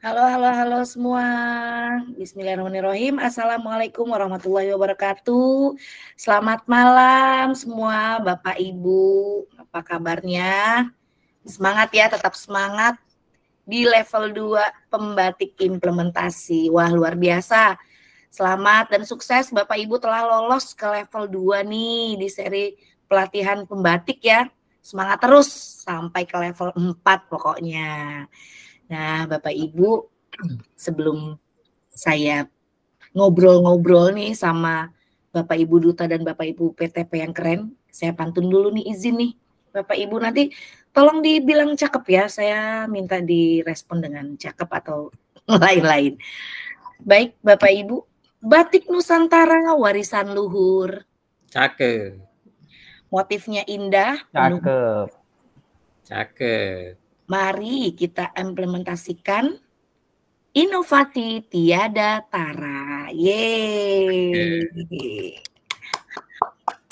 Halo, halo, halo semua. Bismillahirrahmanirrahim. Assalamualaikum warahmatullahi wabarakatuh. Selamat malam semua Bapak Ibu. Apa kabarnya? Semangat ya, tetap semangat di level 2 pembatik implementasi. Wah, luar biasa. Selamat dan sukses Bapak Ibu telah lolos ke level 2 nih di seri pelatihan pembatik ya. Semangat terus sampai ke level 4 pokoknya. Nah, Bapak Ibu, sebelum saya ngobrol-ngobrol nih sama Bapak Ibu Duta dan Bapak Ibu PTP yang keren, saya pantun dulu nih, izin nih. Bapak Ibu nanti tolong dibilang cakep ya, saya minta direspon dengan cakep atau lain-lain. Baik, Bapak Ibu, batik Nusantara warisan luhur. Cakep. Motifnya indah, penuh. Cakep. Cakep. Mari kita implementasikan inovasi tiada tara. Yeay.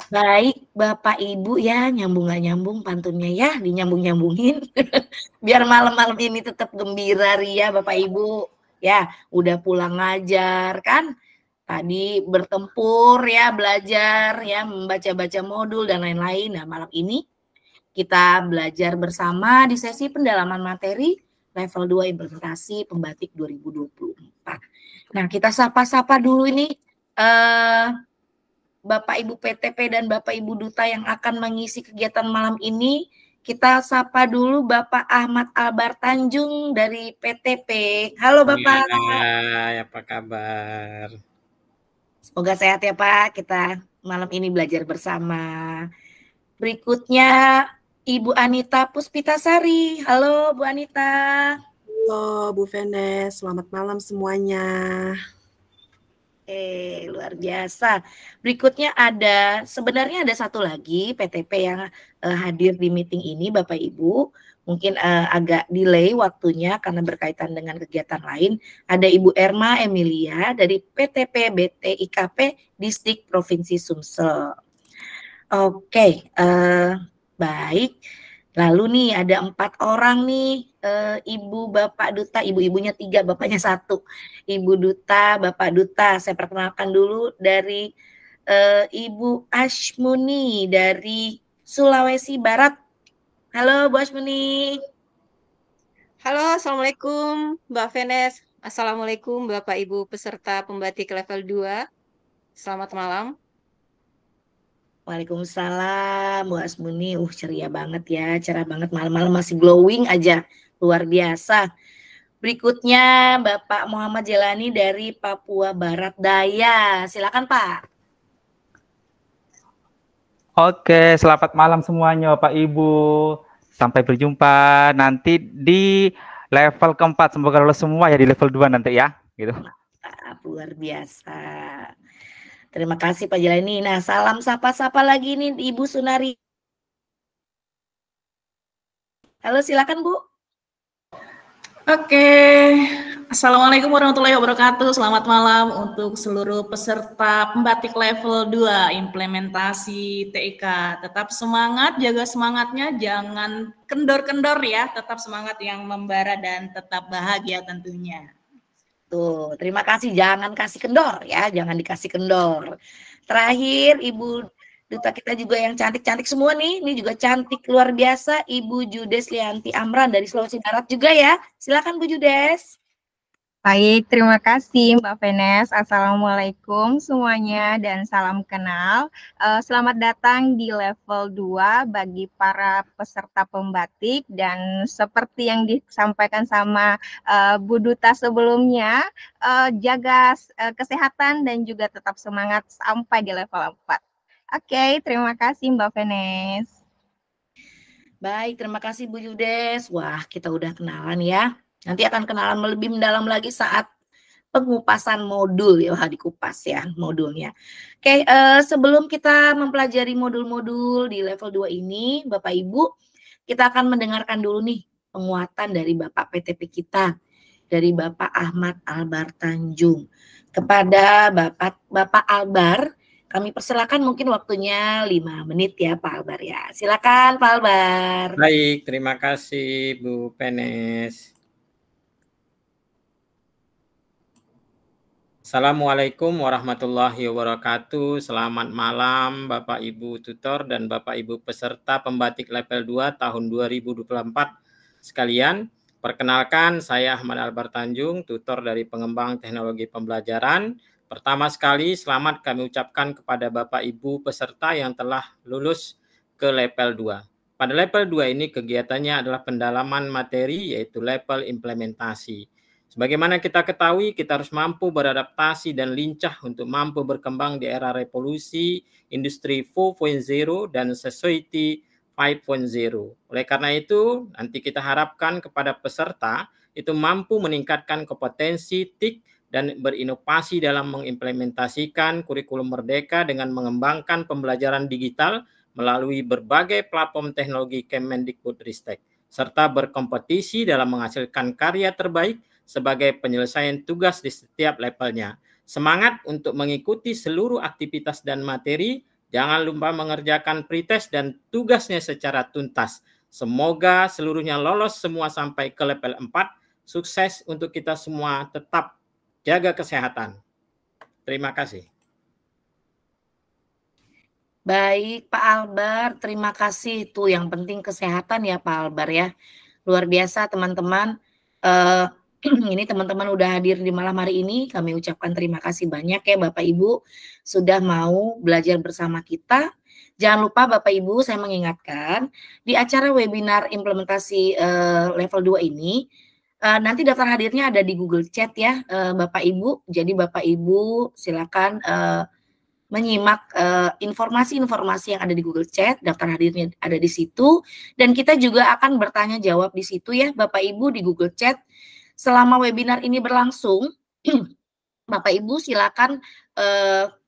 Baik, Bapak Ibu ya, nyambung nggak nyambung pantunnya ya, dinyambung-nyambungin. Biar malam-malam ini tetap gembira ria Bapak Ibu. Ya, udah pulang ngajar kan. Tadi bertempur ya, belajar ya, membaca-baca modul dan lain-lain. Nah, malam ini kita belajar bersama di sesi pendalaman materi level 2 implementasi pembatik 2024. Nah, kita sapa-sapa dulu ini Bapak Ibu PTP dan Bapak Ibu Duta yang akan mengisi kegiatan malam ini. Kita sapa dulu Bapak Ahmad Albar Tanjung dari PTP. Halo Bapak. Hai, apa kabar? Semoga sehat ya Pak. Kita malam ini belajar bersama. Berikutnya Ibu Anita Puspitasari. Halo Bu Anita. Halo Bu Venes, selamat malam semuanya. Luar biasa. Berikutnya sebenarnya ada satu lagi PTP yang hadir di meeting ini Bapak Ibu. Mungkin agak delay waktunya karena berkaitan dengan kegiatan lain. Ada Ibu Erma Emilia dari PTP BTIKP Distrik Provinsi Sumsel. Oke, baik. Lalu nih ada 4 orang nih, Ibu, Bapak Duta, ibu-ibunya 3, bapaknya 1. Ibu Duta, Bapak Duta, saya perkenalkan dulu dari Ibu Ashmuni dari Sulawesi Barat. Halo Bu Ashmuni. Halo, Assalamualaikum Mbak Venes. Assalamualaikum Bapak Ibu peserta pembatik level 2. Selamat malam. Waalaikumsalam Bu Asmuni. Ceria banget ya, cerah banget, malam-malam masih glowing aja, luar biasa. Berikutnya Bapak Muhammad Jelani dari Papua Barat Daya. Silakan Pak. Oke, selamat malam semuanya Bapak Ibu. Sampai berjumpa nanti di level keempat. Semoga lolos semua ya di level 2 nanti ya. Gitu. Luar biasa. Terima kasih Pak Jelani. Nah, salam sapa-sapa lagi nih Ibu Sunari. Halo, silakan Bu. Oke, Assalamualaikum warahmatullahi wabarakatuh. Selamat malam untuk seluruh peserta pembatik level 2 implementasi TIK. Tetap semangat, jaga semangatnya, jangan kendor-kendor ya. Tetap semangat yang membara dan tetap bahagia tentunya. Tuh, terima kasih. Jangan kasih kendor ya, jangan dikasih kendor. Terakhir, Ibu Duta kita juga yang cantik-cantik semua nih. Ini juga cantik luar biasa. Ibu Judes Lianti Amran dari Sulawesi Barat juga ya. Silakan Bu Judes. Baik, terima kasih Mbak Venes. Assalamualaikum semuanya dan salam kenal. Selamat datang di level 2 bagi para peserta pembatik dan seperti yang disampaikan sama Bu Duta sebelumnya, jaga kesehatan dan juga tetap semangat sampai di level 4. Oke, terima kasih Mbak Venes. Baik, terima kasih Bu Judes. Wah, kita udah kenalan ya. Nanti akan kenalan lebih mendalam lagi saat pengupasan modul ya, dikupas ya modulnya. Oke, sebelum kita mempelajari modul-modul di level 2 ini, Bapak Ibu, kita akan mendengarkan dulu nih penguatan dari Bapak PTP kita, dari Bapak Ahmad Albar Tanjung. Kepada Bapak Albar, kami persilakan mungkin waktunya 5 menit ya Pak Albar ya. Silakan Pak Albar. Baik, terima kasih Bu Venes. Assalamualaikum warahmatullahi wabarakatuh. Selamat malam Bapak Ibu tutor dan Bapak Ibu peserta pembatik level 2 tahun 2024 sekalian. Perkenalkan, saya Ahmad Albar Tanjung, tutor dari pengembang teknologi pembelajaran. Pertama sekali, selamat kami ucapkan kepada Bapak Ibu peserta yang telah lulus ke level 2. Pada level 2 ini kegiatannya adalah pendalaman materi, yaitu level implementasi. Sebagaimana kita ketahui, kita harus mampu beradaptasi dan lincah untuk mampu berkembang di era revolusi industri 4.0 dan society 5.0. Oleh karena itu, nanti kita harapkan kepada peserta itu mampu meningkatkan kompetensi TIK dan berinovasi dalam mengimplementasikan kurikulum merdeka dengan mengembangkan pembelajaran digital melalui berbagai platform teknologi Kemendikbudristek, serta berkompetisi dalam menghasilkan karya terbaik sebagai penyelesaian tugas di setiap levelnya. Semangat untuk mengikuti seluruh aktivitas dan materi, jangan lupa mengerjakan pretest dan tugasnya secara tuntas. Semoga seluruhnya lolos semua sampai ke level 4. Sukses untuk kita semua, tetap jaga kesehatan. Terima kasih. Baik, Pak Albar, terima kasih. Itu yang penting kesehatan ya Pak Albar ya. Luar biasa teman-teman. Ini teman-teman udah hadir di malam hari ini. Kami ucapkan terima kasih banyak ya Bapak Ibu sudah mau belajar bersama kita. Jangan lupa Bapak Ibu, saya mengingatkan di acara webinar implementasi level 2 ini nanti daftar hadirnya ada di Google Chat ya Bapak Ibu. Jadi Bapak Ibu silakan menyimak informasi-informasi yang ada di Google Chat, daftar hadirnya ada di situ, dan kita juga akan bertanya jawab di situ ya Bapak Ibu di Google Chat. Selama webinar ini berlangsung, Bapak Ibu silakan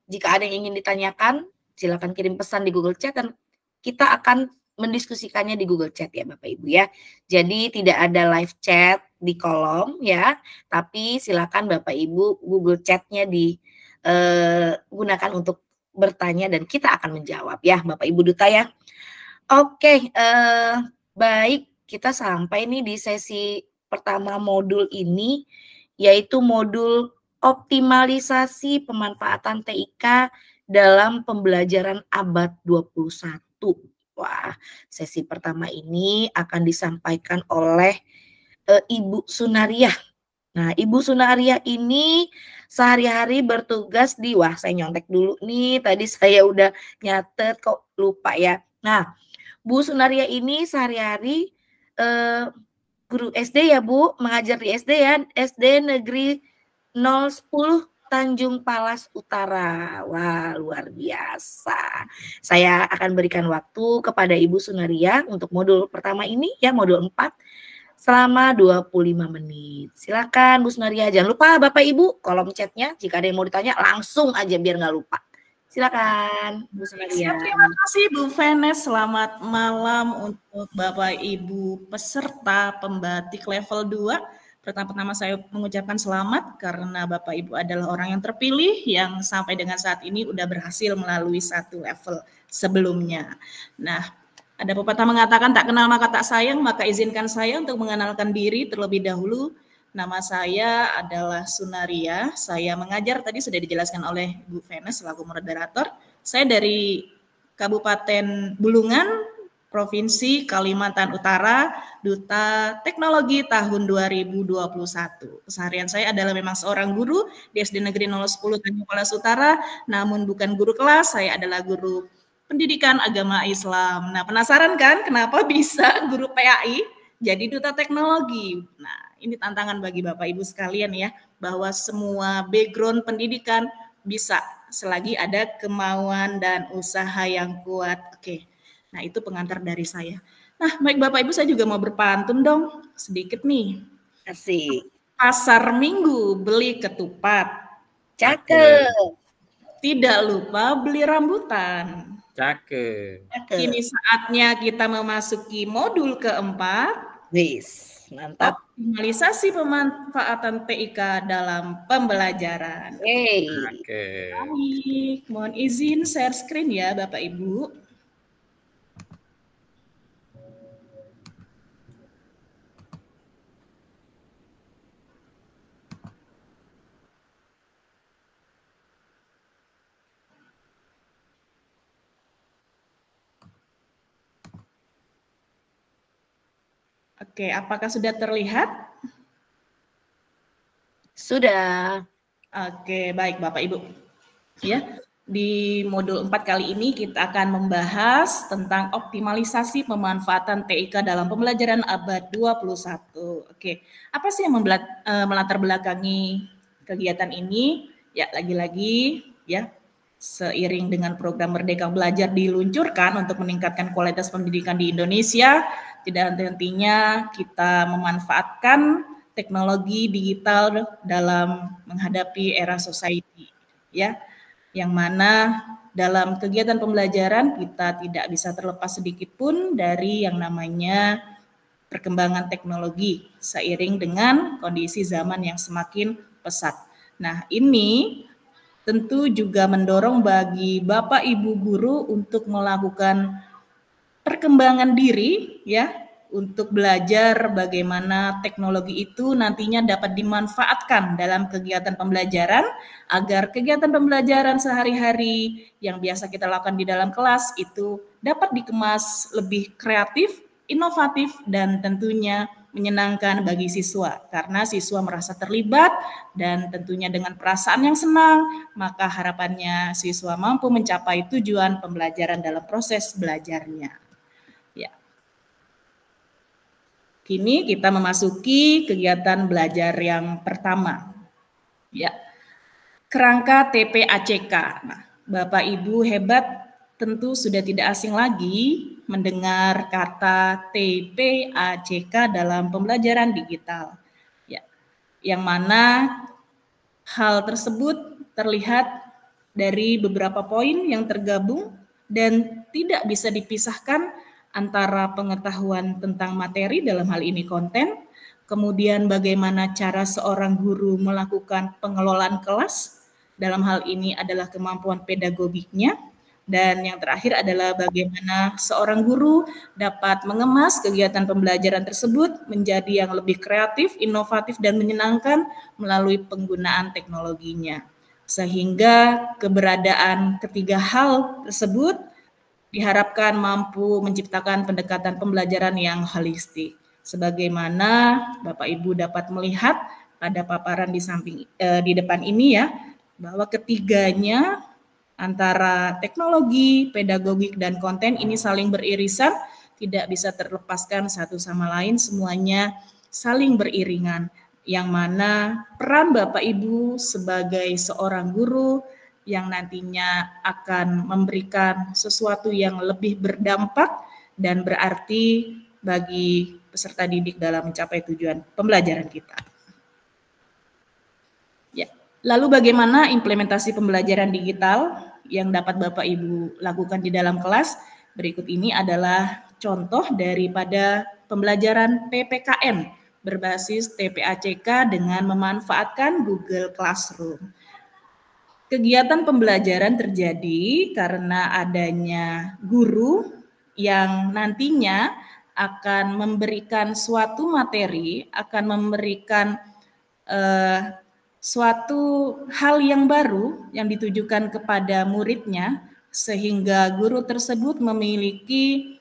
jika ada yang ingin ditanyakan, silakan kirim pesan di Google Chat dan kita akan mendiskusikannya di Google Chat ya Bapak Ibu ya. Jadi tidak ada live chat di kolom ya, tapi silakan Bapak Ibu Google Chat-nya gunakan untuk bertanya dan kita akan menjawab ya Bapak Ibu Duta ya. Oke, baik, kita sampai nih di sesi pertama modul ini, yaitu modul optimalisasi pemanfaatan TIK dalam pembelajaran abad 21. Wah, sesi pertama ini akan disampaikan oleh Ibu Sunariah. Nah, Ibu Sunariah ini sehari-hari bertugas di, wah saya nyontek dulu nih, tadi saya udah nyatet kok lupa ya. Nah, Bu Sunariah ini sehari-hari guru SD ya Bu, mengajar di SD ya, SD Negeri 010 Tanjung Palas Utara. Wah, luar biasa. Saya akan berikan waktu kepada Ibu Sunariah untuk modul pertama ini ya, modul 4 selama 25 menit. Silakan Bu Sunariah. Jangan lupa Bapak Ibu kolom chatnya jika ada yang mau ditanya langsung aja biar nggak lupa. Silakan Bu Sunariah. Terima kasih Bu Venes. Selamat malam untuk Bapak Ibu peserta pembatik level 2. Pertama-tama saya mengucapkan selamat karena Bapak Ibu adalah orang yang terpilih yang sampai dengan saat ini udah berhasil melalui satu level sebelumnya. Nah, ada pepatah mengatakan tak kenal maka tak sayang, maka izinkan saya untuk mengenalkan diri terlebih dahulu. Nama saya adalah Sunariah. Saya mengajar, tadi sudah dijelaskan oleh Bu Venes selaku moderator. Saya dari Kabupaten Bulungan, Provinsi Kalimantan Utara, Duta Teknologi tahun 2021. Keseharian saya adalah memang seorang guru di SD Negeri 010 Tanjung Palas Utara, namun bukan guru kelas, saya adalah guru pendidikan agama Islam. Nah, penasaran kan kenapa bisa guru PAI jadi duta teknologi? Nah, ini tantangan bagi Bapak Ibu sekalian ya, bahwa semua background pendidikan bisa selagi ada kemauan dan usaha yang kuat. Oke, nah itu pengantar dari saya. Nah, baik Bapak Ibu, saya juga mau berpantun dong, sedikit nih. Asik. Pasar Minggu beli ketupat. Cakep. Tidak lupa beli rambutan. Cakep. Kini saatnya kita memasuki modul keempat. Wis, mantap. Optimalisasi pemanfaatan TIK dalam pembelajaran. Cakep. Baik, mohon izin share screen ya Bapak Ibu. Oke, apakah sudah terlihat? Sudah. Oke, baik Bapak Ibu. Ya, di modul 4 kali ini kita akan membahas tentang optimalisasi pemanfaatan TIK dalam pembelajaran abad 21. Oke, apa sih yang melatar belakangi kegiatan ini? Ya, lagi-lagi ya, seiring dengan program Merdeka Belajar diluncurkan untuk meningkatkan kualitas pendidikan di Indonesia, tidak henti-hentinya kita memanfaatkan teknologi digital dalam menghadapi era society, ya, yang mana dalam kegiatan pembelajaran kita tidak bisa terlepas sedikit pun dari yang namanya perkembangan teknologi seiring dengan kondisi zaman yang semakin pesat. Nah, ini tentu juga mendorong bagi Bapak Ibu guru untuk melakukan perkembangan diri, ya, untuk belajar bagaimana teknologi itu nantinya dapat dimanfaatkan dalam kegiatan pembelajaran agar kegiatan pembelajaran sehari-hari yang biasa kita lakukan di dalam kelas itu dapat dikemas lebih kreatif, inovatif, dan tentunya menyenangkan bagi siswa, karena siswa merasa terlibat dan tentunya dengan perasaan yang senang, maka harapannya siswa mampu mencapai tujuan pembelajaran dalam proses belajarnya. Ya. Kini kita memasuki kegiatan belajar yang pertama. Ya. Kerangka TPACK. Nah, Bapak Ibu hebat tentu sudah tidak asing lagi mendengar kata TPACK dalam pembelajaran digital. Ya. Yang mana hal tersebut terlihat dari beberapa poin yang tergabung dan tidak bisa dipisahkan antara pengetahuan tentang materi, dalam hal ini konten, kemudian bagaimana cara seorang guru melakukan pengelolaan kelas, dalam hal ini adalah kemampuan pedagogiknya, dan yang terakhir adalah bagaimana seorang guru dapat mengemas kegiatan pembelajaran tersebut menjadi yang lebih kreatif, inovatif, dan menyenangkan melalui penggunaan teknologinya. Sehingga keberadaan ketiga hal tersebut diharapkan mampu menciptakan pendekatan pembelajaran yang holistik. Sebagaimana Bapak Ibu dapat melihat pada paparan di depan ini ya, bahwa ketiganya antara teknologi, pedagogik, dan konten ini saling beririsan, tidak bisa terlepaskan satu sama lain, semuanya saling beriringan. Yang mana peran Bapak Ibu sebagai seorang guru yang nantinya akan memberikan sesuatu yang lebih berdampak dan berarti bagi peserta didik dalam mencapai tujuan pembelajaran kita. Ya. Lalu bagaimana implementasi pembelajaran digital yang dapat Bapak Ibu lakukan di dalam kelas? Berikut ini adalah contoh daripada pembelajaran PPKN berbasis TPACK dengan memanfaatkan Google Classroom. Kegiatan pembelajaran terjadi karena adanya guru yang nantinya akan memberikan suatu materi, akan memberikan suatu hal yang baru yang ditujukan kepada muridnya, sehingga guru tersebut memiliki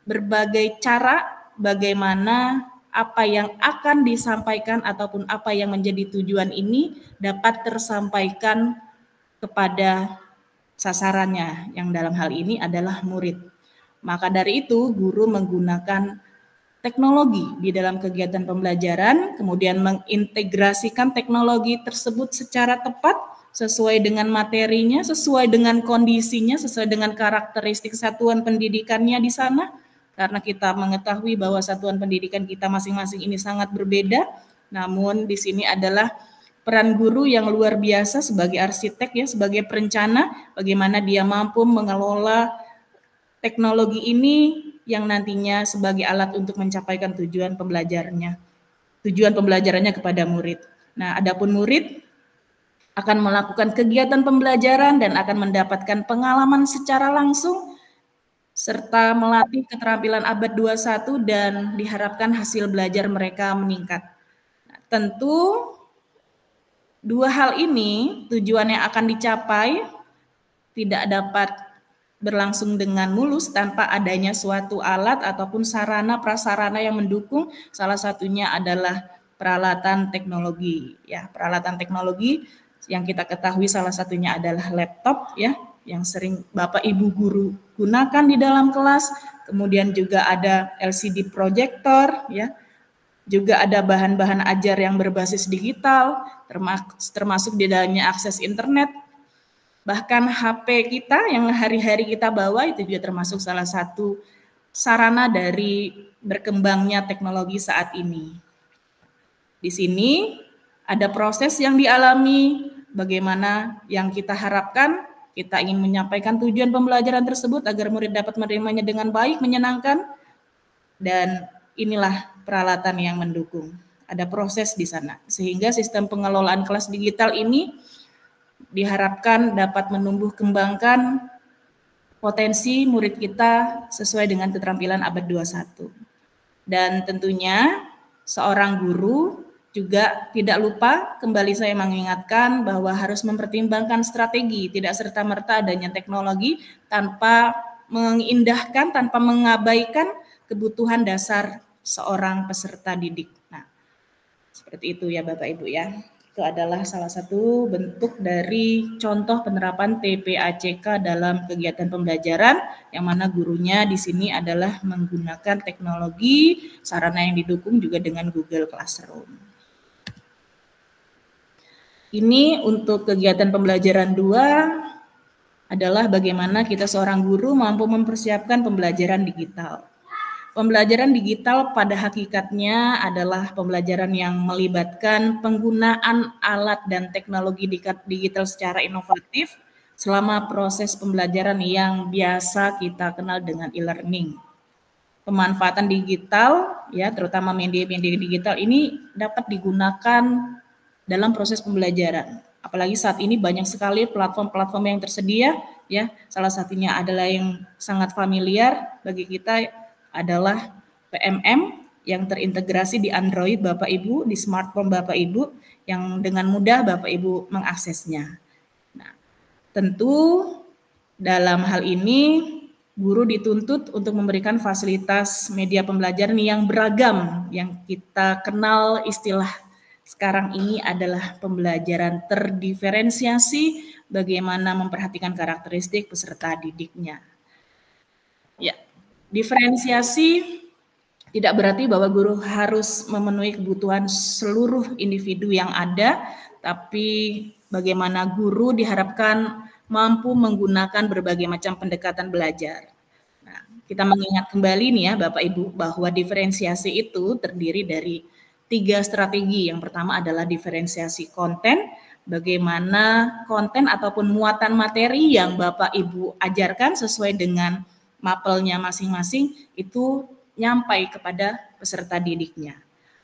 berbagai cara bagaimana apa yang akan disampaikan ataupun apa yang menjadi tujuan ini dapat tersampaikan kepada sasarannya, yang dalam hal ini adalah murid. Maka dari itu guru menggunakan teknologi di dalam kegiatan pembelajaran, kemudian mengintegrasikan teknologi tersebut secara tepat sesuai dengan materinya, sesuai dengan kondisinya, sesuai dengan karakteristik satuan pendidikannya di sana, karena kita mengetahui bahwa satuan pendidikan kita masing-masing ini sangat berbeda. Namun di sini adalah peran guru yang luar biasa sebagai arsitek ya, sebagai perencana, bagaimana dia mampu mengelola teknologi ini yang nantinya sebagai alat untuk mencapaikan tujuan pembelajarannya kepada murid. Nah, adapun murid akan melakukan kegiatan pembelajaran dan akan mendapatkan pengalaman secara langsung serta melatih keterampilan abad 21 dan diharapkan hasil belajar mereka meningkat. Nah, tentu dua hal ini tujuan yang akan dicapai tidak dapat berlangsung dengan mulus tanpa adanya suatu alat ataupun sarana prasarana yang mendukung. Salah satunya adalah peralatan teknologi. Ya, peralatan teknologi yang kita ketahui salah satunya adalah laptop ya, yang sering Bapak Ibu guru gunakan di dalam kelas. Kemudian juga ada LCD projector ya. Juga ada bahan-bahan ajar yang berbasis digital, termasuk di dalamnya akses internet. Bahkan HP kita yang hari-hari kita bawa itu juga termasuk salah satu sarana dari berkembangnya teknologi saat ini. Di sini ada proses yang dialami, bagaimana yang kita harapkan, kita ingin menyampaikan tujuan pembelajaran tersebut agar murid dapat menerimanya dengan baik, menyenangkan, dan inilah peralatan yang mendukung. Ada proses di sana, sehingga sistem pengelolaan kelas digital ini diharapkan dapat menumbuh kembangkan potensi murid kita sesuai dengan keterampilan abad 21. Dan tentunya seorang guru juga tidak lupa, kembali saya mengingatkan bahwa harus mempertimbangkan strategi, tidak serta-merta adanya teknologi tanpa mengindahkan, tanpa mengabaikan kebutuhan dasar seorang peserta didik. Nah, seperti itu ya Bapak Ibu ya. Itu adalah salah satu bentuk dari contoh penerapan TPACK dalam kegiatan pembelajaran, yang mana gurunya di sini adalah menggunakan teknologi, sarana yang didukung juga dengan Google Classroom. Ini untuk kegiatan pembelajaran 2 adalah bagaimana kita seorang guru mampu mempersiapkan pembelajaran digital. Pembelajaran digital pada hakikatnya adalah pembelajaran yang melibatkan penggunaan alat dan teknologi digital secara inovatif selama proses pembelajaran yang biasa kita kenal dengan e-learning. Pemanfaatan digital, ya terutama media-media digital ini dapat digunakan dalam proses pembelajaran. Apalagi saat ini banyak sekali platform-platform yang tersedia, ya salah satunya adalah yang sangat familiar bagi kita adalah PMM yang terintegrasi di Android Bapak Ibu, di smartphone Bapak Ibu, yang dengan mudah Bapak Ibu mengaksesnya. Nah, tentu dalam hal ini guru dituntut untuk memberikan fasilitas media pembelajaran yang beragam, yang kita kenal istilah sekarang ini adalah pembelajaran terdiferensiasi, bagaimana memperhatikan karakteristik peserta didiknya. Ya. Diferensiasi tidak berarti bahwa guru harus memenuhi kebutuhan seluruh individu yang ada, tapi bagaimana guru diharapkan mampu menggunakan berbagai macam pendekatan belajar. Nah, kita mengingat kembali nih ya Bapak Ibu, bahwa diferensiasi itu terdiri dari 3 strategi. Yang pertama adalah diferensiasi konten, bagaimana konten ataupun muatan materi yang Bapak Ibu ajarkan sesuai dengan mapelnya masing-masing itu nyampai kepada peserta didiknya.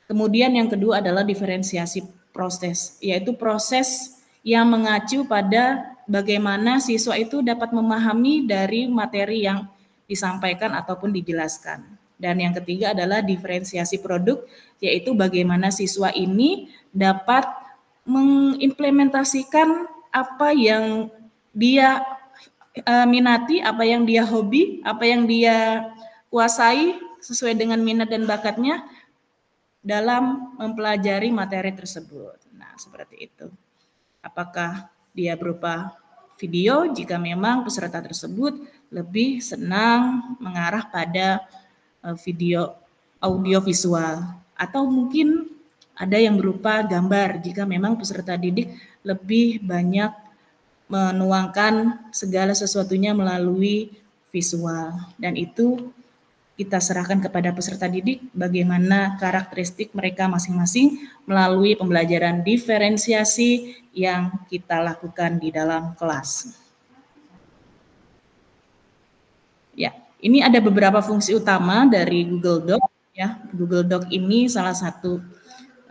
Kemudian yang kedua adalah diferensiasi proses, yaitu proses yang mengacu pada bagaimana siswa itu dapat memahami dari materi yang disampaikan ataupun dijelaskan. Dan yang ketiga adalah diferensiasi produk, yaitu bagaimana siswa ini dapat mengimplementasikan apa yang dia minati, apa yang dia hobi, apa yang dia kuasai sesuai dengan minat dan bakatnya dalam mempelajari materi tersebut. Nah, seperti itu. Apakah dia berupa video jika memang peserta tersebut lebih senang mengarah pada video audio visual, atau mungkin ada yang berupa gambar jika memang peserta didik lebih banyak menuangkan segala sesuatunya melalui visual, dan itu kita serahkan kepada peserta didik bagaimana karakteristik mereka masing-masing melalui pembelajaran diferensiasi yang kita lakukan di dalam kelas. Ya, ini ada beberapa fungsi utama dari Google Doc. Ya, Google Doc ini salah satu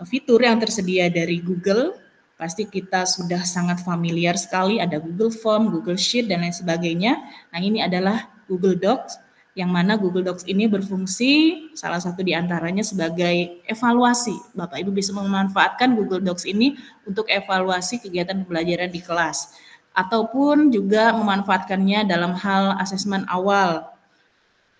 fitur yang tersedia dari Google. Pasti kita sudah sangat familiar sekali, ada Google Form, Google Sheet, dan lain sebagainya. Nah, ini adalah Google Docs, yang mana Google Docs ini berfungsi salah satu diantaranya sebagai evaluasi. Bapak Ibu bisa memanfaatkan Google Docs ini untuk evaluasi kegiatan pembelajaran di kelas. ataupun juga memanfaatkannya dalam hal asesmen awal.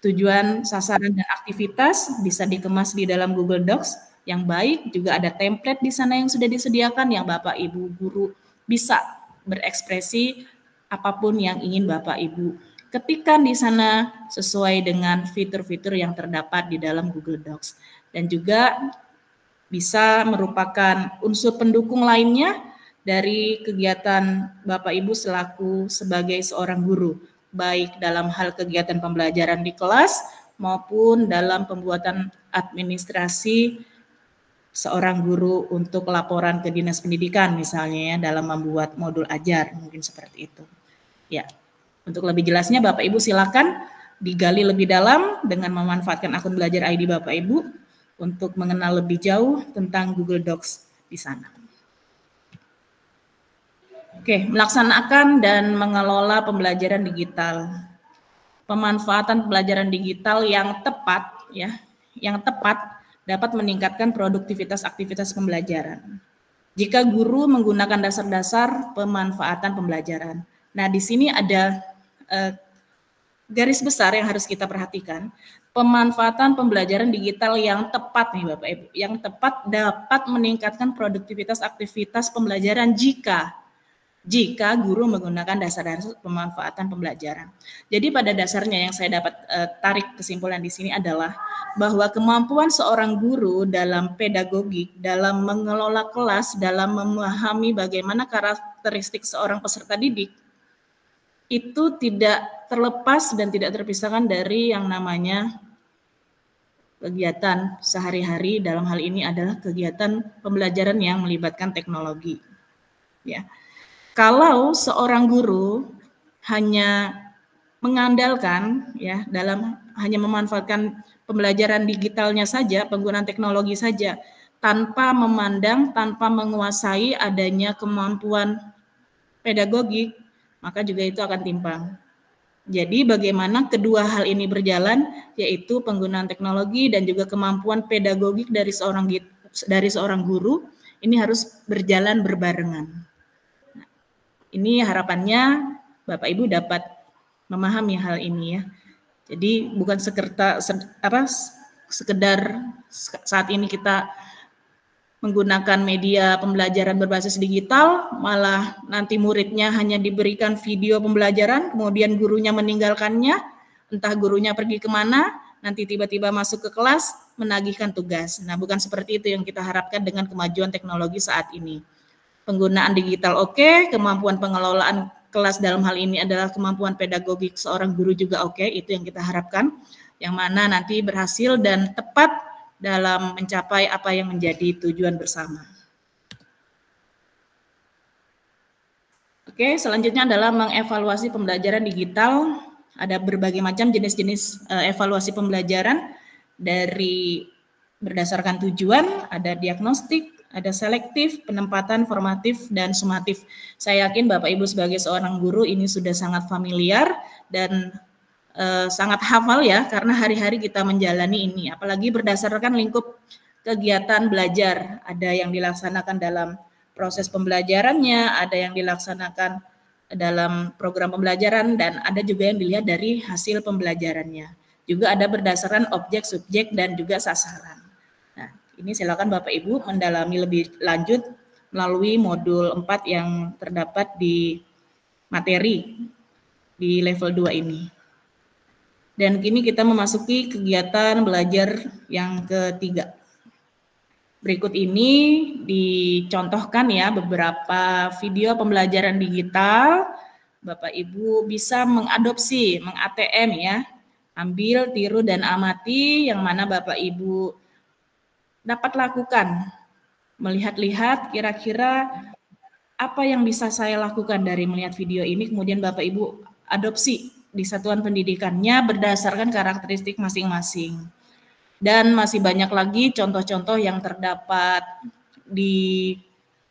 Tujuan, sasaran, dan aktivitas bisa dikemas di dalam Google Docs yang baik, juga ada template di sana yang sudah disediakan yang Bapak Ibu guru bisa berekspresi apapun yang ingin Bapak Ibu ketikkan di sana sesuai dengan fitur-fitur yang terdapat di dalam Google Docs. Dan juga bisa merupakan unsur pendukung lainnya dari kegiatan Bapak Ibu selaku sebagai seorang guru, baik dalam hal kegiatan pembelajaran di kelas maupun dalam pembuatan administrasi seorang guru untuk laporan ke Dinas Pendidikan misalnya ya, dalam membuat modul ajar, mungkin seperti itu. Ya, untuk lebih jelasnya Bapak Ibu silakan digali lebih dalam dengan memanfaatkan akun Belajar ID Bapak Ibu untuk mengenal lebih jauh tentang Google Docs di sana. Oke, melaksanakan dan mengelola pembelajaran digital. Pemanfaatan pembelajaran digital yang tepat ya, yang tepat dapat meningkatkan produktivitas aktivitas pembelajaran. Jika guru menggunakan dasar-dasar pemanfaatan pembelajaran. Nah, di sini ada garis besar yang harus kita perhatikan. Pemanfaatan pembelajaran digital yang tepat nih Bapak Ibu, yang tepat dapat meningkatkan produktivitas aktivitas pembelajaran jika guru menggunakan dasar-dasar pemanfaatan pembelajaran. Jadi pada dasarnya yang saya dapat tarik kesimpulan di sini adalah bahwa kemampuan seorang guru dalam pedagogik, dalam mengelola kelas, dalam memahami bagaimana karakteristik seorang peserta didik, itu tidak terlepas dan tidak terpisahkan dari yang namanya kegiatan sehari-hari. Dalam hal ini adalah kegiatan pembelajaran yang melibatkan teknologi. Ya. Kalau seorang guru hanya mengandalkan ya dalam hanya memanfaatkan pembelajaran digitalnya saja, penggunaan teknologi saja, tanpa memandang, tanpa menguasai adanya kemampuan pedagogik, maka juga itu akan timpang. Jadi bagaimana kedua hal ini berjalan, yaitu penggunaan teknologi dan juga kemampuan pedagogik dari seorang guru, ini harus berjalan berbarengan. Nah, ini harapannya Bapak Ibu dapat memahami hal ini ya. Jadi bukan sekedar saat ini kita menggunakan media pembelajaran berbasis digital, malah nanti muridnya hanya diberikan video pembelajaran, kemudian gurunya meninggalkannya, entah gurunya pergi kemana, nanti tiba-tiba masuk ke kelas, menagihkan tugas. Nah, bukan seperti itu yang kita harapkan dengan kemajuan teknologi saat ini. Penggunaan digital oke, kemampuan pengelolaan kelas dalam hal ini adalah kemampuan pedagogik seorang guru juga oke, itu yang kita harapkan, yang mana nanti berhasil dan tepat dalam mencapai apa yang menjadi tujuan bersama. Oke, selanjutnya adalah mengevaluasi pembelajaran digital. Ada berbagai macam jenis-jenis evaluasi pembelajaran dari berdasarkan tujuan, ada diagnostik, ada selektif, penempatan, formatif, dan sumatif. Saya yakin Bapak Ibu sebagai seorang guru ini sudah sangat familiar dan sangat hafal ya, karena hari-hari kita menjalani ini, apalagi berdasarkan lingkup kegiatan belajar. Ada yang dilaksanakan dalam proses pembelajarannya, ada yang dilaksanakan dalam program pembelajaran, dan ada juga yang dilihat dari hasil pembelajarannya. Juga ada berdasarkan objek, subjek, dan juga sasaran. Nah, ini silakan Bapak Ibu mendalami lebih lanjut melalui modul 4 yang terdapat di materi di level 2 ini. Dan kini kita memasuki kegiatan belajar yang ketiga. Berikut ini dicontohkan ya beberapa video pembelajaran digital. Bapak Ibu bisa mengadopsi, meng-ATM ya. Ambil, tiru, dan amati yang mana Bapak Ibu dapat lakukan. Melihat-lihat kira-kira apa yang bisa saya lakukan dari melihat video ini, kemudian Bapak Ibu adopsi di satuan pendidikannya berdasarkan karakteristik masing-masing. Dan masih banyak lagi contoh-contoh yang terdapat di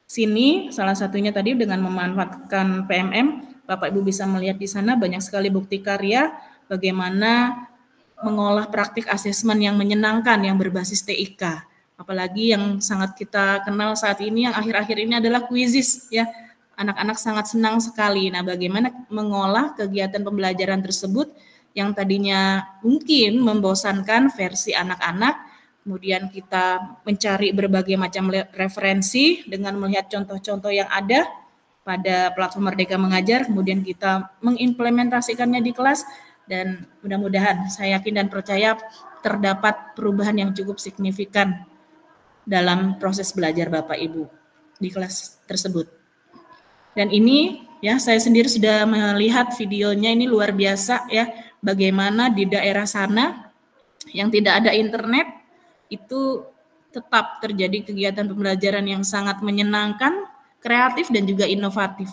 sini, salah satunya tadi dengan memanfaatkan PMM, Bapak Ibu bisa melihat di sana banyak sekali bukti karya bagaimana mengolah praktik asesmen yang menyenangkan yang berbasis TIK. Apalagi yang sangat kita kenal saat ini, yang akhir-akhir ini adalah Quizizz ya. anak-anak sangat senang sekali. Nah, bagaimana mengolah kegiatan pembelajaran tersebut yang tadinya mungkin membosankan versi anak-anak, kemudian kita mencari berbagai macam referensi dengan melihat contoh-contoh yang ada pada platform Merdeka Mengajar, kemudian kita mengimplementasikannya di kelas, dan mudah-mudahan saya yakin dan percaya terdapat perubahan yang cukup signifikan dalam proses belajar Bapak Ibu di kelas tersebut. Dan ini ya, saya sendiri sudah melihat videonya, ini luar biasa ya, bagaimana di daerah sana yang tidak ada internet itu tetap terjadi kegiatan pembelajaran yang sangat menyenangkan, kreatif dan juga inovatif.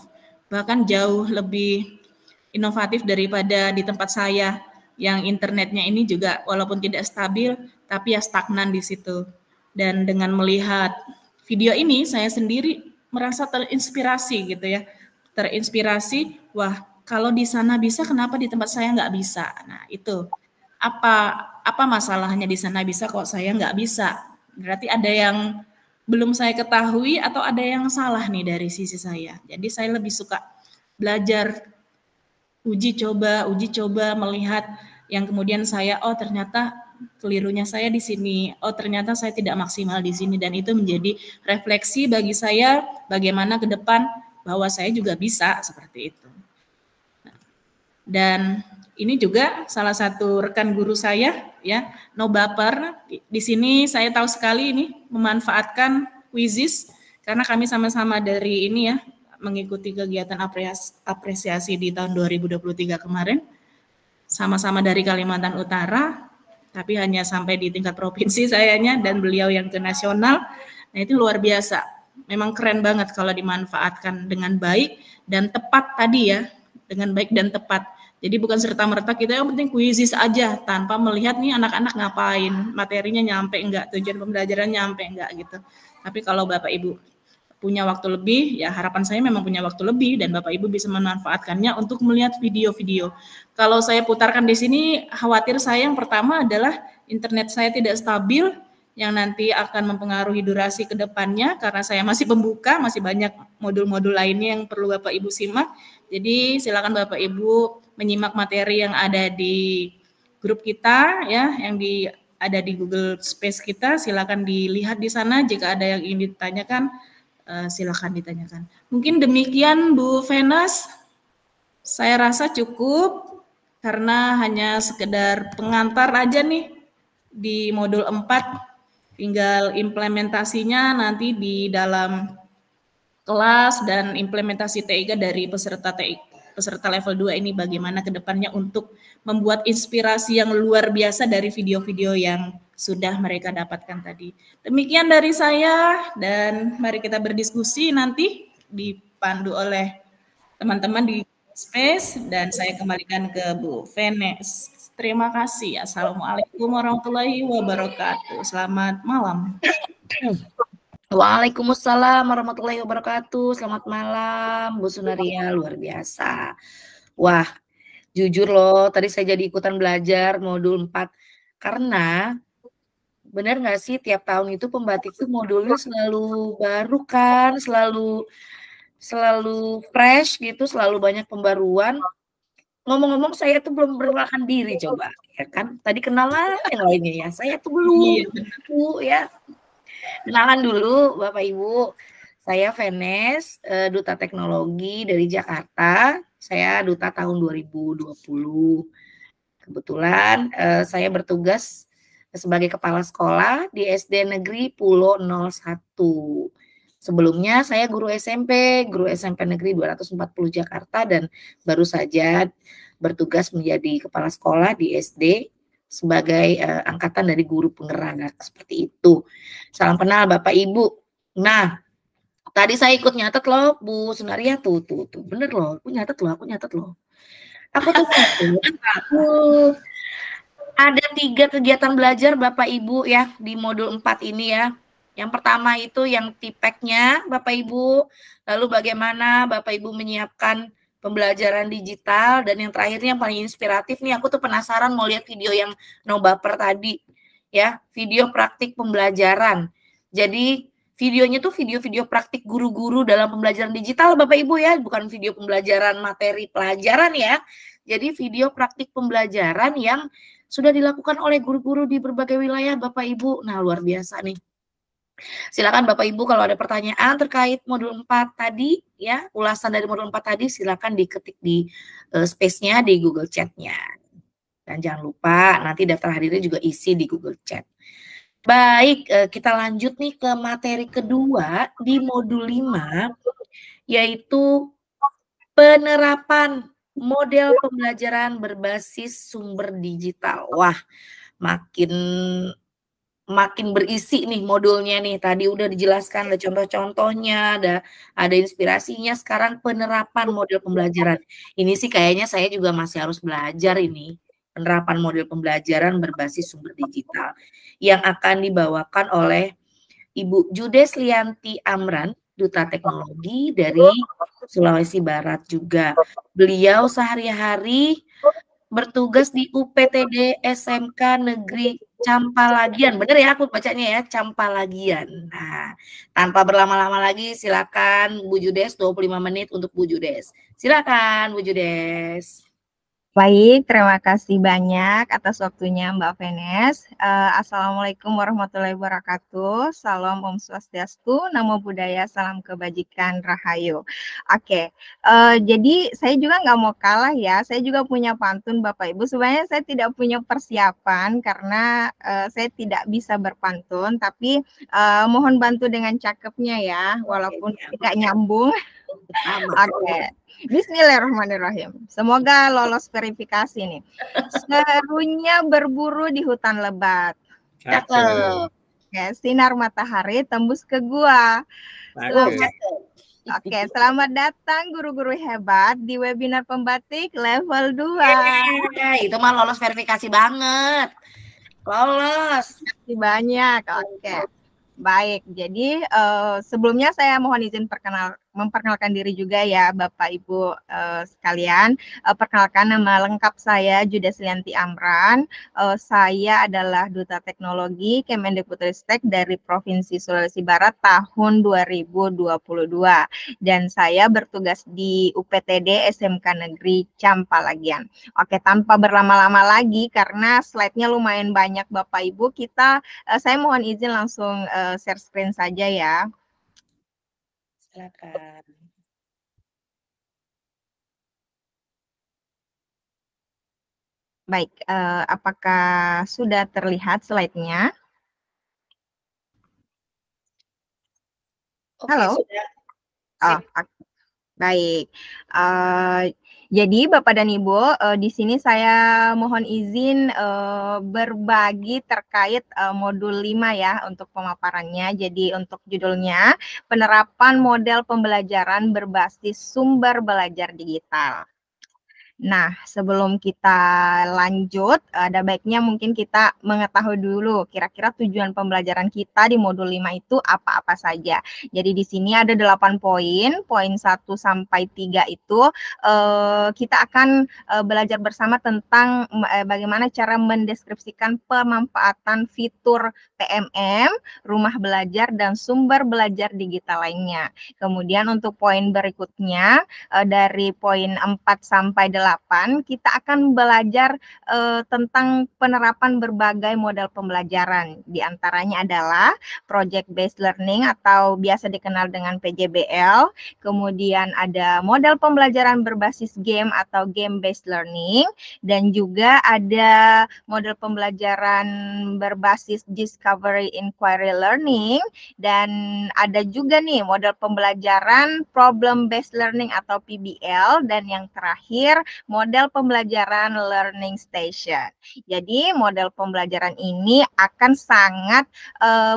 Bahkan jauh lebih inovatif daripada di tempat saya yang internetnya ini juga walaupun tidak stabil tapi ya stagnan di situ. Dan dengan melihat video ini saya sendiri merasa terinspirasi gitu ya. Terinspirasi, wah kalau di sana bisa kenapa di tempat saya nggak bisa? Nah itu apa masalahnya di sana bisa kok saya nggak bisa? Berarti ada yang belum saya ketahui atau ada yang salah nih dari sisi saya. Jadi saya lebih suka belajar, uji coba melihat yang kemudian saya ternyata kelirunya saya di sini, ternyata saya tidak maksimal di sini, dan itu menjadi refleksi bagi saya bagaimana ke depan bahwa saya juga bisa seperti itu. Dan ini juga salah satu rekan guru saya ya, no baper. Di sini saya tahu sekali ini memanfaatkan Quizizz karena kami sama-sama dari ini ya, mengikuti kegiatan apresiasi di tahun 2023 kemarin, sama-sama dari Kalimantan Utara, tapi hanya sampai di tingkat provinsi sayanya, dan beliau yang ke nasional. Nah itu luar biasa, memang keren banget kalau dimanfaatkan dengan baik dan tepat tadi ya, dengan baik dan tepat. Jadi bukan serta-merta kita yang penting Quizizz aja tanpa melihat nih anak-anak ngapain, materinya nyampe enggak, tujuan pembelajaran nyampe enggak gitu. Tapi kalau Bapak Ibu punya waktu lebih, ya harapan saya memang punya waktu lebih dan Bapak Ibu bisa memanfaatkannya untuk melihat video-video. Kalau saya putarkan di sini, khawatir saya yang pertama adalah internet saya tidak stabil, yang nanti akan mempengaruhi durasi ke depannya karena saya masih pembuka, masih banyak modul-modul lainnya yang perlu Bapak Ibu simak. Jadi silakan Bapak Ibu menyimak materi yang ada di grup kita ya, yang ada di Google Space kita, silakan dilihat di sana. Jika ada yang ingin ditanyakan, silakan ditanyakan. Mungkin demikian Bu Venus, saya rasa cukup karena hanya sekedar pengantar aja nih di modul 4, tinggal implementasinya nanti di dalam kelas dan implementasi TIK dari peserta level 2 ini bagaimana ke depannya untuk membuat inspirasi yang luar biasa dari video-video yang sudah mereka dapatkan tadi. Demikian dari saya, dan mari kita berdiskusi nanti dipandu oleh teman-teman di Space, dan saya kembalikan ke Bu Venus. Terima kasih. Assalamualaikum warahmatullahi wabarakatuh. Selamat malam. Waalaikumsalam warahmatullahi wabarakatuh. Selamat malam Bu Sunaria, luar biasa. Wah, jujur loh, tadi saya jadi ikutan belajar modul 4 karena benar nggak sih tiap tahun itu pembatik itu modulnya selalu baru kan, selalu fresh gitu, selalu banyak pembaruan. Ngomong-ngomong saya tuh belum perkenalkan diri coba, ya kan? Tadi kenalan yang lainnya ya, saya tuh belum, Bu ya. Kenalan dulu Bapak Ibu, saya Venus, Duta Teknologi dari Jakarta. Saya Duta tahun 2020. Kebetulan saya bertugas sebagai kepala sekolah di SD Negeri Pulau 01. Sebelumnya saya guru SMP Negeri 240 Jakarta dan baru saja bertugas menjadi kepala sekolah di SD sebagai angkatan dari guru penggerak, seperti itu. Salam kenal Bapak Ibu. Nah, tadi saya ikut nyatet loh Bu Sunaria tuh. Bener loh, aku nyatet loh. Aku tuh ada 3 kegiatan belajar Bapak Ibu ya di modul 4 ini ya. Yang pertama itu yang TIPEK-nya Bapak Ibu, lalu bagaimana Bapak Ibu menyiapkan pembelajaran digital, dan yang terakhirnya yang paling inspiratif nih, aku tuh penasaran mau lihat video yang no baper tadi ya, video praktik pembelajaran. Jadi videonya tuh video-video praktik guru-guru dalam pembelajaran digital Bapak Ibu ya, bukan video pembelajaran materi pelajaran ya. Jadi video praktik pembelajaran yang sudah dilakukan oleh guru-guru di berbagai wilayah Bapak Ibu. Nah, luar biasa nih. Silakan Bapak Ibu kalau ada pertanyaan terkait modul 4 tadi ya, ulasan dari modul 4 tadi silakan diketik di space-nya di Google Chat-nya. Dan jangan lupa nanti daftar hadirnya juga isi di Google Chat. Baik, kita lanjut nih ke materi kedua di modul 5 yaitu penerapan model pembelajaran berbasis sumber digital. Wah, makin berisi nih modulnya nih. Tadi udah dijelaskan ada contoh-contohnya, ada inspirasinya. Sekarang penerapan model pembelajaran. Ini sih kayaknya saya juga masih harus belajar ini. Penerapan model pembelajaran berbasis sumber digital yang akan dibawakan oleh Ibu Judes Lianti Amran, Duta Teknologi dari Sulawesi Barat juga. Beliau sehari-hari bertugas di UPTD SMK Negeri Campalagian. Bener ya aku bacanya ya, Campalagian. Nah, tanpa berlama-lama lagi silakan Bu Judes, 25 menit untuk Bu Judes. Silakan Bu Judes. Baik, terima kasih banyak atas waktunya Mbak Venes. Assalamualaikum warahmatullahi wabarakatuh. Salam Om Swastiastu, Namo Buddhaya, Salam Kebajikan, Rahayu. Oke, jadi saya juga nggak mau kalah ya. Saya juga punya pantun Bapak Ibu. Sebenarnya saya tidak punya persiapan karena saya tidak bisa berpantun. Tapi mohon bantu dengan cakepnya ya, walaupun tidak nyambung. Oke. Bismillahirrahmanirrahim. Semoga lolos verifikasi nih. Serunya berburu di hutan lebat. Cakep. Oke, sinar matahari tembus ke gua. Selamat datang guru-guru hebat di webinar pembatik level 2. Itu mah lolos verifikasi banget. Lolos. Terima kasih banyak. Oke. Baik, jadi sebelumnya saya mohon izin memperkenalkan diri juga ya Bapak Ibu sekalian. Perkenalkan nama lengkap saya Judes Lianti Amran. Saya adalah Duta Teknologi Kemendikbudristek dari Provinsi Sulawesi Barat tahun 2022. Dan saya bertugas di UPTD SMK Negeri Campalagian. Oke, tanpa berlama-lama lagi karena slide-nya lumayan banyak Bapak Ibu, saya mohon izin langsung share screen saja ya. Silakan. Baik, apakah sudah terlihat slide-nya? Halo? Sudah. Baik. Jadi Bapak dan Ibu, di sini saya mohon izin berbagi terkait modul 5 ya untuk pemaparannya. Jadi untuk judulnya penerapan model pembelajaran berbasis sumber belajar digital. Nah, sebelum kita lanjut, ada baiknya mungkin kita mengetahui dulu kira-kira tujuan pembelajaran kita di modul 5 itu apa-apa saja. Jadi di sini ada 8 poin, poin 1 sampai 3 itu kita akan belajar bersama tentang bagaimana cara mendeskripsikan pemanfaatan fitur PMM, rumah belajar, dan sumber belajar digital lainnya. Kemudian untuk poin berikutnya, dari poin 4 sampai 8, kita akan belajar tentang penerapan berbagai model pembelajaran. Di antaranya adalah Project Based Learning atau biasa dikenal dengan PJBL. Kemudian ada model pembelajaran berbasis game atau Game Based Learning. Dan juga ada model pembelajaran berbasis Discovery Inquiry Learning. Dan ada juga nih model pembelajaran Problem Based Learning atau PBL. Dan yang terakhir model pembelajaran Learning Station. Jadi model pembelajaran ini akan sangat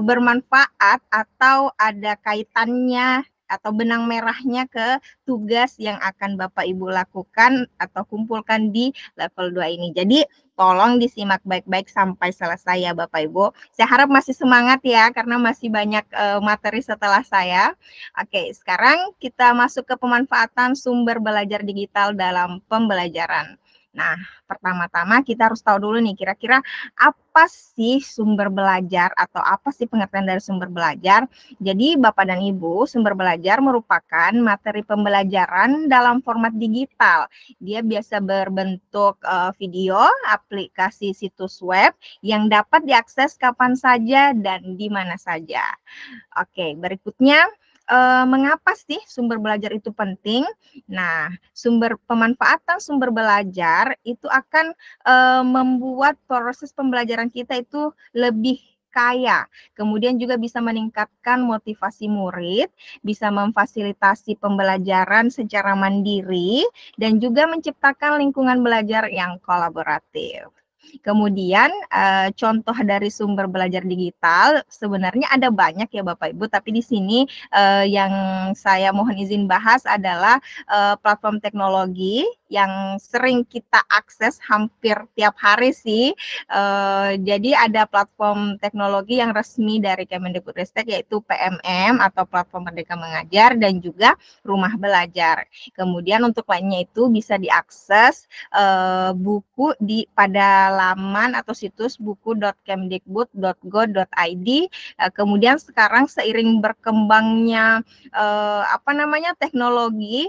bermanfaat atau ada kaitannya atau benang merahnya ke tugas yang akan Bapak Ibu lakukan atau kumpulkan di level 2 ini. Jadi tolong disimak baik-baik sampai selesai ya Bapak Ibu. Saya harap masih semangat ya karena masih banyak materi setelah saya. Oke, sekarang kita masuk ke pemanfaatan sumber belajar digital dalam pembelajaran. Nah, pertama-tama kita harus tahu dulu nih, kira-kira apa sih sumber belajar atau apa sih pengertian dari sumber belajar. Jadi, Bapak dan Ibu, sumber belajar merupakan materi pembelajaran dalam format digital. Dia biasa berbentuk video, aplikasi situs web yang dapat diakses kapan saja dan di mana saja. Oke, berikutnya mengapa sih sumber belajar itu penting? Nah, pemanfaatan sumber belajar itu akan membuat proses pembelajaran kita itu lebih kaya. Kemudian juga bisa meningkatkan motivasi murid, bisa memfasilitasi pembelajaran secara mandiri, dan juga menciptakan lingkungan belajar yang kolaboratif. Kemudian contoh dari sumber belajar digital sebenarnya ada banyak ya Bapak Ibu, tapi di sini yang saya mohon izin bahas adalah platform teknologi yang sering kita akses hampir tiap hari sih. Jadi ada platform teknologi yang resmi dari Kemendikbudristek yaitu PMM atau Platform Merdeka Mengajar dan juga Rumah Belajar. Kemudian untuk lainnya itu bisa diakses buku pada laman atau situs buku.kemdikbud.go.id. Kemudian sekarang seiring berkembangnya teknologi,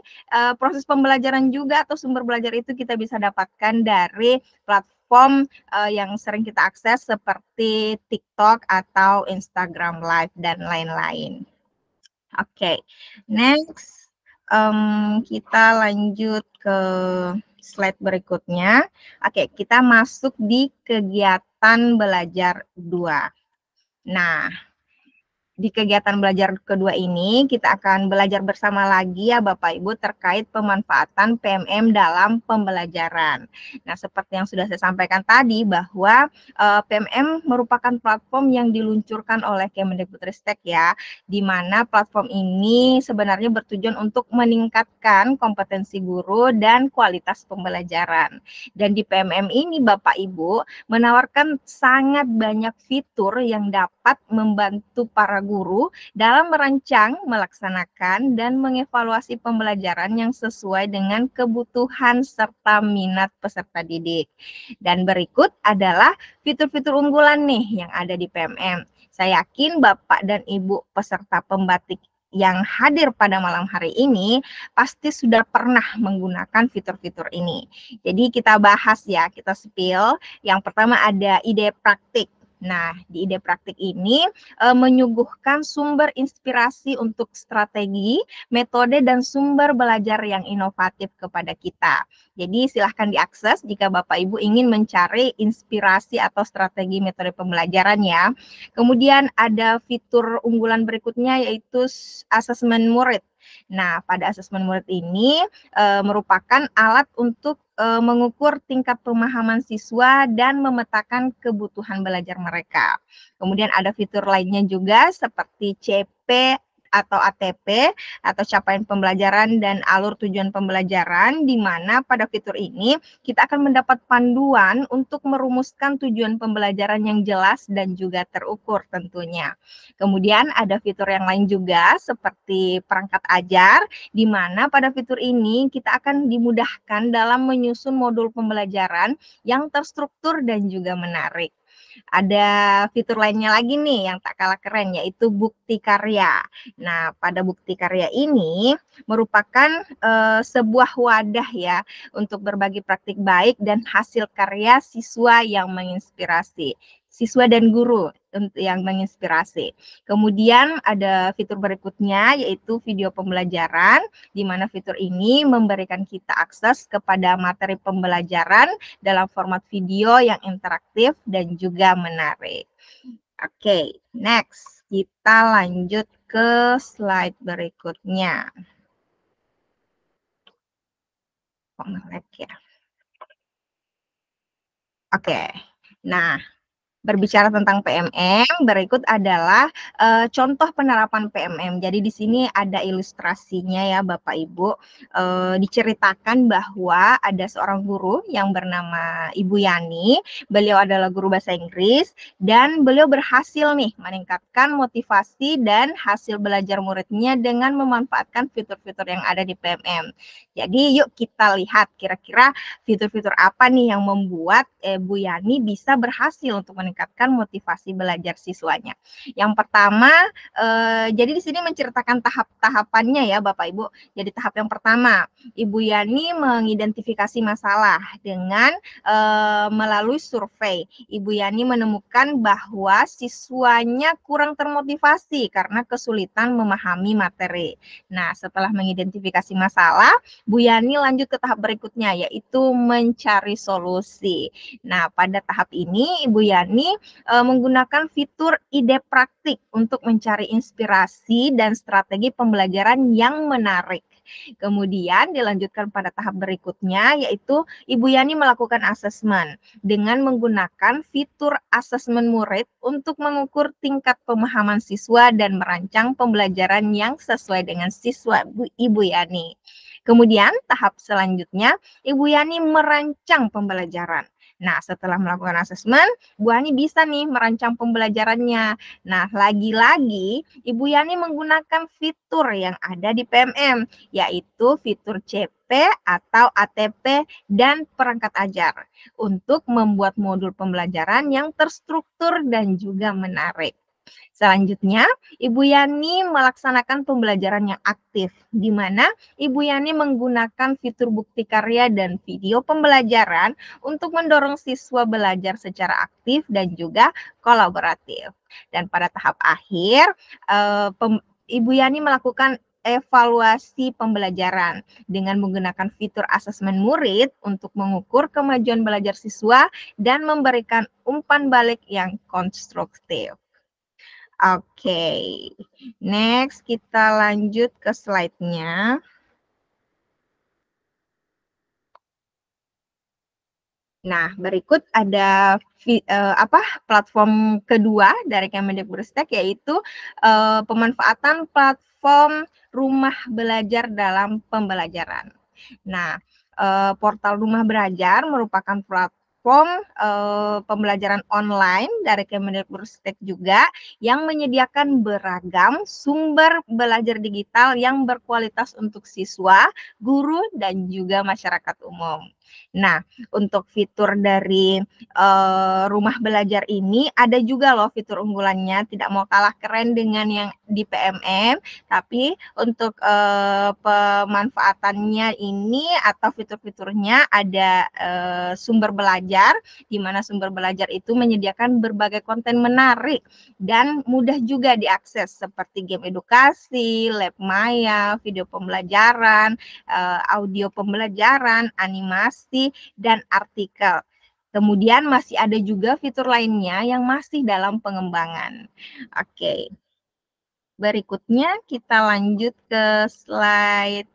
proses pembelajaran juga atau sumber belajar itu kita bisa dapatkan dari platform yang sering kita akses seperti TikTok atau Instagram Live dan lain-lain. Oke, next kita lanjut ke slide berikutnya. Oke, kita masuk di kegiatan belajar 2. Nah, di kegiatan belajar kedua ini kita akan belajar bersama lagi ya Bapak Ibu terkait pemanfaatan PMM dalam pembelajaran. Nah, seperti yang sudah saya sampaikan tadi bahwa PMM merupakan platform yang diluncurkan oleh Kemendikbudristek ya, di mana platform ini sebenarnya bertujuan untuk meningkatkan kompetensi guru dan kualitas pembelajaran. Dan di PMM ini Bapak Ibu menawarkan sangat banyak fitur yang dapat membantu para guru dalam merancang, melaksanakan, dan mengevaluasi pembelajaran yang sesuai dengan kebutuhan serta minat peserta didik. Dan berikut adalah fitur-fitur unggulan nih yang ada di PMM. Saya yakin Bapak dan Ibu peserta pembatik yang hadir pada malam hari ini pasti sudah pernah menggunakan fitur-fitur ini. Jadi kita bahas ya, kita spill. Yang pertama ada ide praktik. Nah, di ide praktik ini menyuguhkan sumber inspirasi untuk strategi, metode, dan sumber belajar yang inovatif kepada kita. Jadi silahkan diakses jika Bapak Ibu ingin mencari inspirasi atau strategi metode pembelajaran ya. Kemudian ada fitur unggulan berikutnya yaitu asesmen murid. Nah, pada asesmen murid ini merupakan alat untuk mengukur tingkat pemahaman siswa dan memetakan kebutuhan belajar mereka. Kemudian ada fitur lainnya juga seperti CP atau ATP atau capaian pembelajaran dan alur tujuan pembelajaran, di mana pada fitur ini kita akan mendapat panduan untuk merumuskan tujuan pembelajaran yang jelas dan juga terukur tentunya. Kemudian ada fitur yang lain juga seperti perangkat ajar, di mana pada fitur ini kita akan dimudahkan dalam menyusun modul pembelajaran yang terstruktur dan juga menarik. Ada fitur lainnya lagi nih yang tak kalah keren yaitu bukti karya. Nah, pada bukti karya ini merupakan sebuah wadah ya untuk berbagi praktik baik dan hasil karya siswa yang menginspirasi. Siswa dan guru yang menginspirasi. Kemudian ada fitur berikutnya yaitu video pembelajaran, di mana fitur ini memberikan kita akses kepada materi pembelajaran dalam format video yang interaktif dan juga menarik. Oke, next. Kita lanjut ke slide berikutnya. Kok nge-lag ya? Oke, nah Berbicara tentang PMM, berikut adalah contoh penerapan PMM. Jadi di sini ada ilustrasinya ya Bapak Ibu. Diceritakan bahwa ada seorang guru yang bernama Ibu Yani. Beliau adalah guru bahasa Inggris dan beliau berhasil nih meningkatkan motivasi dan hasil belajar muridnya dengan memanfaatkan fitur-fitur yang ada di PMM. Jadi yuk kita lihat kira-kira fitur-fitur apa nih yang membuat Bu Yani bisa berhasil untuk meningkatkan motivasi belajar siswanya. Yang pertama, jadi di sini menceritakan tahap-tahapannya ya Bapak Ibu. Jadi tahap yang pertama, Ibu Yani mengidentifikasi masalah dengan melalui survei. Ibu Yani menemukan bahwa siswanya kurang termotivasi karena kesulitan memahami materi. Nah, setelah mengidentifikasi masalah, Bu Yani lanjut ke tahap berikutnya, yaitu mencari solusi. Nah, pada tahap ini Ibu Yani menggunakan fitur ide praktik untuk mencari inspirasi dan strategi pembelajaran yang menarik. Kemudian dilanjutkan pada tahap berikutnya, yaitu Ibu Yani melakukan asesmen dengan menggunakan fitur asesmen murid untuk mengukur tingkat pemahaman siswa dan merancang pembelajaran yang sesuai dengan siswa Ibu Yani. Kemudian tahap selanjutnya, Ibu Yani merancang pembelajaran. Nah, setelah melakukan asesmen, Bu Yani bisa nih merancang pembelajarannya. Nah, lagi-lagi Ibu Yani menggunakan fitur yang ada di PMM, yaitu fitur CP atau ATP dan perangkat ajar untuk membuat modul pembelajaran yang terstruktur dan juga menarik. Selanjutnya, Ibu Yani melaksanakan pembelajaran yang aktif, di mana Ibu Yani menggunakan fitur bukti karya dan video pembelajaran untuk mendorong siswa belajar secara aktif dan juga kolaboratif. Dan pada tahap akhir, Ibu Yani melakukan evaluasi pembelajaran dengan menggunakan fitur asesmen murid untuk mengukur kemajuan belajar siswa dan memberikan umpan balik yang konstruktif. Oke, next kita lanjut ke slide-nya. Nah, berikut ada platform kedua dari Kemendikbudristek, yaitu pemanfaatan platform rumah belajar dalam pembelajaran. Nah, portal rumah belajar merupakan platform pembelajaran online dari Kemendikbudristek juga yang menyediakan beragam sumber belajar digital yang berkualitas untuk siswa, guru, dan juga masyarakat umum. Nah, untuk fitur dari rumah belajar ini ada juga loh fitur unggulannya, tidak mau kalah keren dengan yang di PMM, tapi untuk pemanfaatannya ini atau fitur-fiturnya ada sumber belajar, di mana sumber belajar itu menyediakan berbagai konten menarik dan mudah juga diakses seperti game edukasi, lab maya, video pembelajaran, audio pembelajaran, animasi, dan artikel. Kemudian masih ada juga fitur lainnya yang masih dalam pengembangan. Oke. Berikutnya kita lanjut ke slide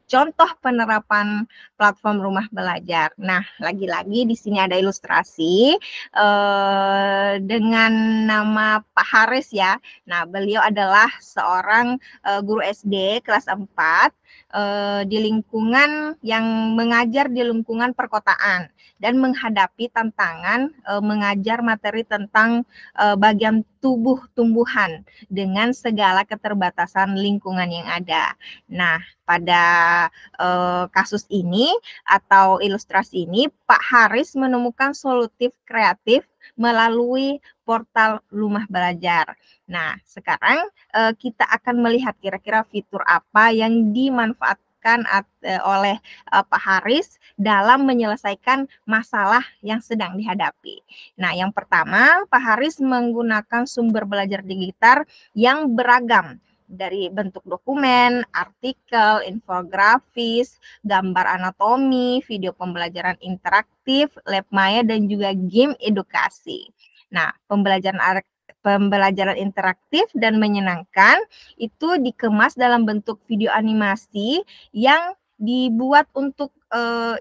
contoh penerapan platform rumah belajar. Nah, lagi-lagi di sini ada ilustrasi dengan nama Pak Haris ya. Nah, beliau adalah seorang guru SD kelas 4 di lingkungan yang mengajar di lingkungan perkotaan dan menghadapi tantangan mengajar materi tentang bagian tubuh tumbuhan dengan segala keterbatasan lingkungan yang ada. Nah, pada kasus ini atau ilustrasi ini, Pak Haris menemukan solutif kreatif melalui portal rumah belajar. Nah, sekarang kita akan melihat kira-kira fitur apa yang dimanfaatkan oleh Pak Haris dalam menyelesaikan masalah yang sedang dihadapi. Nah, yang pertama, Pak Haris menggunakan sumber belajar digital yang beragam dari bentuk dokumen, artikel, infografis, gambar anatomi, video pembelajaran interaktif, lab maya, dan juga game edukasi. Nah, pembelajaran interaktif dan menyenangkan itu dikemas dalam bentuk video animasi yang dibuat untuk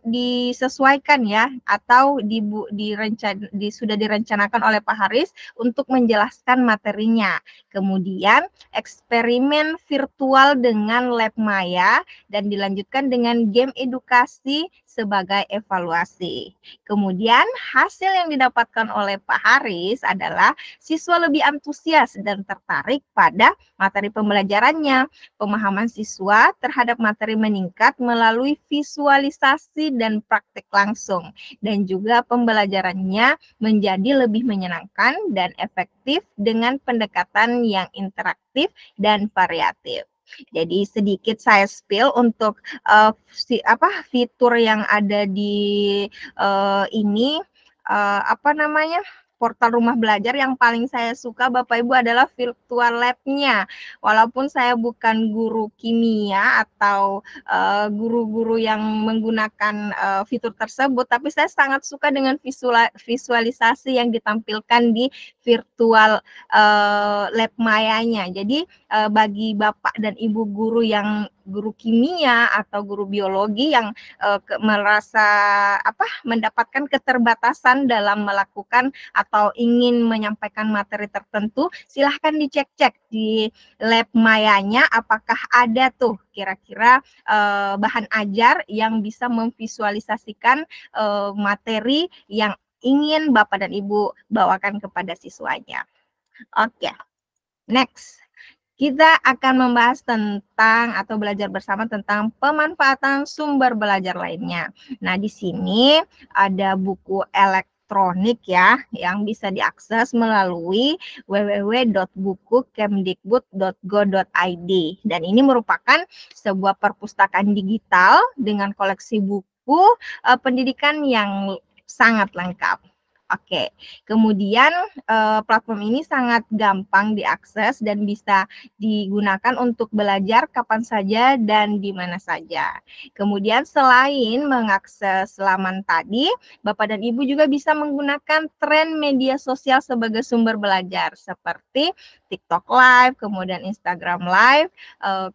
disesuaikan ya, atau sudah direncanakan oleh Pak Haris untuk menjelaskan materinya. Kemudian eksperimen virtual dengan lab maya dan dilanjutkan dengan game edukasi sebagai evaluasi. Kemudian hasil yang didapatkan oleh Pak Haris adalah siswa lebih antusias dan tertarik pada materi pembelajarannya. Pemahaman siswa terhadap materi meningkat melalui visualisasi dan praktik langsung, dan juga pembelajarannya menjadi lebih menyenangkan dan efektif dengan pendekatan yang interaktif dan variatif. Jadi sedikit saya spill untuk fitur yang ada di ini portal rumah belajar. Yang paling saya suka Bapak Ibu adalah virtual lab-nya. Walaupun saya bukan guru kimia atau guru-guru yang menggunakan fitur tersebut, tapi saya sangat suka dengan visualisasi yang ditampilkan di virtual lab mayanya. Jadi bagi Bapak dan Ibu guru yang guru kimia atau guru biologi yang merasa mendapatkan keterbatasan dalam melakukan atau ingin menyampaikan materi tertentu, silahkan dicek-cek di lab mayanya apakah ada tuh kira-kira bahan ajar yang bisa memvisualisasikan materi yang ingin Bapak dan Ibu bawakan kepada siswanya. Oke, next. Kita akan membahas tentang atau belajar bersama tentang pemanfaatan sumber belajar lainnya. Nah, di sini ada buku elektronik ya yang bisa diakses melalui www.buku.kemdikbud.go.id, dan ini merupakan sebuah perpustakaan digital dengan koleksi buku pendidikan yang sangat lengkap. Oke, kemudian platform ini sangat gampang diakses dan bisa digunakan untuk belajar kapan saja dan di mana saja. Kemudian selain mengakses laman tadi, Bapak dan Ibu juga bisa menggunakan tren media sosial sebagai sumber belajar seperti TikTok Live, kemudian Instagram Live,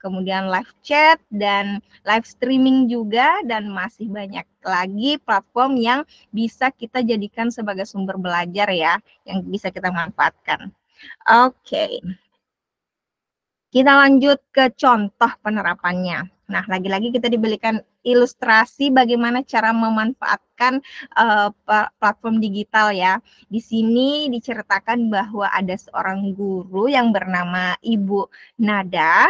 kemudian live chat dan live streaming juga, dan masih banyak lagi platform yang bisa kita jadikan sebagai sumber belajar ya, yang bisa kita manfaatkan. Oke. Kita lanjut ke contoh penerapannya. Nah, lagi-lagi kita diberikan ilustrasi bagaimana cara memanfaatkan platform digital ya. Di sini diceritakan bahwa ada seorang guru yang bernama Ibu Nada.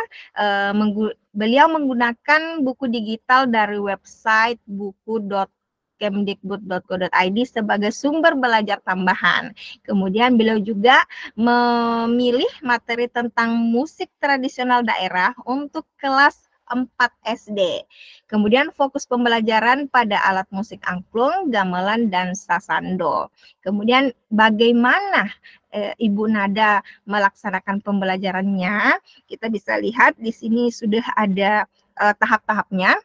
Beliau menggunakan buku digital dari website buku.kemdikbud.go.id sebagai sumber belajar tambahan. Kemudian beliau juga memilih materi tentang musik tradisional daerah untuk kelas 4 SD. Kemudian fokus pembelajaran pada alat musik angklung, gamelan, dan sasando. Kemudian bagaimana Ibu Nada melaksanakan pembelajarannya? Kita bisa lihat di sini sudah ada tahap-tahapnya.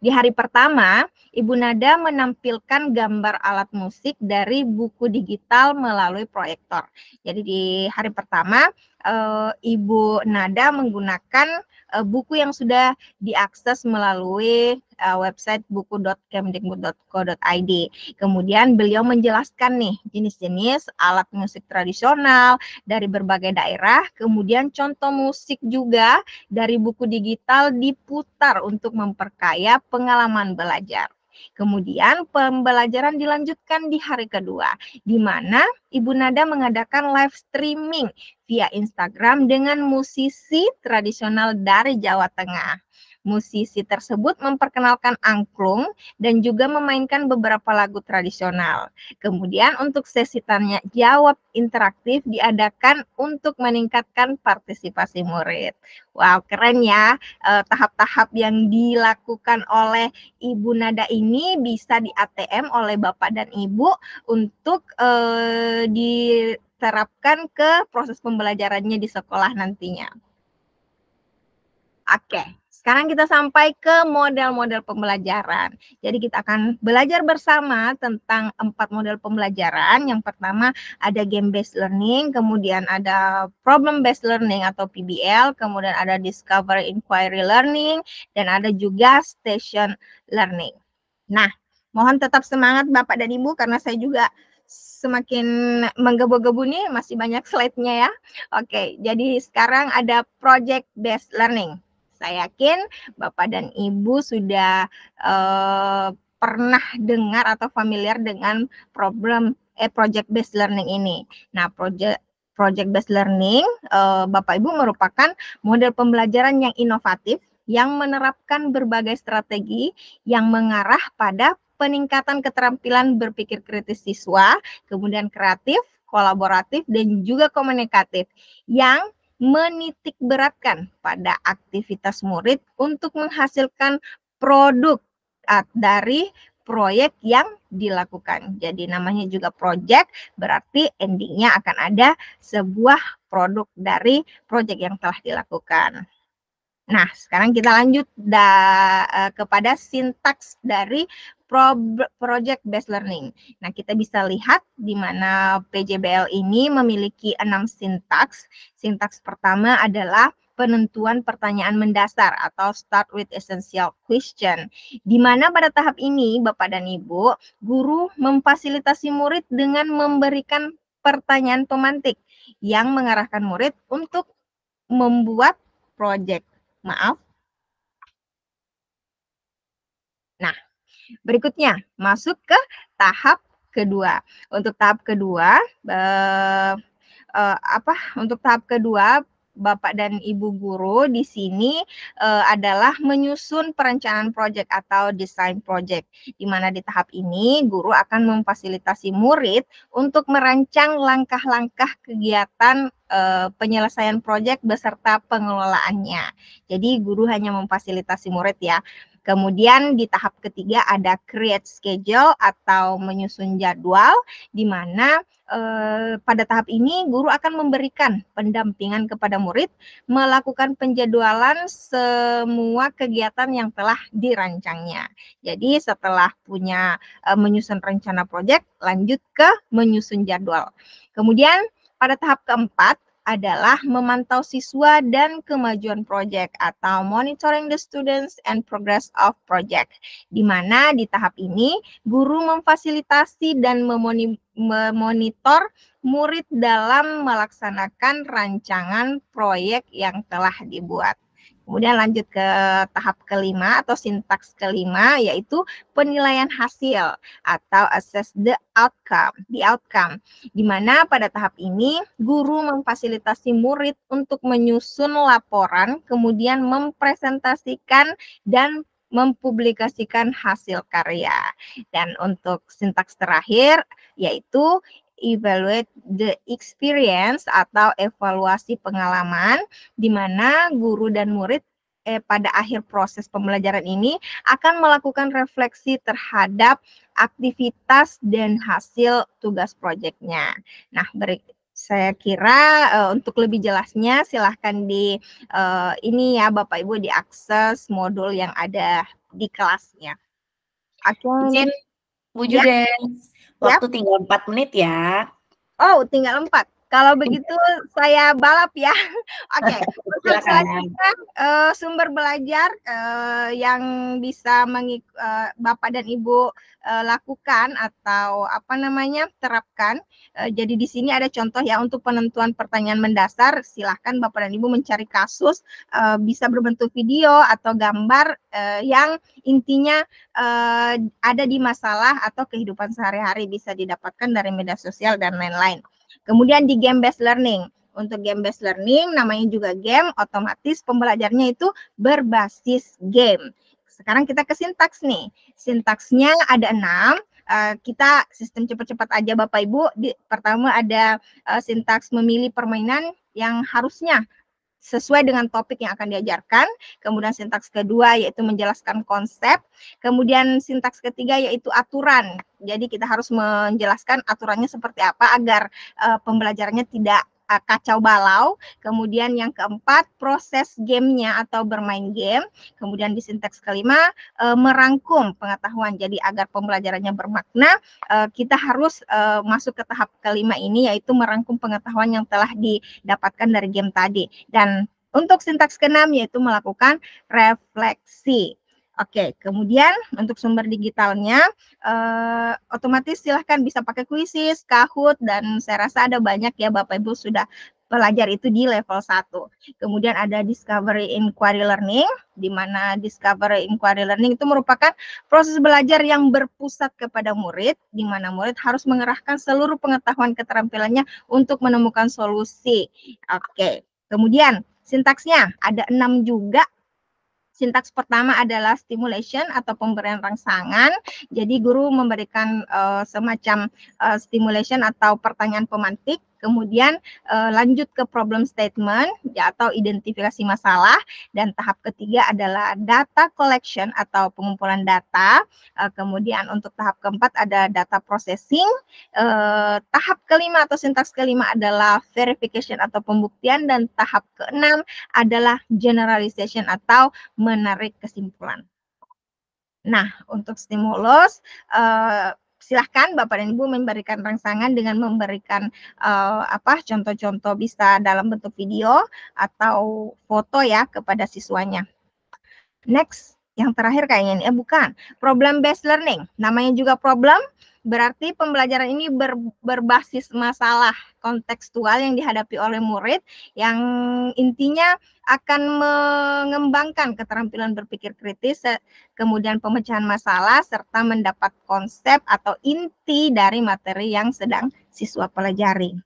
Di hari pertama, Ibu Nada menampilkan gambar alat musik dari buku digital melalui proyektor. Jadi di hari pertama, Ibu Nada menggunakan buku yang sudah diakses melalui website buku.kemdikbud.go.id. Kemudian beliau menjelaskan nih jenis-jenis alat musik tradisional dari berbagai daerah, kemudian contoh musik juga dari buku digital diputar untuk memperkaya pengalaman belajar. Kemudian pembelajaran dilanjutkan di hari kedua, di mana Ibu Nada mengadakan live streaming via Instagram dengan musisi tradisional dari Jawa Tengah. Musisi tersebut memperkenalkan angklung dan juga memainkan beberapa lagu tradisional. Kemudian untuk sesi tanya jawab interaktif diadakan untuk meningkatkan partisipasi murid. Wow, keren ya. Tahap-tahap yang dilakukan oleh Ibu Nada ini bisa di ATM oleh Bapak dan Ibu untuk diterapkan ke proses pembelajarannya di sekolah nantinya. Oke, sekarang kita sampai ke model-model pembelajaran. Jadi kita akan belajar bersama tentang 4 model pembelajaran. Yang pertama ada game based learning, kemudian ada problem based learning atau PBL, kemudian ada discovery inquiry learning, dan ada juga station learning. Nah, mohon tetap semangat Bapak dan Ibu karena saya juga semakin menggebu-gebu nih, masih banyak slide-nya ya. Oke, jadi sekarang ada project based learning. Saya yakin Bapak dan Ibu sudah pernah dengar atau familiar dengan project based learning ini. Nah, project based learning Bapak Ibu merupakan model pembelajaran yang inovatif yang menerapkan berbagai strategi yang mengarah pada peningkatan keterampilan berpikir kritis siswa, kemudian kreatif, kolaboratif, dan juga komunikatif yang menitik beratkan pada aktivitas murid untuk menghasilkan produk dari proyek yang dilakukan. Jadi namanya juga project, berarti endingnya akan ada sebuah produk dari proyek yang telah dilakukan. Nah, sekarang kita lanjut kepada sintaks dari project based learning. Nah, kita bisa lihat di mana PJBL ini memiliki 6 sintaks. Sintaks pertama adalah penentuan pertanyaan mendasar atau start with essential question. Di mana pada tahap ini, Bapak dan Ibu, guru memfasilitasi murid dengan memberikan pertanyaan pemantik yang mengarahkan murid untuk membuat project. Maaf. Nah, berikutnya masuk ke tahap kedua. Untuk tahap kedua, Bapak dan Ibu guru di sini adalah menyusun perencanaan proyek atau desain proyek. Di mana di tahap ini guru akan memfasilitasi murid untuk merancang langkah-langkah kegiatan penyelesaian proyek beserta pengelolaannya. Jadi guru hanya memfasilitasi murid ya. Kemudian di tahap ketiga ada create schedule atau menyusun jadwal, di mana pada tahap ini guru akan memberikan pendampingan kepada murid melakukan penjadwalan semua kegiatan yang telah dirancangnya. Jadi setelah punya menyusun rencana proyek, lanjut ke menyusun jadwal. Kemudian pada tahap keempat adalah memantau siswa dan kemajuan proyek atau monitoring the students and progress of project. Di mana di tahap ini guru memfasilitasi dan memonitor murid dalam melaksanakan rancangan proyek yang telah dibuat. Kemudian lanjut ke tahap kelima atau sintaks kelima, yaitu penilaian hasil atau assess the outcome. Di mana pada tahap ini guru memfasilitasi murid untuk menyusun laporan, kemudian mempresentasikan dan mempublikasikan hasil karya. Dan untuk sintaks terakhir yaitu evaluate the experience atau evaluasi pengalaman, di mana guru dan murid pada akhir proses pembelajaran ini akan melakukan refleksi terhadap aktivitas dan hasil tugas proyeknya. Nah, saya kira untuk lebih jelasnya silahkan di ini ya Bapak Ibu diakses modul yang ada di kelasnya. Izin Bu Judens. Waktu tinggal 4 menit ya. Oh, tinggal 4. Kalau begitu saya balap ya. Oke. Untuk selanjutnya sumber belajar yang bisa Bapak dan Ibu lakukan atau terapkan. Jadi di sini ada contoh ya untuk penentuan pertanyaan mendasar. Silahkan Bapak dan Ibu mencari kasus, bisa berbentuk video atau gambar yang intinya ada di masalah atau kehidupan sehari-hari, bisa didapatkan dari media sosial dan lain-lain. Kemudian di game based learning. Untuk game based learning namanya juga game, otomatis pembelajarannya itu berbasis game. Sekarang kita ke sintaks nih. Sintaksnya ada 6. Kita sistem cepat-cepat aja Bapak Ibu. Pertama ada sintaks memilih permainan yang harusnya sesuai dengan topik yang akan diajarkan. Kemudian sintaks kedua yaitu menjelaskan konsep. Kemudian sintaks ketiga yaitu aturan. Jadi kita harus menjelaskan aturannya seperti apa agar pembelajarannya tidak kacau balau. Kemudian yang keempat, proses gamenya atau bermain game. Kemudian di sintaks kelima, merangkum pengetahuan. Jadi agar pembelajarannya bermakna, kita harus masuk ke tahap kelima ini, yaitu merangkum pengetahuan yang telah didapatkan dari game tadi. Dan untuk sintaks keenam yaitu melakukan refleksi. Oke, kemudian untuk sumber digitalnya, otomatis silahkan bisa pakai Quizizz, Kahoot, dan saya rasa ada banyak ya Bapak Ibu sudah belajar itu di level 1. Kemudian ada Discovery Inquiry Learning, di mana Discovery Inquiry Learning itu merupakan proses belajar yang berpusat kepada murid, di mana murid harus mengerahkan seluruh pengetahuan keterampilannya untuk menemukan solusi. Oke, kemudian sintaksnya ada 6 juga. Sintaks pertama adalah stimulation atau pemberian rangsangan. Jadi guru memberikan semacam stimulation atau pertanyaan pemantik. Kemudian lanjut ke problem statement ya, atau identifikasi masalah. Dan tahap ketiga adalah data collection atau pengumpulan data. Kemudian untuk tahap keempat ada data processing. Tahap kelima atau sintaks kelima adalah verification atau pembuktian. Dan tahap keenam adalah generalization atau menarik kesimpulan. Nah, untuk stimulus, silahkan Bapak dan Ibu memberikan rangsangan dengan memberikan contoh-contoh bisa dalam bentuk video atau foto ya kepada siswanya. Next, yang terakhir kayaknya ini, bukan. Problem based learning, namanya juga problem, berarti pembelajaran ini berbasis masalah kontekstual yang dihadapi oleh murid, yang intinya akan mengembangkan keterampilan berpikir kritis, kemudian pemecahan masalah, serta mendapat konsep atau inti dari materi yang sedang siswa pelajari.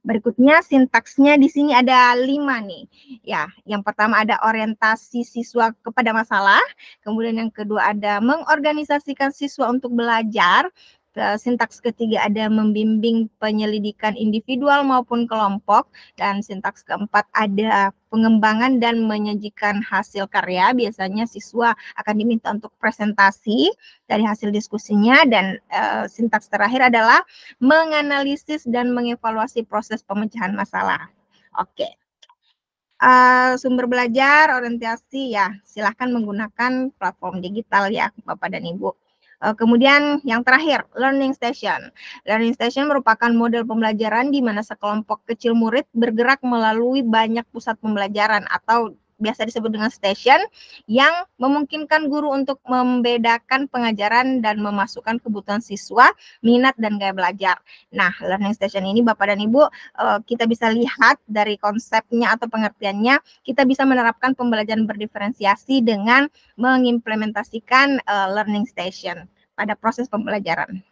Berikutnya sintaksnya di sini ada 5 nih. Ya, yang pertama ada orientasi siswa kepada masalah, kemudian yang kedua ada mengorganisasikan siswa untuk belajar. Sintaks ketiga ada membimbing penyelidikan individual maupun kelompok, dan sintaks keempat ada pengembangan dan menyajikan hasil karya. Biasanya siswa akan diminta untuk presentasi dari hasil diskusinya, dan sintaks terakhir adalah menganalisis dan mengevaluasi proses pemecahan masalah. Oke. Sumber belajar, orientasi ya, silahkan menggunakan platform digital ya Bapak dan Ibu. Kemudian yang terakhir, learning station. Learning station merupakan model pembelajaran di mana sekelompok kecil murid bergerak melalui banyak pusat pembelajaran atau biasa disebut dengan station, yang memungkinkan guru untuk membedakan pengajaran dan memasukkan kebutuhan siswa, minat, dan gaya belajar. Nah, learning station ini Bapak dan Ibu, kita bisa lihat dari konsepnya atau pengertiannya, kita bisa menerapkan pembelajaran berdiferensiasi dengan mengimplementasikan learning station pada proses pembelajaran.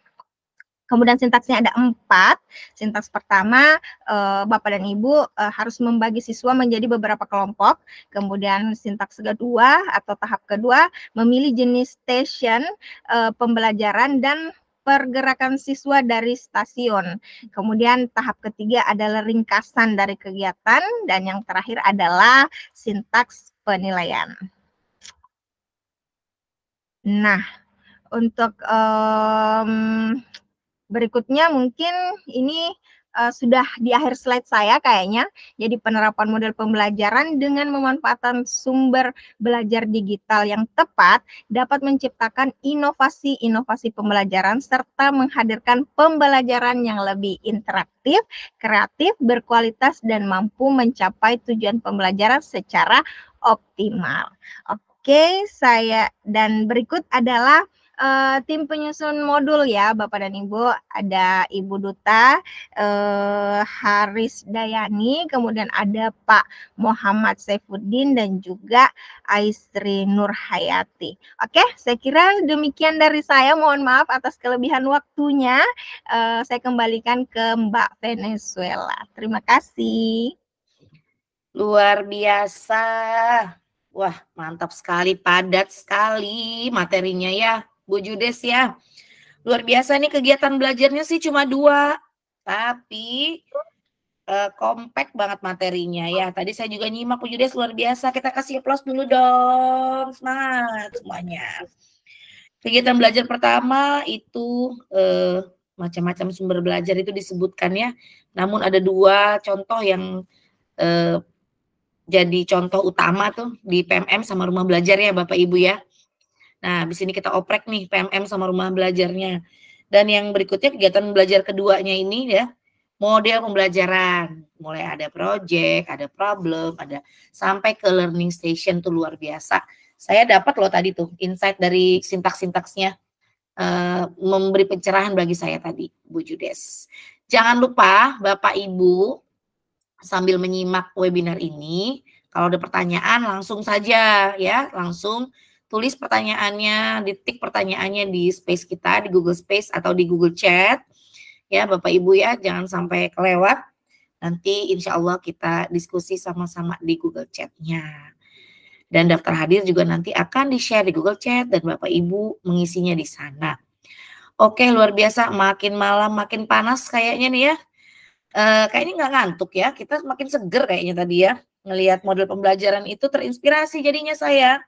Kemudian sintaksnya ada 4. Sintaks pertama, Bapak dan Ibu harus membagi siswa menjadi beberapa kelompok. Kemudian sintaks kedua atau tahap kedua, memilih jenis station pembelajaran dan pergerakan siswa dari stasiun. Kemudian tahap ketiga adalah ringkasan dari kegiatan, dan yang terakhir adalah sintaks penilaian. Nah, untuk berikutnya mungkin ini sudah di akhir slide saya kayaknya. Jadi penerapan model pembelajaran dengan memanfaatkan sumber belajar digital yang tepat dapat menciptakan inovasi-inovasi pembelajaran serta menghadirkan pembelajaran yang lebih interaktif, kreatif, berkualitas, dan mampu mencapai tujuan pembelajaran secara optimal. Oke, dan berikut adalah tim penyusun modul ya Bapak dan Ibu. Ada Ibu Duta Haris Dayani, kemudian ada Pak Muhammad Saifuddin, dan juga Aisri Nurhayati. Oke, saya kira demikian dari saya. Mohon maaf atas kelebihan waktunya. Saya kembalikan ke Mbak Venezuela. Terima kasih. Luar biasa. Wah, mantap sekali, padat sekali materinya ya Bu Judes ya. Luar biasa nih, kegiatan belajarnya sih cuma 2, tapi kompak banget materinya ya. Tadi saya juga nyimak Bu Judes, luar biasa. Kita kasih aplaus dulu dong. Semangat semuanya. Kegiatan belajar pertama itu macam-macam sumber belajar itu disebutkan ya. Namun ada 2 contoh yang jadi contoh utama tuh di PMM sama rumah belajar ya Bapak Ibu ya. Nah, di sini kita oprek nih PMM sama rumah belajarnya. Dan yang berikutnya kegiatan belajar keduanya ini ya, model pembelajaran. Mulai ada project, ada problem, ada sampai ke learning station tuh luar biasa. Saya dapat loh tadi tuh insight dari sintaks-sintaksnya, memberi pencerahan bagi saya tadi, Bu Judes. Jangan lupa Bapak Ibu sambil menyimak webinar ini, kalau ada pertanyaan langsung saja ya, langsung tulis pertanyaannya, detik pertanyaannya di space kita, di Google Space atau di Google Chat. Ya Bapak Ibu ya, jangan sampai kelewat. Nanti insya Allah kita diskusi sama-sama di Google Chat-nya. Dan daftar hadir juga nanti akan di-share di Google Chat dan Bapak Ibu mengisinya di sana. Oke, luar biasa, makin malam makin panas kayaknya nih ya. Kayaknya nggak ngantuk ya, kita makin seger kayaknya tadi ya. Ngelihat model pembelajaran itu terinspirasi jadinya saya.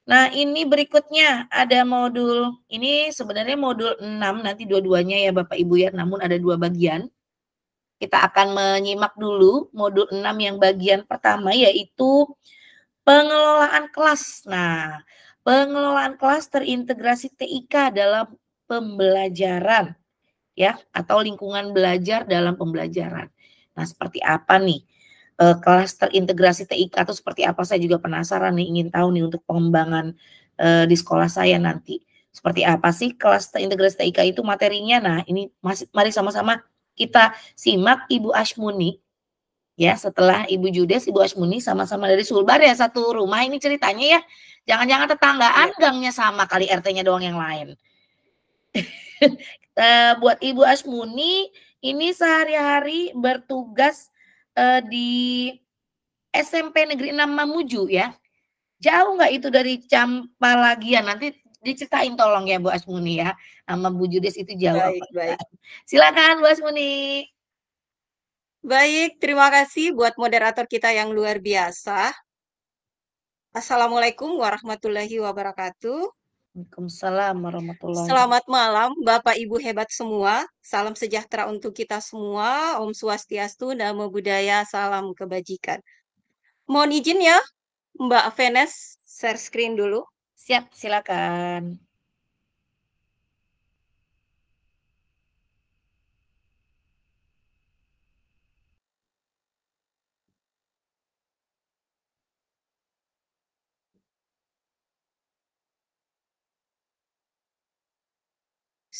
Nah ini berikutnya ada modul, ini sebenarnya modul 6 nanti dua-duanya ya Bapak Ibu ya, namun ada 2 bagian. Kita akan menyimak dulu modul 6 yang bagian pertama yaitu pengelolaan kelas. Nah, pengelolaan kelas terintegrasi TIK dalam pembelajaran ya atau lingkungan belajar dalam pembelajaran. Nah, seperti apa nih kelas terintegrasi TIK atau seperti apa, saya juga penasaran nih, ingin tahu nih untuk pengembangan di sekolah saya nanti. Seperti apa sih kelas terintegrasi TIK itu materinya? Nah, ini mari sama-sama kita simak Ibu Ashmuni. Ya, setelah Ibu Judes, Ibu Ashmuni sama-sama dari Sulbar ya, satu rumah ini ceritanya ya. Jangan-jangan tetanggaan gangnya sama kali, RT-nya doang yang lain. Buat Ibu Ashmuni, ini sehari-hari bertugas di SMP Negeri 6 Mamuju ya. Jauh nggak itu dari Campalagian? Nanti diceritain tolong ya Bu Ashmuni ya. Sama Bu Judes itu jauh Baik, apa? baik. Silakan Bu Ashmuni. Baik, terima kasih buat moderator kita yang luar biasa. Assalamualaikum warahmatullahi wabarakatuh. Waalaikumsalam warahmatullahi wabarakatuh. Selamat malam Bapak Ibu hebat semua. Salam sejahtera untuk kita semua. Om Swastiastu, Namo Buddhaya, salam kebajikan. Mohon izin ya, Mbak Venes, share screen dulu. Siap, silakan.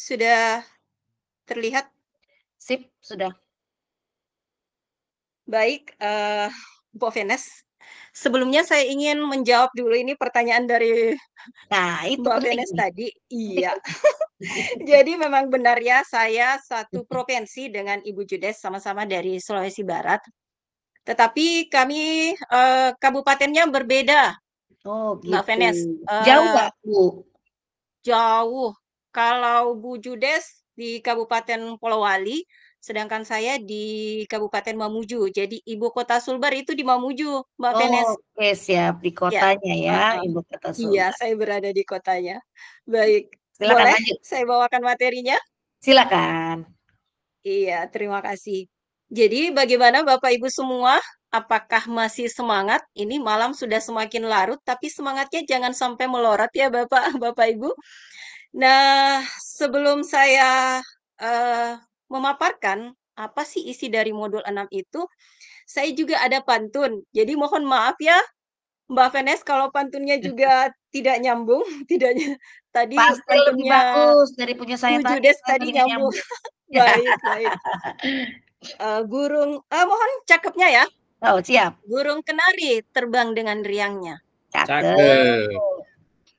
Sudah terlihat? Sip, sudah. Baik, Bu Venes. Sebelumnya saya ingin menjawab dulu ini pertanyaan dari itu Mbak penting Venes nih. tadi. Iya. Jadi memang benar ya, saya satu provinsi dengan Ibu Judes, sama-sama dari Sulawesi Barat. Tetapi kami kabupatennya berbeda. Oh gitu. Mbak Venes. Jauh nggak Bu? Jauh. Kalau Bu Judes di Kabupaten Polowali, sedangkan saya di Kabupaten Mamuju. Jadi ibu kota Sulbar itu di Mamuju, Mbak Venes. Oke, siap, di Ya, kotanya ya, ibu kota iya, Sulbar. saya berada di kotanya. Baik, Silakan boleh lanjut. saya bawakan materinya? Silakan. Iya, terima kasih. Jadi bagaimana Bapak Ibu semua? Apakah masih semangat? Ini malam sudah semakin larut, tapi semangatnya jangan sampai melorot ya Bapak, Bapak Ibu. Nah, sebelum saya memaparkan apa sih isi dari modul 6 itu, saya juga ada pantun. Jadi mohon maaf ya, Mbak Venes kalau pantunnya juga tidak nyambung, tadi Pasti lebih pantunnya bagus dari punya saya Bu tadi. Judes Saya tadi pengen nyambung. Baik, baik. Mohon cakepnya ya. Oh, siap. Burung kenari terbang dengan riangnya. Cakep.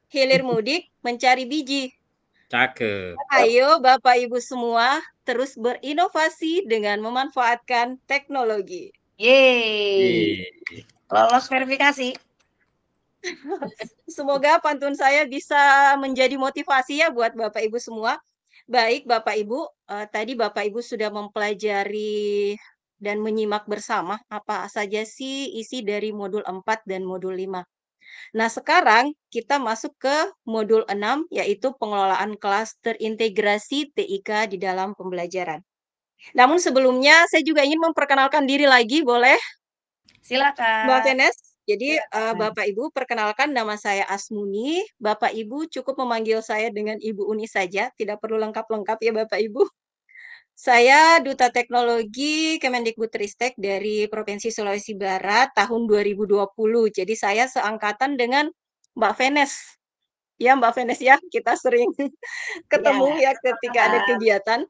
Hilir mudik mencari biji. Cakep. Ayo Bapak Ibu semua terus berinovasi dengan memanfaatkan teknologi. Yeay. Lolos verifikasi. Semoga pantun saya bisa menjadi motivasi ya buat Bapak Ibu semua. Baik Bapak Ibu, tadi Bapak Ibu sudah mempelajari dan menyimak bersama apa saja sih isi dari modul 4 dan modul 5. Nah, sekarang kita masuk ke modul 6, yaitu pengelolaan kelas terintegrasi TIK di dalam pembelajaran. Namun sebelumnya saya juga ingin memperkenalkan diri lagi, boleh? Silakan. Mbak Venes, jadi Silakan. Bapak Ibu perkenalkan nama saya Asmuni. Bapak Ibu cukup memanggil saya dengan Ibu Uni saja, tidak perlu lengkap-lengkap ya Bapak Ibu. Saya Duta Teknologi Kemendikbudristek dari Provinsi Sulawesi Barat tahun 2020. Jadi saya seangkatan dengan Mbak Venes. Ya Mbak Venes ya, kita sering ketemu ya ketika ada kegiatan.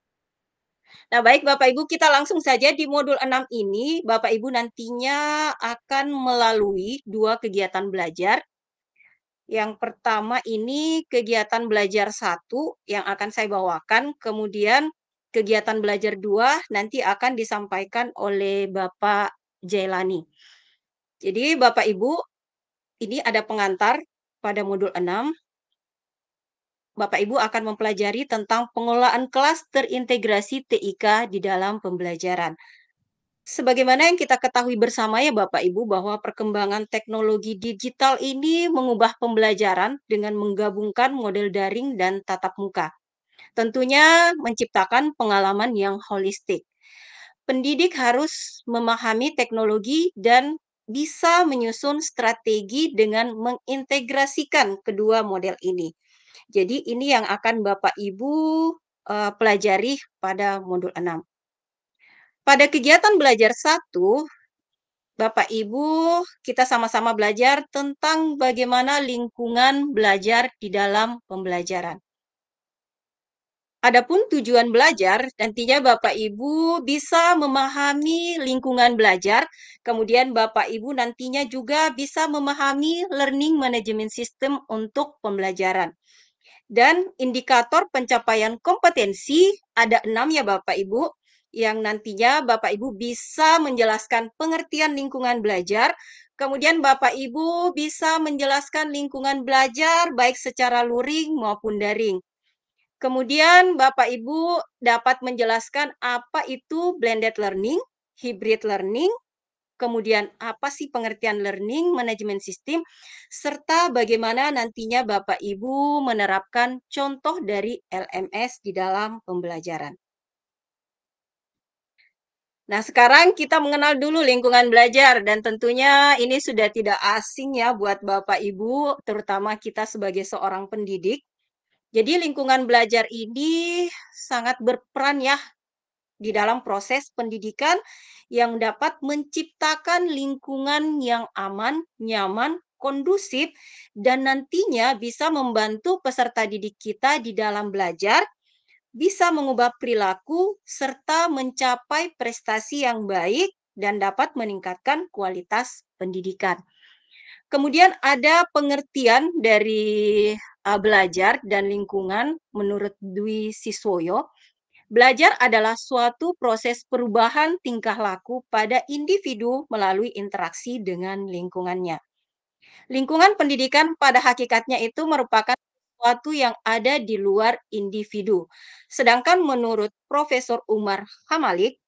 Nah, baik Bapak Ibu, kita langsung saja di modul 6 ini, Bapak Ibu nantinya akan melalui 2 kegiatan belajar. Yang pertama ini kegiatan belajar 1 yang akan saya bawakan, kemudian kegiatan belajar 2 nanti akan disampaikan oleh Bapak Jailani. Jadi Bapak Ibu, ini ada pengantar pada modul 6. Bapak Ibu akan mempelajari tentang pengelolaan kelas terintegrasi TIK di dalam pembelajaran. Sebagaimana yang kita ketahui bersama ya Bapak Ibu bahwa perkembangan teknologi digital ini mengubah pembelajaran dengan menggabungkan model daring dan tatap muka. Tentunya menciptakan pengalaman yang holistik. Pendidik harus memahami teknologi dan bisa menyusun strategi dengan mengintegrasikan kedua model ini. Jadi ini yang akan Bapak Ibu pelajari pada modul 6. Pada kegiatan belajar 1, Bapak Ibu, kita sama-sama belajar tentang bagaimana lingkungan belajar di dalam pembelajaran. Adapun tujuan belajar, nantinya Bapak Ibu bisa memahami lingkungan belajar, kemudian Bapak Ibu nantinya juga bisa memahami learning management system untuk pembelajaran. Dan indikator pencapaian kompetensi ada 6 ya Bapak Ibu, yang nantinya Bapak Ibu bisa menjelaskan pengertian lingkungan belajar, kemudian Bapak Ibu bisa menjelaskan lingkungan belajar baik secara luring maupun daring. Kemudian Bapak Ibu dapat menjelaskan apa itu blended learning, hybrid learning, kemudian apa sih pengertian learning management system, serta bagaimana nantinya Bapak Ibu menerapkan contoh dari LMS di dalam pembelajaran. Nah, sekarang kita mengenal dulu lingkungan belajar dan tentunya ini sudah tidak asing ya buat Bapak Ibu, terutama kita sebagai seorang pendidik. Jadi lingkungan belajar ini sangat berperan ya di dalam proses pendidikan yang dapat menciptakan lingkungan yang aman, nyaman, kondusif, dan nantinya bisa membantu peserta didik kita di dalam belajar, bisa mengubah perilaku, serta mencapai prestasi yang baik dan dapat meningkatkan kualitas pendidikan. Kemudian ada pengertian dari belajar dan lingkungan menurut Dwi Siswoyo. Belajar adalah suatu proses perubahan tingkah laku pada individu melalui interaksi dengan lingkungannya. Lingkungan pendidikan pada hakikatnya itu merupakan sesuatu yang ada di luar individu. Sedangkan menurut Profesor Umar Hamalik,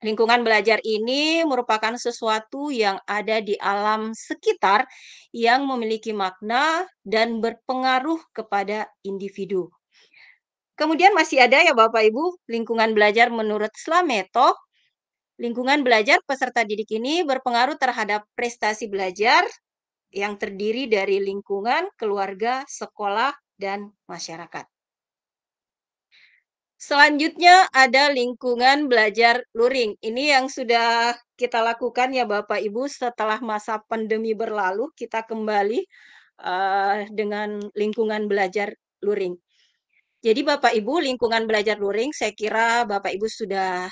lingkungan belajar ini merupakan sesuatu yang ada di alam sekitar yang memiliki makna dan berpengaruh kepada individu. Kemudian masih ada ya Bapak Ibu, lingkungan belajar menurut Slameto. Lingkungan belajar peserta didik ini berpengaruh terhadap prestasi belajar yang terdiri dari lingkungan, keluarga, sekolah, dan masyarakat. Selanjutnya ada lingkungan belajar luring. Ini yang sudah kita lakukan ya Bapak Ibu setelah masa pandemi berlalu, kita kembali dengan lingkungan belajar luring. Jadi Bapak Ibu, lingkungan belajar luring, saya kira Bapak Ibu sudah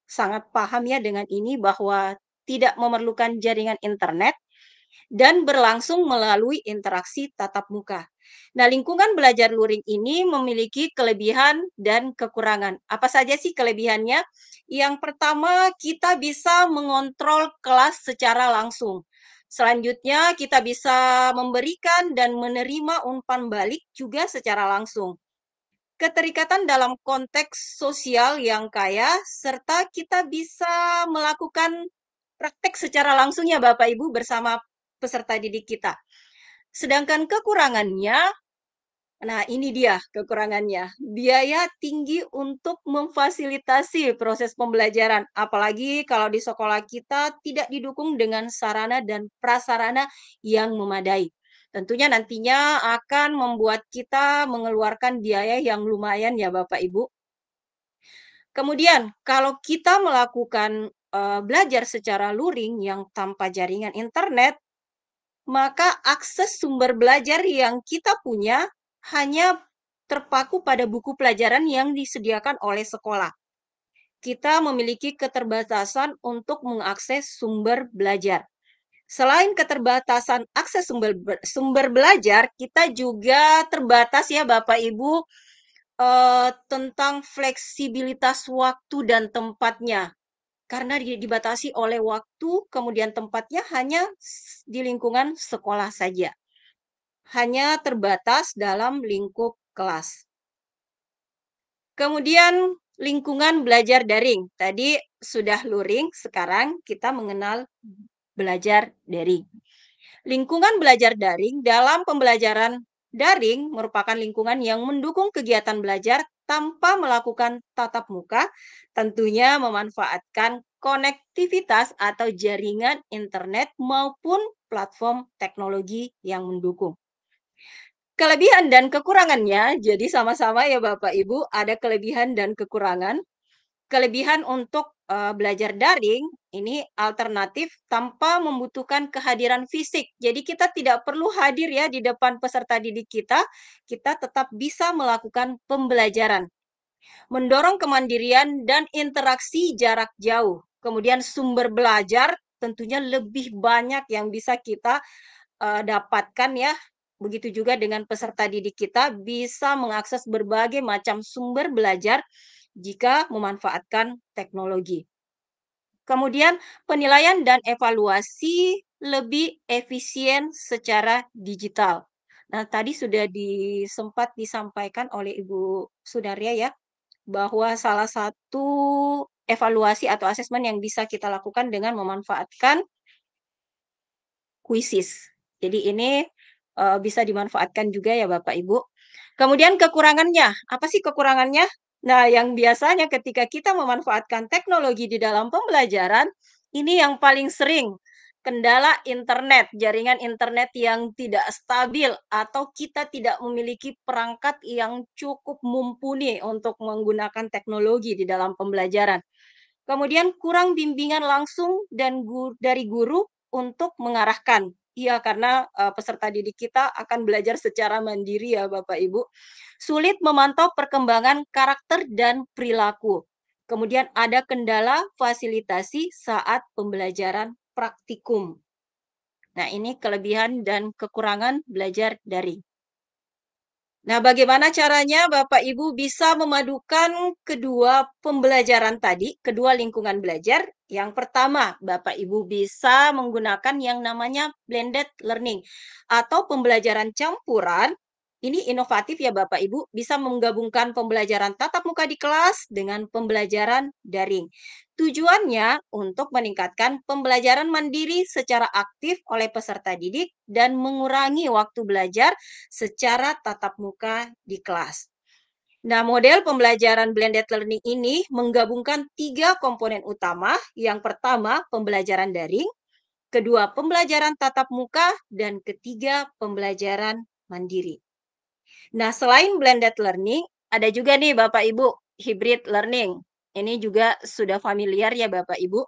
sangat paham ya dengan ini bahwa tidak memerlukan jaringan internet dan berlangsung melalui interaksi tatap muka. Nah, lingkungan belajar luring ini memiliki kelebihan dan kekurangan. Apa saja sih kelebihannya? Yang pertama, kita bisa mengontrol kelas secara langsung. Selanjutnya, kita bisa memberikan dan menerima umpan balik juga secara langsung. Keterikatan dalam konteks sosial yang kaya, serta kita bisa melakukan praktek secara langsung ya Bapak Ibu bersama peserta didik kita. Sedangkan kekurangannya, Nah, ini dia kekurangannya. Biaya tinggi untuk memfasilitasi proses pembelajaran, apalagi kalau di sekolah kita tidak didukung dengan sarana dan prasarana yang memadai. Tentunya nantinya akan membuat kita mengeluarkan biaya yang lumayan ya Bapak Ibu. Kemudian, kalau kita melakukan belajar secara luring yang tanpa jaringan internet, maka akses sumber belajar yang kita punya hanya terpaku pada buku pelajaran yang disediakan oleh sekolah. Kita memiliki keterbatasan untuk mengakses sumber belajar. Selain keterbatasan akses sumber belajar, kita juga terbatas ya Bapak Ibu tentang fleksibilitas waktu dan tempatnya. Karena dibatasi oleh waktu, kemudian tempatnya hanya di lingkungan sekolah saja. Hanya terbatas dalam lingkup kelas. Kemudian lingkungan belajar daring. Tadi sudah luring, sekarang kita mengenal belajar daring. Lingkungan belajar daring dalam pembelajaran daring merupakan lingkungan yang mendukung kegiatan belajar tanpa melakukan tatap muka, tentunya memanfaatkan konektivitas atau jaringan internet maupun platform teknologi yang mendukung. Kelebihan dan kekurangannya, jadi sama-sama ya Bapak Ibu, ada kelebihan dan kekurangan. Kelebihan untuk belajar daring ini alternatif tanpa membutuhkan kehadiran fisik. Jadi kita tidak perlu hadir ya di depan peserta didik kita tetap bisa melakukan pembelajaran. Mendorong kemandirian dan interaksi jarak jauh. Kemudian sumber belajar tentunya lebih banyak yang bisa kita dapatkan ya. Begitu juga dengan peserta didik kita bisa mengakses berbagai macam sumber belajar jika memanfaatkan teknologi. Kemudian penilaian dan evaluasi lebih efisien secara digital. Nah, tadi sudah sempat disampaikan oleh Ibu Sudarya ya, bahwa salah satu evaluasi atau asesmen yang bisa kita lakukan dengan memanfaatkan kuisis. Jadi ini bisa dimanfaatkan juga ya Bapak Ibu. Kemudian kekurangannya, apa sih kekurangannya? Nah, yang biasanya ketika kita memanfaatkan teknologi di dalam pembelajaran, ini yang paling sering, kendala internet, jaringan internet yang tidak stabil, atau kita tidak memiliki perangkat yang cukup mumpuni untuk menggunakan teknologi di dalam pembelajaran. Kemudian kurang bimbingan langsung dan dari guru untuk mengarahkan. Iya, karena peserta didik kita akan belajar secara mandiri ya Bapak Ibu. Sulit memantau perkembangan karakter dan perilaku. Kemudian ada kendala fasilitasi saat pembelajaran praktikum. Nah, ini kelebihan dan kekurangan belajar daring. Nah, bagaimana caranya Bapak Ibu bisa memadukan kedua pembelajaran tadi, kedua lingkungan belajar? Yang pertama, Bapak Ibu bisa menggunakan yang namanya blended learning atau pembelajaran campuran. Ini inovatif ya Bapak Ibu, bisa menggabungkan pembelajaran tatap muka di kelas dengan pembelajaran daring. Tujuannya untuk meningkatkan pembelajaran mandiri secara aktif oleh peserta didik dan mengurangi waktu belajar secara tatap muka di kelas. Nah, model pembelajaran blended learning ini menggabungkan 3 komponen utama. Yang pertama, pembelajaran daring, kedua, pembelajaran tatap muka, dan ketiga, pembelajaran mandiri. Nah, selain blended learning, ada juga nih Bapak Ibu, hybrid learning. Ini juga sudah familiar ya Bapak Ibu.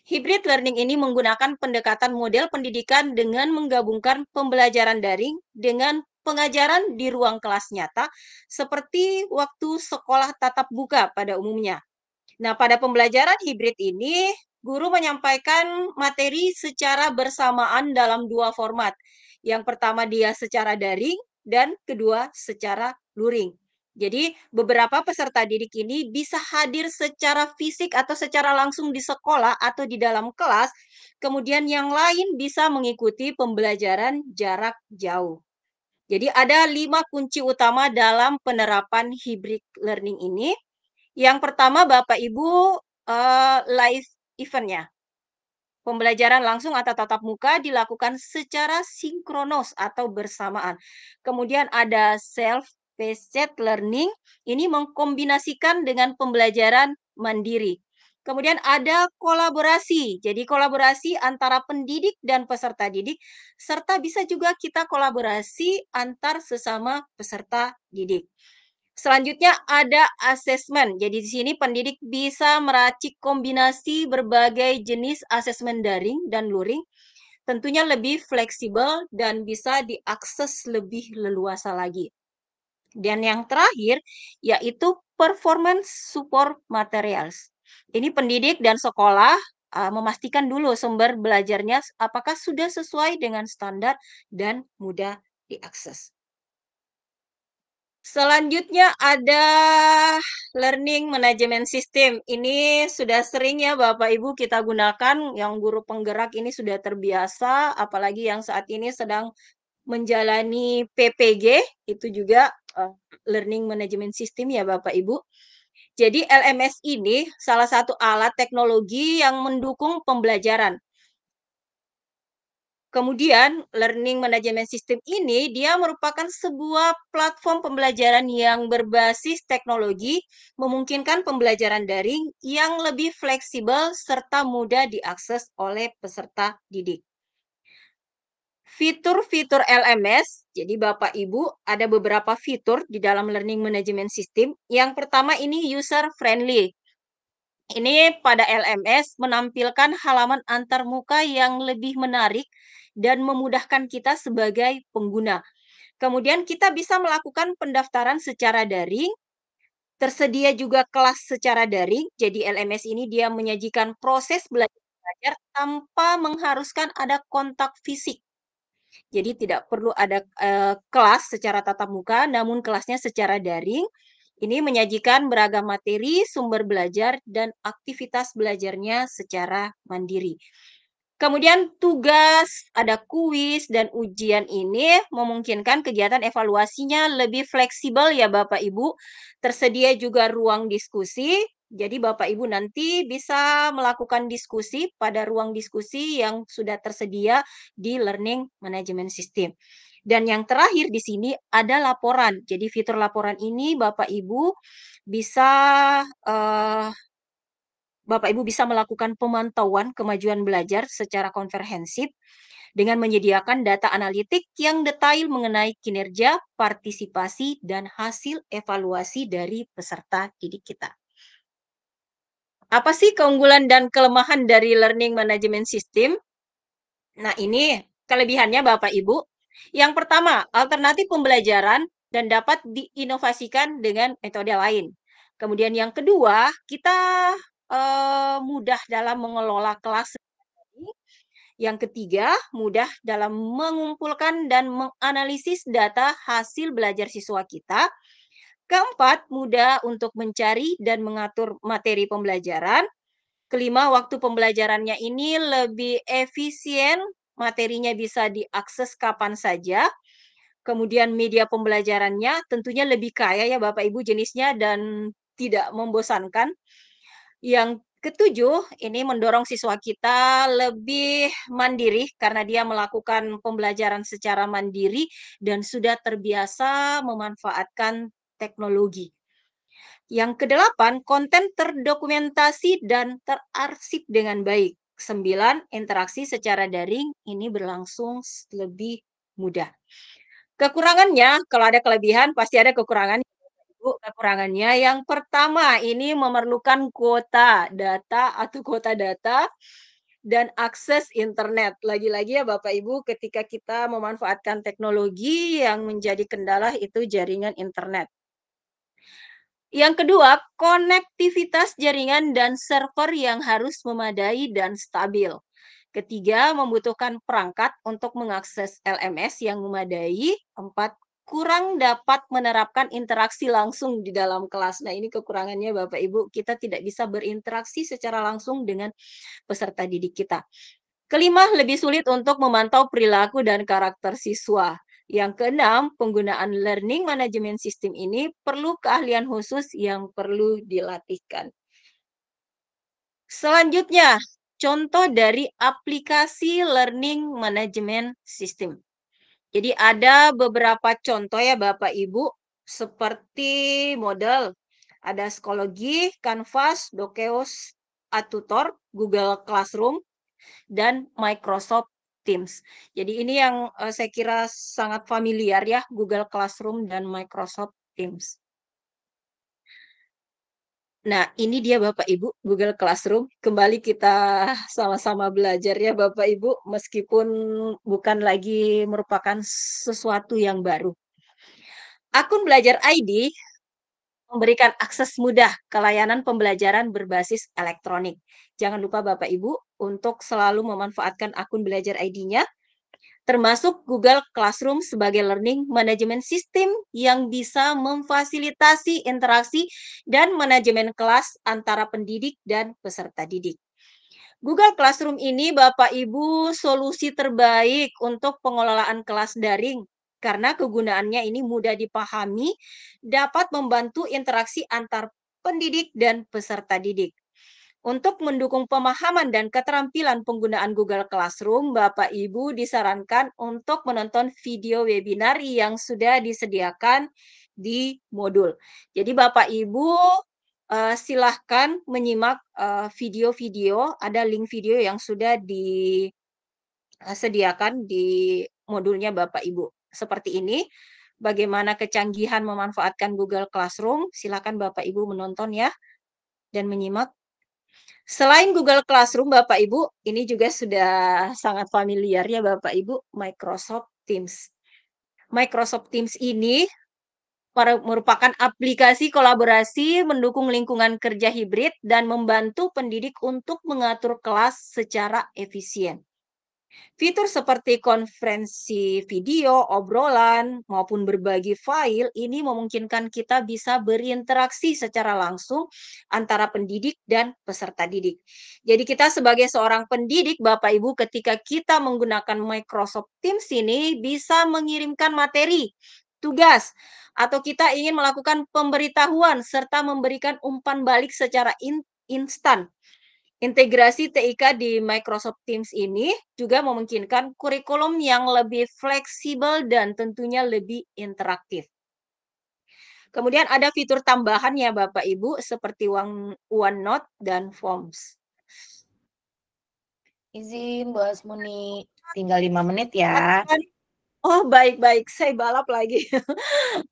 Hybrid learning ini menggunakan pendekatan model pendidikan dengan menggabungkan pembelajaran daring dengan pengajaran di ruang kelas nyata seperti waktu sekolah tatap muka pada umumnya. Nah, pada pembelajaran hybrid ini, guru menyampaikan materi secara bersamaan dalam 2 format. Yang pertama dia secara daring dan kedua secara luring. Jadi beberapa peserta didik ini bisa hadir secara fisik atau secara langsung di sekolah atau di dalam kelas, kemudian yang lain bisa mengikuti pembelajaran jarak jauh. Jadi ada 5 kunci utama dalam penerapan hybrid learning ini. Yang pertama Bapak Ibu live event-nya. Pembelajaran langsung atau tatap muka dilakukan secara sinkronos atau bersamaan. Kemudian ada self-paced learning, ini mengkombinasikan dengan pembelajaran mandiri. Kemudian ada kolaborasi, jadi kolaborasi antara pendidik dan peserta didik, serta bisa juga kita kolaborasi antar sesama peserta didik. Selanjutnya ada asesmen. Jadi di sini pendidik bisa meracik kombinasi berbagai jenis asesmen daring dan luring, tentunya lebih fleksibel dan bisa diakses lebih leluasa lagi. Dan yang terakhir yaitu performance support materials. Ini pendidik dan sekolah memastikan dulu sumber belajarnya apakah sudah sesuai dengan standar dan mudah diakses. Selanjutnya ada learning management system. Ini sudah sering ya Bapak Ibu kita gunakan, yang guru penggerak ini sudah terbiasa, apalagi yang saat ini sedang menjalani PPG, itu juga learning management system ya Bapak Ibu. Jadi LMS ini salah satu alat teknologi yang mendukung pembelajaran. Kemudian, learning management system ini dia merupakan sebuah platform pembelajaran yang berbasis teknologi, memungkinkan pembelajaran daring yang lebih fleksibel serta mudah diakses oleh peserta didik. Fitur-fitur LMS, jadi Bapak Ibu ada beberapa fitur di dalam learning management system. Yang pertama ini user friendly. Ini pada LMS menampilkan halaman antarmuka yang lebih menarik dan memudahkan kita sebagai pengguna. Kemudian kita bisa melakukan pendaftaran secara daring, tersedia juga kelas secara daring. Jadi LMS ini dia menyajikan proses belajar tanpa mengharuskan ada kontak fisik. Jadi tidak perlu ada kelas secara tatap muka, namun kelasnya secara daring. Ini menyajikan beragam materi, sumber belajar, dan aktivitas belajarnya secara mandiri. Kemudian tugas, ada kuis, dan ujian ini memungkinkan kegiatan evaluasinya lebih fleksibel ya Bapak Ibu. Tersedia juga ruang diskusi, jadi Bapak Ibu nanti bisa melakukan diskusi pada ruang diskusi yang sudah tersedia di Learning Management System. Dan yang terakhir di sini ada laporan. Jadi fitur laporan ini Bapak Ibu bisa melakukan pemantauan kemajuan belajar secara komprehensif dengan menyediakan data analitik yang detail mengenai kinerja, partisipasi, dan hasil evaluasi dari peserta didik kita. Apa sih keunggulan dan kelemahan dari Learning Management System? Nah, ini kelebihannya Bapak Ibu. Yang pertama, alternatif pembelajaran dan dapat diinovasikan dengan metode lain. Kemudian yang kedua, kita mudah dalam mengelola kelas. Yang ketiga, mudah dalam mengumpulkan dan menganalisis data hasil belajar siswa kita. Keempat, mudah untuk mencari dan mengatur materi pembelajaran. Kelima, waktu pembelajarannya ini lebih efisien, materinya bisa diakses kapan saja. Kemudian media pembelajarannya tentunya lebih kaya ya Bapak Ibu jenisnya dan tidak membosankan. Yang ketujuh, ini mendorong siswa kita lebih mandiri karena dia melakukan pembelajaran secara mandiri dan sudah terbiasa memanfaatkan teknologi. Yang kedelapan, konten terdokumentasi dan terarsip dengan baik. 9, interaksi secara daring ini berlangsung lebih mudah. Kekurangannya, kalau ada kelebihan pasti ada kekurangan. Kekurangannya yang pertama ini memerlukan kuota data atau kuota data dan akses internet. Lagi-lagi ya Bapak Ibu, ketika kita memanfaatkan teknologi yang menjadi kendala itu jaringan internet. Yang kedua, konektivitas jaringan dan server yang harus memadai dan stabil. Ketiga, membutuhkan perangkat untuk mengakses LMS yang memadai. 4, kurang dapat menerapkan interaksi langsung di dalam kelas. Nah, ini kekurangannya Bapak Ibu, kita tidak bisa berinteraksi secara langsung dengan peserta didik kita. Kelima, lebih sulit untuk memantau perilaku dan karakter siswa. Yang keenam, penggunaan learning management system ini perlu keahlian khusus yang perlu dilatihkan. Selanjutnya, contoh dari aplikasi learning management system. Jadi ada beberapa contoh ya Bapak Ibu, seperti model. Ada Schoology, Canvas, Dokeos, Atutor, Google Classroom, dan Microsoft Teams. Jadi ini yang saya kira sangat familiar ya, Google Classroom dan Microsoft Teams. Nah, ini dia Bapak Ibu, Google Classroom. Kembali kita sama-sama belajar ya Bapak Ibu, meskipun bukan lagi merupakan sesuatu yang baru. Akun Belajar ID memberikan akses mudah ke layanan pembelajaran berbasis elektronik. Jangan lupa Bapak Ibu untuk selalu memanfaatkan akun Belajar ID-nya, termasuk Google Classroom sebagai learning management system yang bisa memfasilitasi interaksi dan manajemen kelas antara pendidik dan peserta didik. Google Classroom ini Bapak Ibu solusi terbaik untuk pengelolaan kelas daring karena kegunaannya ini mudah dipahami, dapat membantu interaksi antar pendidik dan peserta didik. Untuk mendukung pemahaman dan keterampilan penggunaan Google Classroom, Bapak Ibu disarankan untuk menonton video webinar yang sudah disediakan di modul. Jadi Bapak Ibu silahkan menyimak video-video, ada link video yang sudah disediakan di modulnya Bapak Ibu. Seperti ini, bagaimana kecanggihan memanfaatkan Google Classroom, silakan Bapak Ibu menonton ya, dan menyimak. Selain Google Classroom, Bapak Ibu, ini juga sudah sangat familiar ya Bapak Ibu, Microsoft Teams. Microsoft Teams ini merupakan aplikasi kolaborasi mendukung lingkungan kerja hibrid dan membantu pendidik untuk mengatur kelas secara efisien. Fitur seperti konferensi video, obrolan, maupun berbagi file ini memungkinkan kita bisa berinteraksi secara langsung antara pendidik dan peserta didik. Jadi kita sebagai seorang pendidik, Bapak Ibu, ketika kita menggunakan Microsoft Teams ini bisa mengirimkan materi, tugas, atau kita ingin melakukan pemberitahuan serta memberikan umpan balik secara instan. Integrasi TIK di Microsoft Teams ini juga memungkinkan kurikulum yang lebih fleksibel dan tentunya lebih interaktif. Kemudian ada fitur tambahan ya Bapak Ibu seperti OneNote dan Forms. Izin Bu Asmuni, tinggal 5 menit ya. Oh, baik-baik. Saya balap lagi,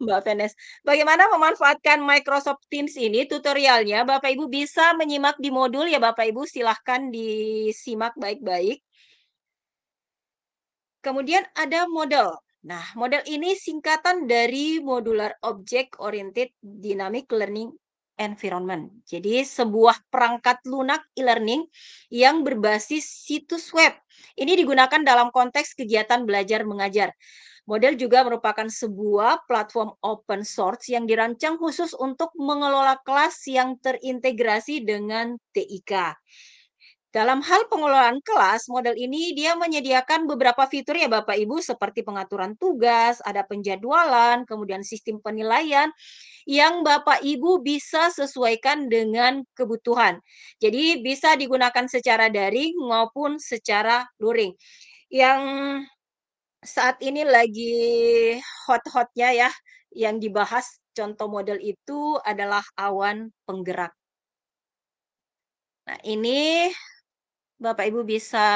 Mbak Venes. Bagaimana memanfaatkan Microsoft Teams ini? Tutorialnya Bapak Ibu bisa menyimak di modul ya Bapak Ibu. Silahkan disimak baik-baik. Kemudian ada model. Nah, model ini singkatan dari Modular Object Oriented Dynamic Learning Environment. Jadi sebuah perangkat lunak e-learning yang berbasis situs web. Ini digunakan dalam konteks kegiatan belajar mengajar. Model juga merupakan sebuah platform open source yang dirancang khusus untuk mengelola kelas yang terintegrasi dengan TIK. Dalam hal pengelolaan kelas, model ini dia menyediakan beberapa fitur ya Bapak Ibu seperti pengaturan tugas, ada penjadwalan, kemudian sistem penilaian yang Bapak Ibu bisa sesuaikan dengan kebutuhan. Jadi bisa digunakan secara daring maupun secara luring. Yang saat ini lagi hot-hotnya ya, yang dibahas contoh model itu adalah awan penggerak. Nah, ini Bapak Ibu bisa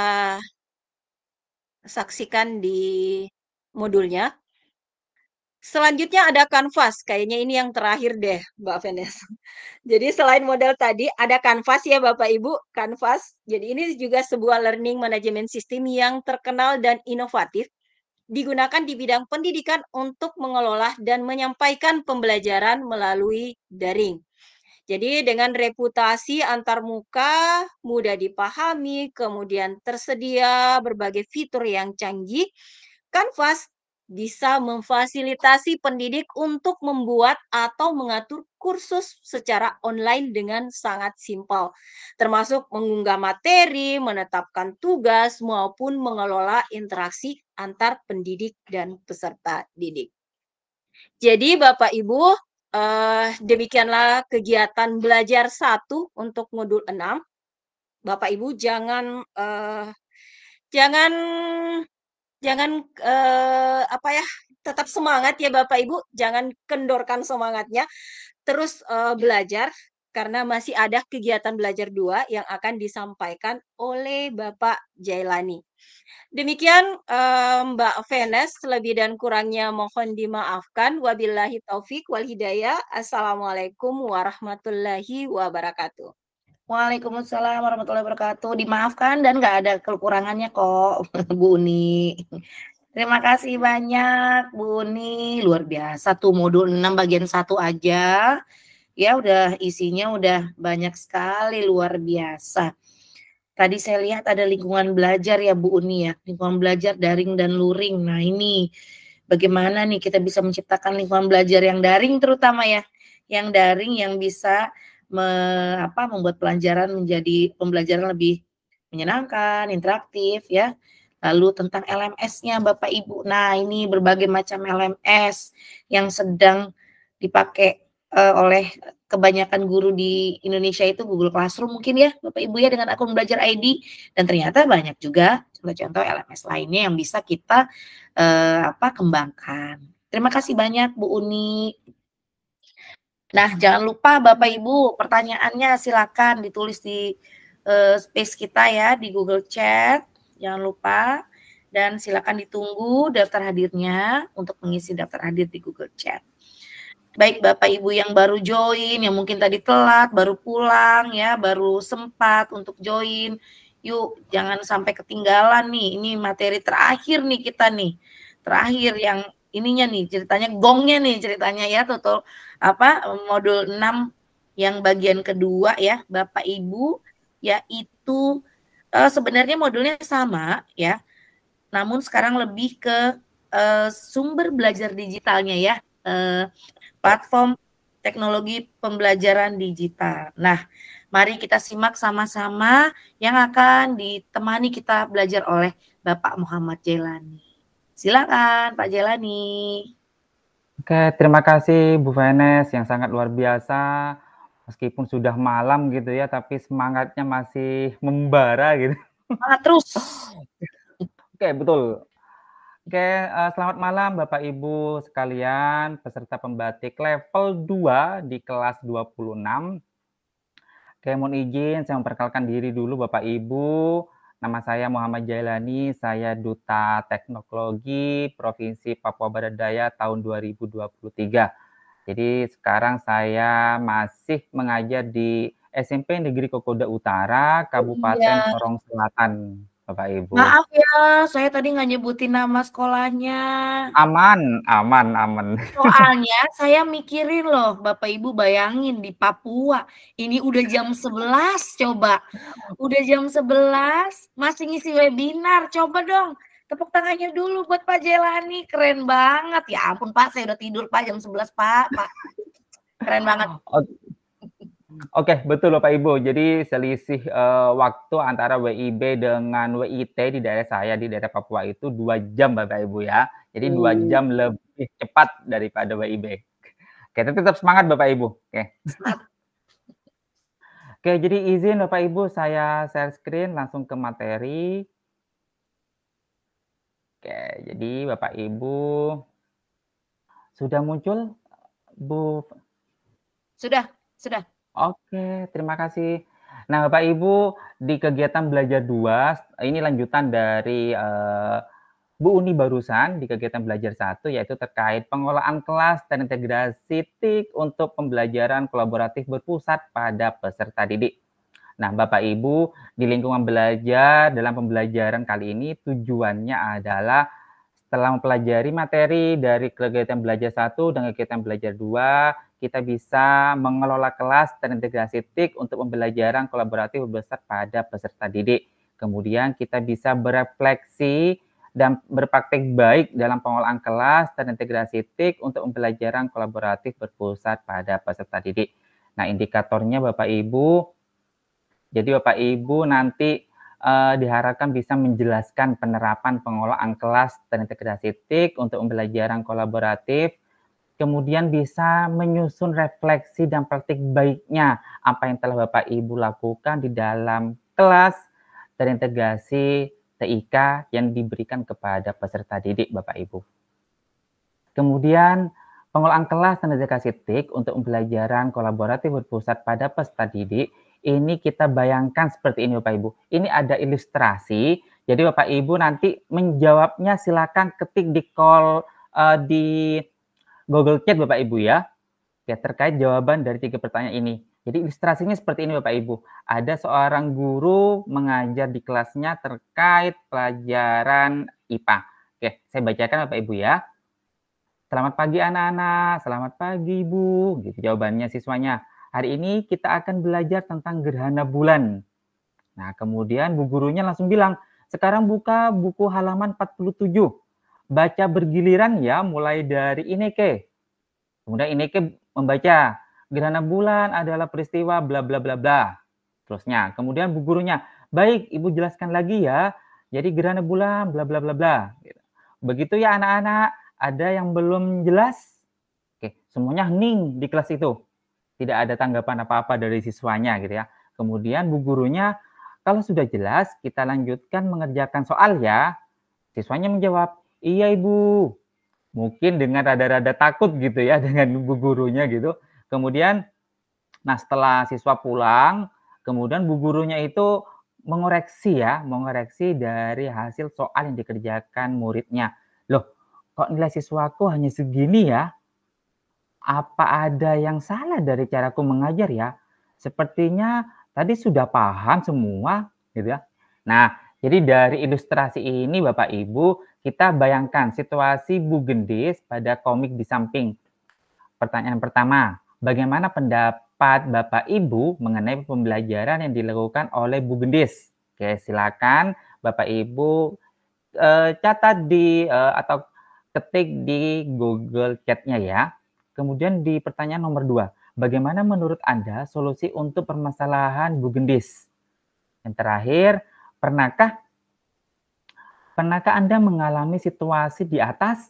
saksikan di modulnya. Selanjutnya ada Canvas, kayaknya ini yang terakhir deh Mbak Venes. Jadi selain model tadi ada Canvas ya Bapak Ibu, Canvas. Jadi ini juga sebuah learning management system yang terkenal dan inovatif, digunakan di bidang pendidikan untuk mengelola dan menyampaikan pembelajaran melalui daring. Jadi dengan reputasi antarmuka, mudah dipahami, kemudian tersedia berbagai fitur yang canggih, Canvas bisa memfasilitasi pendidik untuk membuat atau mengatur kursus secara online dengan sangat simpel, termasuk mengunggah materi, menetapkan tugas, maupun mengelola interaksi antar pendidik dan peserta didik. Jadi Bapak Ibu, demikianlah kegiatan belajar 1 untuk modul 6. Bapak Ibu jangan jangan apa ya, tetap semangat ya Bapak Ibu, jangan kendorkan semangatnya, terus belajar karena masih ada kegiatan belajar 2 yang akan disampaikan oleh Bapak Jailani. Demikian Mbak Venes, lebih dan kurangnya mohon dimaafkan. Wabillahi taufik wal hidayah. Assalamualaikum warahmatullahi wabarakatuh. Waalaikumsalam warahmatullahi wabarakatuh. Dimaafkan dan nggak ada kekurangannya kok, Bu Uni. Terima kasih banyak, Bu Uni. Luar biasa tuh modul 6 bagian 1 aja. Ya udah isinya udah banyak sekali, luar biasa. Tadi saya lihat ada lingkungan belajar ya Bu Uni ya, lingkungan belajar daring dan luring. Nah ini bagaimana nih kita bisa menciptakan lingkungan belajar yang daring terutama ya, yang daring yang bisa membuat menjadi pembelajaran lebih menyenangkan, interaktif ya. Lalu tentang LMS-nya Bapak Ibu. Nah ini berbagai macam LMS yang sedang dipakai oleh kebanyakan guru di Indonesia itu Google Classroom mungkin ya Bapak Ibu ya dengan akun belajar ID, dan ternyata banyak juga contoh-contoh LMS lainnya yang bisa kita kembangkan. Terima kasih banyak Bu Uni. Nah, jangan lupa Bapak Ibu pertanyaannya silakan ditulis di space kita ya di Google Chat. Jangan lupa dan silakan ditunggu daftar hadirnya untuk mengisi daftar hadir di Google Chat. Baik Bapak Ibu yang baru join, yang mungkin tadi telat, baru pulang ya, baru sempat untuk join. Yuk, jangan sampai ketinggalan nih. Ini materi terakhir nih kita nih. Terakhir yang ininya nih, ceritanya gongnya nih ceritanya ya, total modul 6 yang bagian kedua ya, Bapak Ibu, yaitu sebenarnya modulnya sama ya. Namun sekarang lebih ke sumber belajar digitalnya ya. Platform teknologi pembelajaran digital. Nah, mari kita simak sama-sama yang akan ditemani kita belajar oleh Bapak Muhammad Jailani. Silakan Pak Jailani. Oke, terima kasih Bu Venes yang sangat luar biasa. Meskipun sudah malam gitu ya, tapi semangatnya masih membara gitu. Semangat terus. Oke, betul. Oke, selamat malam Bapak Ibu sekalian, peserta pembatik level 2 di kelas 26. Oke, mohon izin saya memperkenalkan diri dulu Bapak Ibu. Nama saya Muhammad Jailani, saya Duta Teknologi Provinsi Papua Barat Daya tahun 2023. Jadi sekarang saya masih mengajar di SMP Negeri Kokoda Utara, Kabupaten Sorong Selatan. Bapak Ibu. Maaf ya, saya tadi nggak nyebutin nama sekolahnya. Aman. Soalnya saya mikirin loh, Bapak Ibu bayangin di Papua, ini udah jam 11 coba. Udah jam 11, masih ngisi webinar, coba dong. Tepuk tangannya dulu buat Pak Jailani, keren banget. Ya ampun Pak, saya udah tidur Pak jam 11 Pak. Keren banget. Oke, betul Bapak Ibu. Jadi selisih waktu antara WIB dengan WIT di daerah saya, di daerah Papua itu 2 jam Bapak Ibu ya. Jadi 2 jam lebih cepat daripada WIB. Oke, tetap semangat Bapak Ibu. Oke, jadi izin Bapak Ibu saya share screen langsung ke materi. Oke, jadi Bapak Ibu sudah muncul Bu? Sudah. Oke, terima kasih. Nah, Bapak Ibu, di kegiatan belajar 2, ini lanjutan dari Bu Uni barusan di kegiatan belajar 1, yaitu terkait pengolahan kelas dan integrasi TIK untuk pembelajaran kolaboratif berpusat pada peserta didik. Nah, Bapak Ibu, di lingkungan belajar dalam pembelajaran kali ini tujuannya adalah setelah mempelajari materi dari kegiatan belajar 1 dan kegiatan belajar 2, kita bisa mengelola kelas dan integrasi TIK untuk pembelajaran kolaboratif berpusat pada peserta didik. Kemudian kita bisa berefleksi dan berpraktik baik dalam pengolahan kelas dan integrasi TIK untuk pembelajaran kolaboratif berpusat pada peserta didik. Nah, indikatornya Bapak Ibu, jadi Bapak Ibu nanti diharapkan bisa menjelaskan penerapan pengolahan kelas dan integrasi TIK untuk pembelajaran kolaboratif, kemudian bisa menyusun refleksi dan praktik baiknya apa yang telah Bapak Ibu lakukan di dalam kelas, terintegrasi TIK yang diberikan kepada peserta didik Bapak Ibu. Kemudian pengolahan kelas dan edukasi TIK untuk pembelajaran kolaboratif berpusat pada peserta didik, ini kita bayangkan seperti ini Bapak Ibu. Ini ada ilustrasi, jadi Bapak Ibu nanti menjawabnya silakan ketik di di Google Chat Bapak Ibu ya. Terkait jawaban dari 3 pertanyaan ini. Jadi ilustrasinya seperti ini Bapak Ibu. Ada seorang guru mengajar di kelasnya terkait pelajaran IPA. Oke, saya bacakan Bapak Ibu ya. Selamat pagi anak-anak, selamat pagi Ibu. Gitu jawabannya siswanya. Hari ini kita akan belajar tentang gerhana bulan. Nah, kemudian bu gurunya langsung bilang, sekarang buka buku halaman 47. Baca bergiliran ya, mulai dari Ineke. Kemudian Ineke membaca, gerhana bulan adalah peristiwa bla bla bla bla. Terusnya, kemudian bu gurunya, baik Ibu jelaskan lagi ya. Jadi gerhana bulan bla bla bla bla. Begitu ya anak-anak, ada yang belum jelas? Oke, semuanya hening di kelas itu. Tidak ada tanggapan apa-apa dari siswanya gitu ya. Kemudian bu gurunya, kalau sudah jelas, kita lanjutkan mengerjakan soal ya. Siswanya menjawab, iya Ibu. Mungkin dengan rada-rada takut gitu ya dengan bu gurunya gitu. Kemudian, nah setelah siswa pulang, kemudian bu gurunya itu mengoreksi dari hasil soal yang dikerjakan muridnya. Loh, kok nilai siswaku hanya segini ya? Apa ada yang salah dari caraku mengajar ya? Sepertinya tadi sudah paham semua gitu ya. Nah, jadi dari ilustrasi ini Bapak Ibu, kita bayangkan situasi Bu Gendis pada komik di samping. Pertanyaan pertama, bagaimana pendapat Bapak Ibu mengenai pembelajaran yang dilakukan oleh Bu Gendis? Oke, silakan Bapak Ibu catat di atau ketik di Google Chat-nya ya. Kemudian di pertanyaan nomor 2, bagaimana menurut Anda solusi untuk permasalahan Bu Gendis? Yang terakhir, pernahkah Anda mengalami situasi di atas?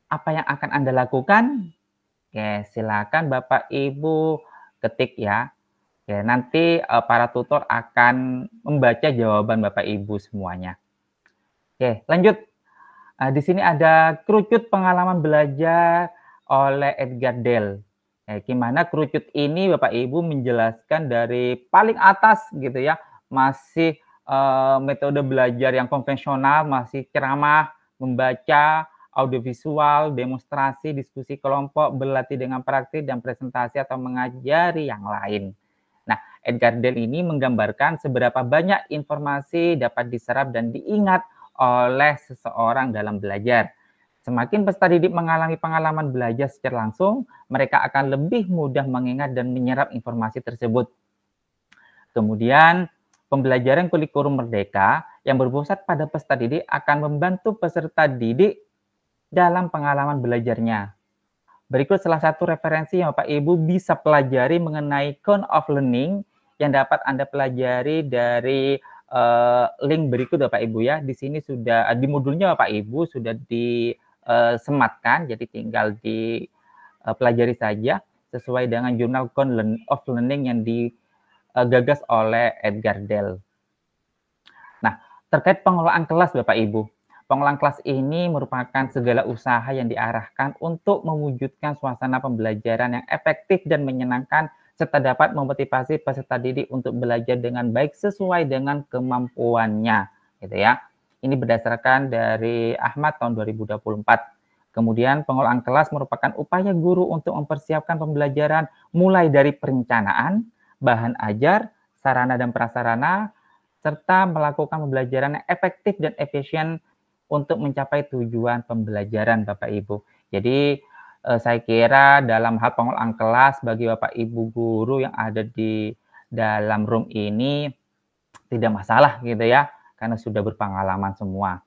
Apa yang akan Anda lakukan? Oke, silakan Bapak Ibu ketik ya. Oke, nanti para tutor akan membaca jawaban Bapak Ibu semuanya. Oke, lanjut. Di sini ada kerucut pengalaman belajar oleh Edgar Dell. Gimana kerucut ini Bapak Ibu menjelaskan dari paling atas gitu ya, masih metode belajar yang konvensional, masih ceramah, membaca, audiovisual, demonstrasi, diskusi kelompok, berlatih dengan praktik dan presentasi atau mengajari yang lain. Nah, Edgar Dell ini menggambarkan seberapa banyak informasi dapat diserap dan diingat oleh seseorang dalam belajar. Semakin peserta didik mengalami pengalaman belajar secara langsung, mereka akan lebih mudah mengingat dan menyerap informasi tersebut. Kemudian, pembelajaran kurikulum merdeka yang berpusat pada peserta didik akan membantu peserta didik dalam pengalaman belajarnya. Berikut salah satu referensi yang Bapak Ibu bisa pelajari mengenai count of learning yang dapat Anda pelajari dari link berikut Bapak Ibu ya. Di sini sudah di modulnya Bapak Ibu sudah disematkan, jadi tinggal dipelajari saja sesuai dengan jurnal count of learning yang digagas oleh Edgar Dell. Nah, terkait pengelolaan kelas Bapak Ibu. Pengelolaan kelas ini merupakan segala usaha yang diarahkan untuk mewujudkan suasana pembelajaran yang efektif dan menyenangkan serta dapat memotivasi peserta didik untuk belajar dengan baik sesuai dengan kemampuannya, gitu ya. Ini berdasarkan dari Ahmad tahun 2024. Kemudian pengelolaan kelas merupakan upaya guru untuk mempersiapkan pembelajaran mulai dari perencanaan, bahan ajar, sarana dan prasarana, serta melakukan pembelajaran yang efektif dan efisien untuk mencapai tujuan pembelajaran Bapak Ibu. Jadi saya kira dalam hal pengelolaan kelas bagi Bapak Ibu guru yang ada di dalam room ini tidak masalah gitu ya, karena sudah berpengalaman semua.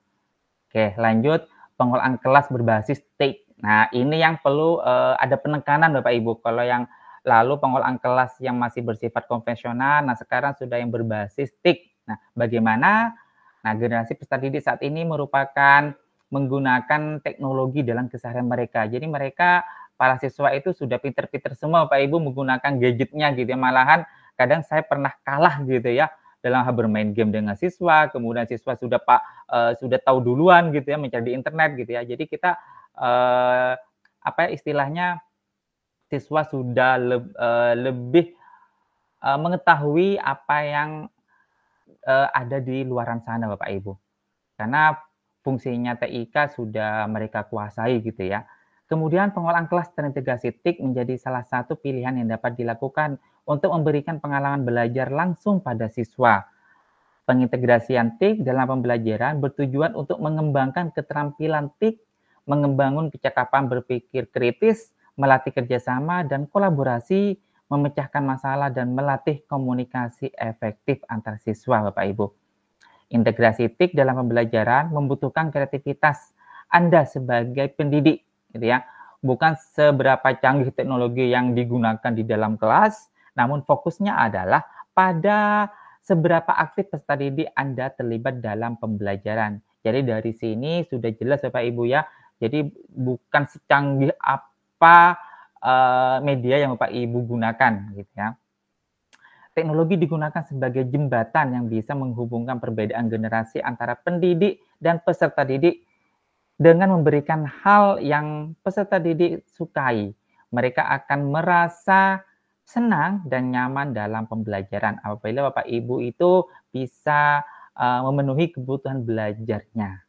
Oke, lanjut pengelolaan kelas berbasis TIK. Nah, ini yang perlu ada penekanan Bapak Ibu. Kalau yang lalu pengelolaan kelas yang masih bersifat konvensional, nah sekarang sudah yang berbasis TIK. Nah, bagaimana? Nah, generasi peserta didik saat ini merupakan menggunakan teknologi dalam keseharian mereka. Jadi mereka, para siswa itu sudah pinter-pinter semua Pak Ibu menggunakan gadgetnya gitu ya. Malahan kadang saya pernah kalah gitu ya. dalam hal bermain game dengan siswa, kemudian siswa sudah tahu duluan gitu ya, mencari di internet gitu ya. Jadi kita istilahnya siswa sudah lebih mengetahui apa yang ada di luaran sana Bapak Ibu. Karena fungsinya TIK sudah mereka kuasai gitu ya. Kemudian pengolahan kelas terintegrasi TIK menjadi salah satu pilihan yang dapat dilakukan untuk memberikan pengalaman belajar langsung pada siswa. Pengintegrasian TIK dalam pembelajaran bertujuan untuk mengembangkan keterampilan TIK, mengembangkan kecakapan berpikir kritis, melatih kerjasama dan kolaborasi, memecahkan masalah, dan melatih komunikasi efektif antar siswa, Bapak Ibu. Integrasi TIK dalam pembelajaran membutuhkan kreativitas Anda sebagai pendidik, gitu ya. Bukan seberapa canggih teknologi yang digunakan di dalam kelas, namun fokusnya adalah pada seberapa aktif peserta didik Anda terlibat dalam pembelajaran. Jadi dari sini sudah jelas Bapak Ibu ya. Jadi bukan secanggih apa media yang Bapak Ibu gunakan, gitu ya. Teknologi digunakan sebagai jembatan yang bisa menghubungkan perbedaan generasi antara pendidik dan peserta didik dengan memberikan hal yang peserta didik sukai. Mereka akan merasa senang dan nyaman dalam pembelajaran apabila Bapak Ibu itu bisa memenuhi kebutuhan belajarnya.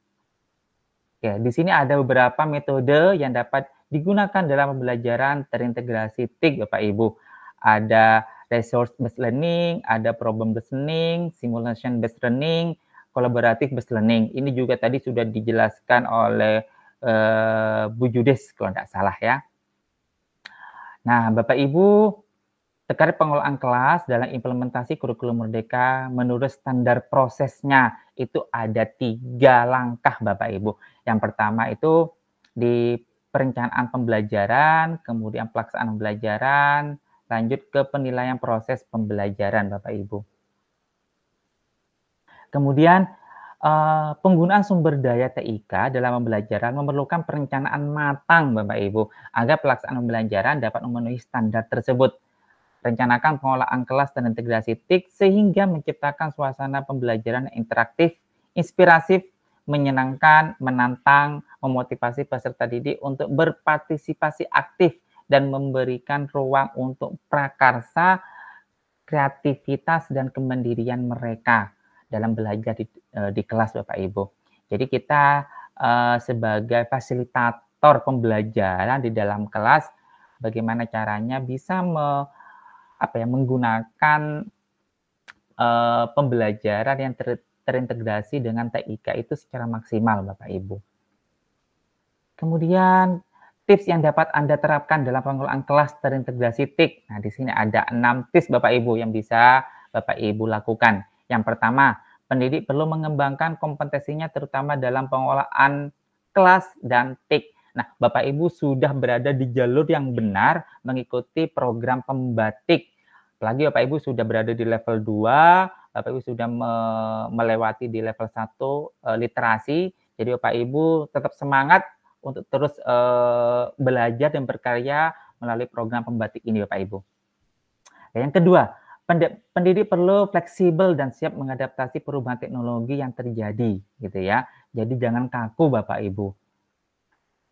Ya, di sini ada beberapa metode yang dapat digunakan dalam pembelajaran terintegrasi TIK Bapak Ibu. Ada resource based learning, ada problem based learning, simulation based learning, collaborative based learning. Ini juga tadi sudah dijelaskan oleh Bu Judes kalau tidak salah ya. Nah, Bapak Ibu, terkait pengolahan kelas dalam implementasi kurikulum Merdeka menurut standar prosesnya itu ada 3 langkah Bapak Ibu. Yang pertama itu di perencanaan pembelajaran, kemudian pelaksanaan pembelajaran, lanjut ke penilaian proses pembelajaran Bapak Ibu. Kemudian penggunaan sumber daya TIK dalam pembelajaran memerlukan perencanaan matang Bapak Ibu agar pelaksanaan pembelajaran dapat memenuhi standar tersebut. Rencanakan pengolahan kelas dan integrasi TIK sehingga menciptakan suasana pembelajaran interaktif, inspiratif, menyenangkan, menantang, memotivasi peserta didik untuk berpartisipasi aktif dan memberikan ruang untuk prakarsa, kreativitas, dan kemandirian mereka dalam belajar di kelas Bapak Ibu. Jadi kita sebagai fasilitator pembelajaran di dalam kelas, bagaimana caranya bisa menggunakan pembelajaran yang terintegrasi dengan TIK itu secara maksimal Bapak Ibu. Kemudian tips yang dapat Anda terapkan dalam pengolahan kelas terintegrasi TIK. Nah, di sini ada 6 tips Bapak Ibu yang bisa Bapak Ibu lakukan. Yang pertama, pendidik perlu mengembangkan kompetensinya terutama dalam pengolahan kelas dan TIK. Nah, Bapak Ibu sudah berada di jalur yang benar mengikuti program pembatik. Apalagi Bapak Ibu sudah berada di level 2, Bapak Ibu sudah melewati di level 1 literasi. Jadi Bapak Ibu tetap semangat untuk terus belajar dan berkarya melalui program pembatik ini Bapak Ibu. Dan yang kedua, pendidik perlu fleksibel dan siap mengadaptasi perubahan teknologi yang terjadi gitu ya. Jadi jangan kaku Bapak Ibu.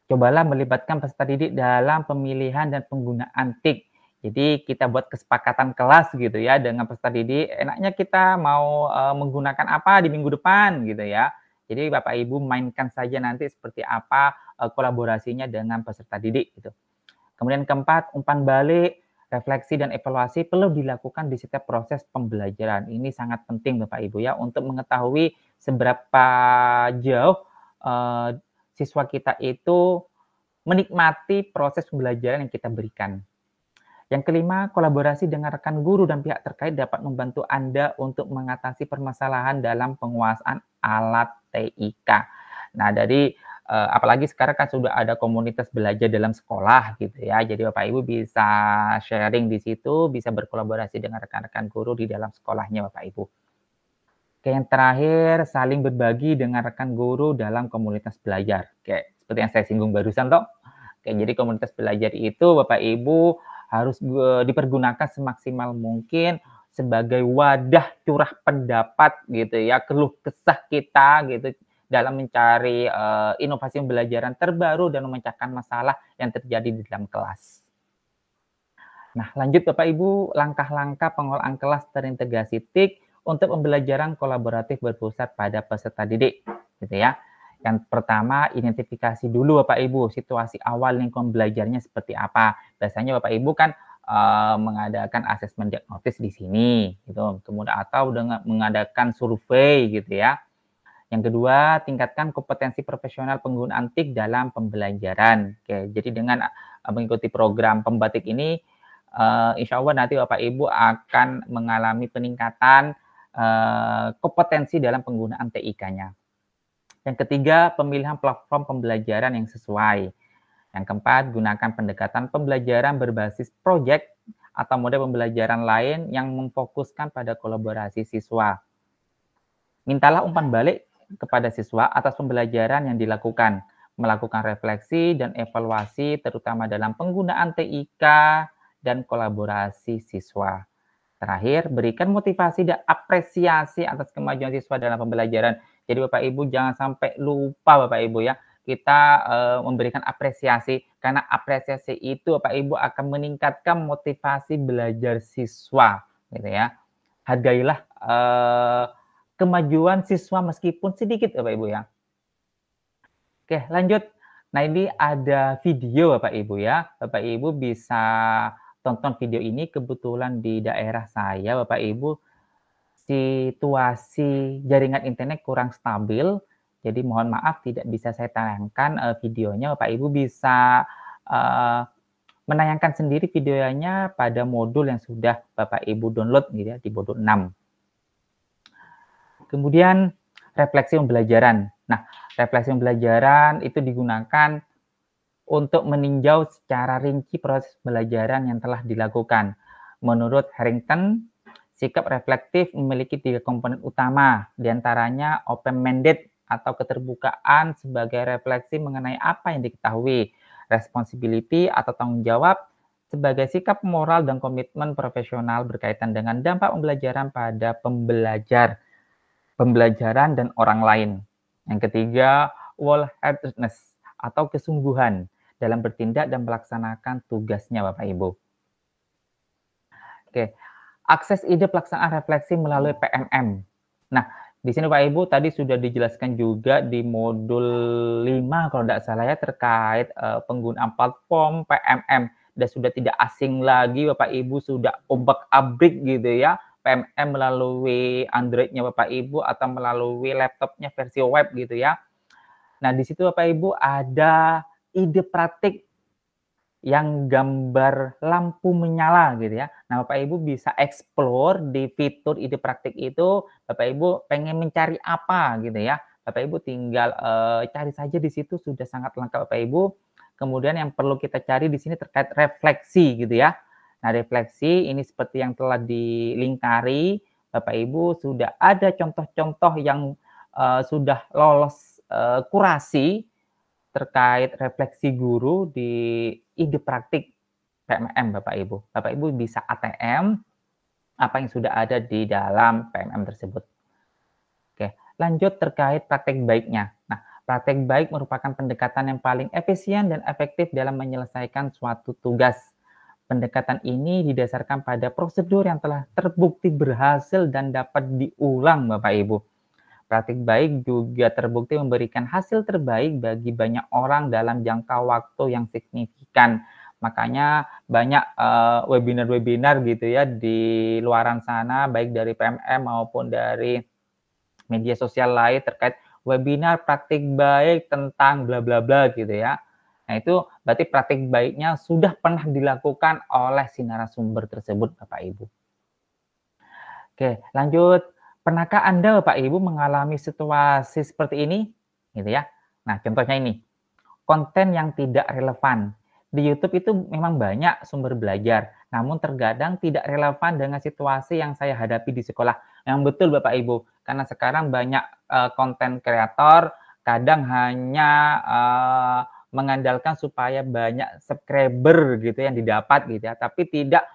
Cobalah melibatkan peserta didik dalam pemilihan dan penggunaan TIK. Jadi kita buat kesepakatan kelas gitu ya dengan peserta didik, enaknya kita mau menggunakan apa di minggu depan gitu ya. Jadi Bapak Ibu mainkan saja nanti seperti apa kolaborasinya dengan peserta didik gitu. Kemudian keempat, umpan balik, refleksi dan evaluasi perlu dilakukan di setiap proses pembelajaran. Ini sangat penting Bapak Ibu ya untuk mengetahui seberapa jauh siswa kita itu menikmati proses pembelajaran yang kita berikan. Yang kelima, kolaborasi dengan rekan guru dan pihak terkait dapat membantu Anda untuk mengatasi permasalahan dalam penguasaan alat TIK. Nah, dari apalagi sekarang kan sudah ada komunitas belajar dalam sekolah gitu ya. Jadi Bapak Ibu bisa sharing di situ, bisa berkolaborasi dengan rekan-rekan guru di dalam sekolahnya Bapak Ibu. Oke, yang terakhir, saling berbagi dengan rekan guru dalam komunitas belajar. Oke, seperti yang saya singgung barusan toh. Oke, jadi komunitas belajar itu Bapak Ibu harus dipergunakan semaksimal mungkin sebagai wadah curah pendapat gitu ya, keluh kesah kita gitu dalam mencari inovasi pembelajaran terbaru dan memecahkan masalah yang terjadi di dalam kelas. Nah, lanjut Bapak Ibu, langkah-langkah pengolahan kelas terintegrasi TIK untuk pembelajaran kolaboratif berpusat pada peserta didik, gitu ya. Yang pertama, identifikasi dulu Bapak Ibu, situasi awal lingkungan belajarnya seperti apa. Biasanya Bapak Ibu kan mengadakan asesmen diagnostis di sini, gitu. Kemudian atau dengan mengadakan survei, gitu ya. Yang kedua, tingkatkan kompetensi profesional penggunaan TIK dalam pembelajaran. Oke, jadi dengan mengikuti program pembatik ini, insya Allah nanti Bapak Ibu akan mengalami peningkatan kompetensi dalam penggunaan TIK-nya. Yang ketiga, pemilihan platform pembelajaran yang sesuai. Yang keempat, gunakan pendekatan pembelajaran berbasis proyek atau model pembelajaran lain yang memfokuskan pada kolaborasi siswa. Mintalah umpan balik kepada siswa atas pembelajaran yang dilakukan, melakukan refleksi dan evaluasi terutama dalam penggunaan TIK dan kolaborasi siswa. Terakhir, berikan motivasi dan apresiasi atas kemajuan siswa dalam pembelajaran. Jadi Bapak Ibu jangan sampai lupa Bapak Ibu ya, kita memberikan apresiasi, karena apresiasi itu Bapak Ibu akan meningkatkan motivasi belajar siswa, gitu ya. Hargailah kemajuan siswa meskipun sedikit Bapak Ibu ya. Oke, lanjut. Nah, ini ada video Bapak Ibu ya. Bapak Ibu bisa tonton video ini, kebetulan di daerah saya Bapak Ibu situasi jaringan internet kurang stabil. Jadi mohon maaf tidak bisa saya tayangkan videonya. Bapak Ibu bisa menayangkan sendiri videonya pada modul yang sudah Bapak Ibu download gitu ya, di modul 6. Kemudian refleksi pembelajaran. Nah, refleksi pembelajaran itu digunakan untuk meninjau secara rinci proses pembelajaran yang telah dilakukan. Menurut Harrington, sikap reflektif memiliki 3 komponen utama, diantaranya open-minded atau keterbukaan sebagai refleksi mengenai apa yang diketahui, responsibility atau tanggung jawab sebagai sikap moral dan komitmen profesional berkaitan dengan dampak pembelajaran pada pembelajaran dan orang lain. Yang ketiga, wholeheartedness atau kesungguhan dalam bertindak dan melaksanakan tugasnya Bapak Ibu. Oke, akses ide pelaksanaan refleksi melalui PMM. Nah, di sini Pak Ibu tadi sudah dijelaskan juga di modul 5 kalau tidak salah ya, terkait penggunaan platform PMM. Dan sudah tidak asing lagi Bapak Ibu, sudah obak-abrik gitu ya, PMM melalui Android-nya Bapak Ibu atau melalui laptopnya versi web gitu ya. Nah, di situ Bapak Ibu ada ide praktik yang gambar lampu menyala gitu ya. Nah, Bapak Ibu bisa explore di fitur ide praktik itu. Bapak Ibu pengen mencari apa gitu ya. Bapak Ibu tinggal cari saja di situ, sudah sangat lengkap Bapak Ibu. Kemudian yang perlu kita cari di sini terkait refleksi gitu ya. Nah, refleksi ini seperti yang telah dilingkari, Bapak Ibu sudah ada contoh-contoh yang sudah lolos kurasi terkait refleksi guru di ide praktik PMM Bapak Ibu. Bapak Ibu bisa ATM apa yang sudah ada di dalam PMM tersebut. Oke, lanjut terkait praktek baiknya. Nah, praktek baik merupakan pendekatan yang paling efisien dan efektif dalam menyelesaikan suatu tugas. Pendekatan ini didasarkan pada prosedur yang telah terbukti berhasil dan dapat diulang Bapak Ibu. Praktik baik juga terbukti memberikan hasil terbaik bagi banyak orang dalam jangka waktu yang signifikan. Makanya banyak webinar-webinar gitu ya di luaran sana, baik dari PMM maupun dari media sosial lain terkait webinar praktik baik tentang bla bla bla gitu ya. Nah, itu berarti praktik baiknya sudah pernah dilakukan oleh si narasumber tersebut Bapak Ibu. Oke, lanjut. Pernahkah Anda Bapak Ibu mengalami situasi seperti ini? Gitu ya. Nah, contohnya ini. Konten yang tidak relevan. Di YouTube itu memang banyak sumber belajar, namun terkadang tidak relevan dengan situasi yang saya hadapi di sekolah. Yang betul Bapak Ibu, karena sekarang banyak konten kreator kadang hanya mengandalkan supaya banyak subscriber gitu yang didapat gitu ya, tapi tidak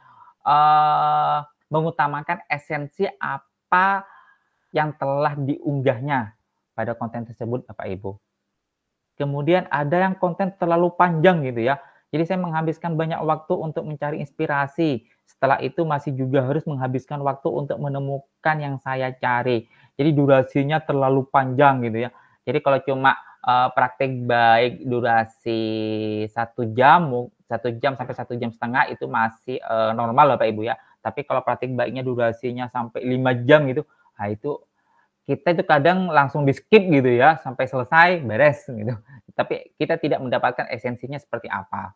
mengutamakan esensi apa yang telah diunggahnya pada konten tersebut, Bapak Ibu. Kemudian ada yang konten terlalu panjang gitu ya. Jadi saya menghabiskan banyak waktu untuk mencari inspirasi. Setelah itu masih juga harus menghabiskan waktu untuk menemukan yang saya cari. Jadi durasinya terlalu panjang gitu ya. Jadi kalau cuma praktik baik durasi 1 jam sampai 1 jam setengah itu masih normal Bapak Ibu ya. Tapi kalau praktik baiknya durasinya sampai 5 jam gitu, nah itu kita itu kadang langsung di skip gitu ya sampai selesai beres gitu. Tapi kita tidak mendapatkan esensinya seperti apa.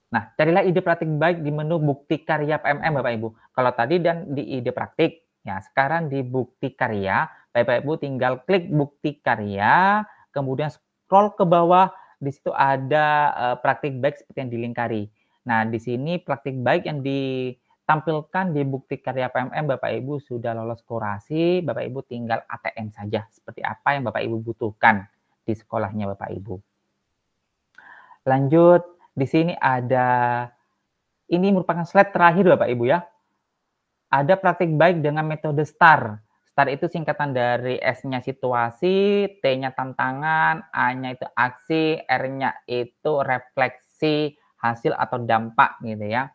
Nah, carilah ide praktik baik di menu bukti karya PMM Bapak Ibu. Kalau tadi dan di ide praktik, ya sekarang di bukti karya, Bapak Ibu tinggal klik bukti karya, kemudian scroll ke bawah, di situ ada praktik baik seperti yang dilingkari. Nah, di sini praktik baik yang ditampilkan di bukti karya PMM Bapak Ibu sudah lolos kurasi, Bapak Ibu tinggal ATM saja seperti apa yang Bapak Ibu butuhkan di sekolahnya Bapak Ibu. Lanjut, di sini ada, ini merupakan slide terakhir Bapak Ibu ya. Ada praktik baik dengan metode STAR. STAR itu singkatan dari S-nya situasi, T-nya tantangan, A-nya itu aksi, R-nya itu refleksi hasil atau dampak gitu ya.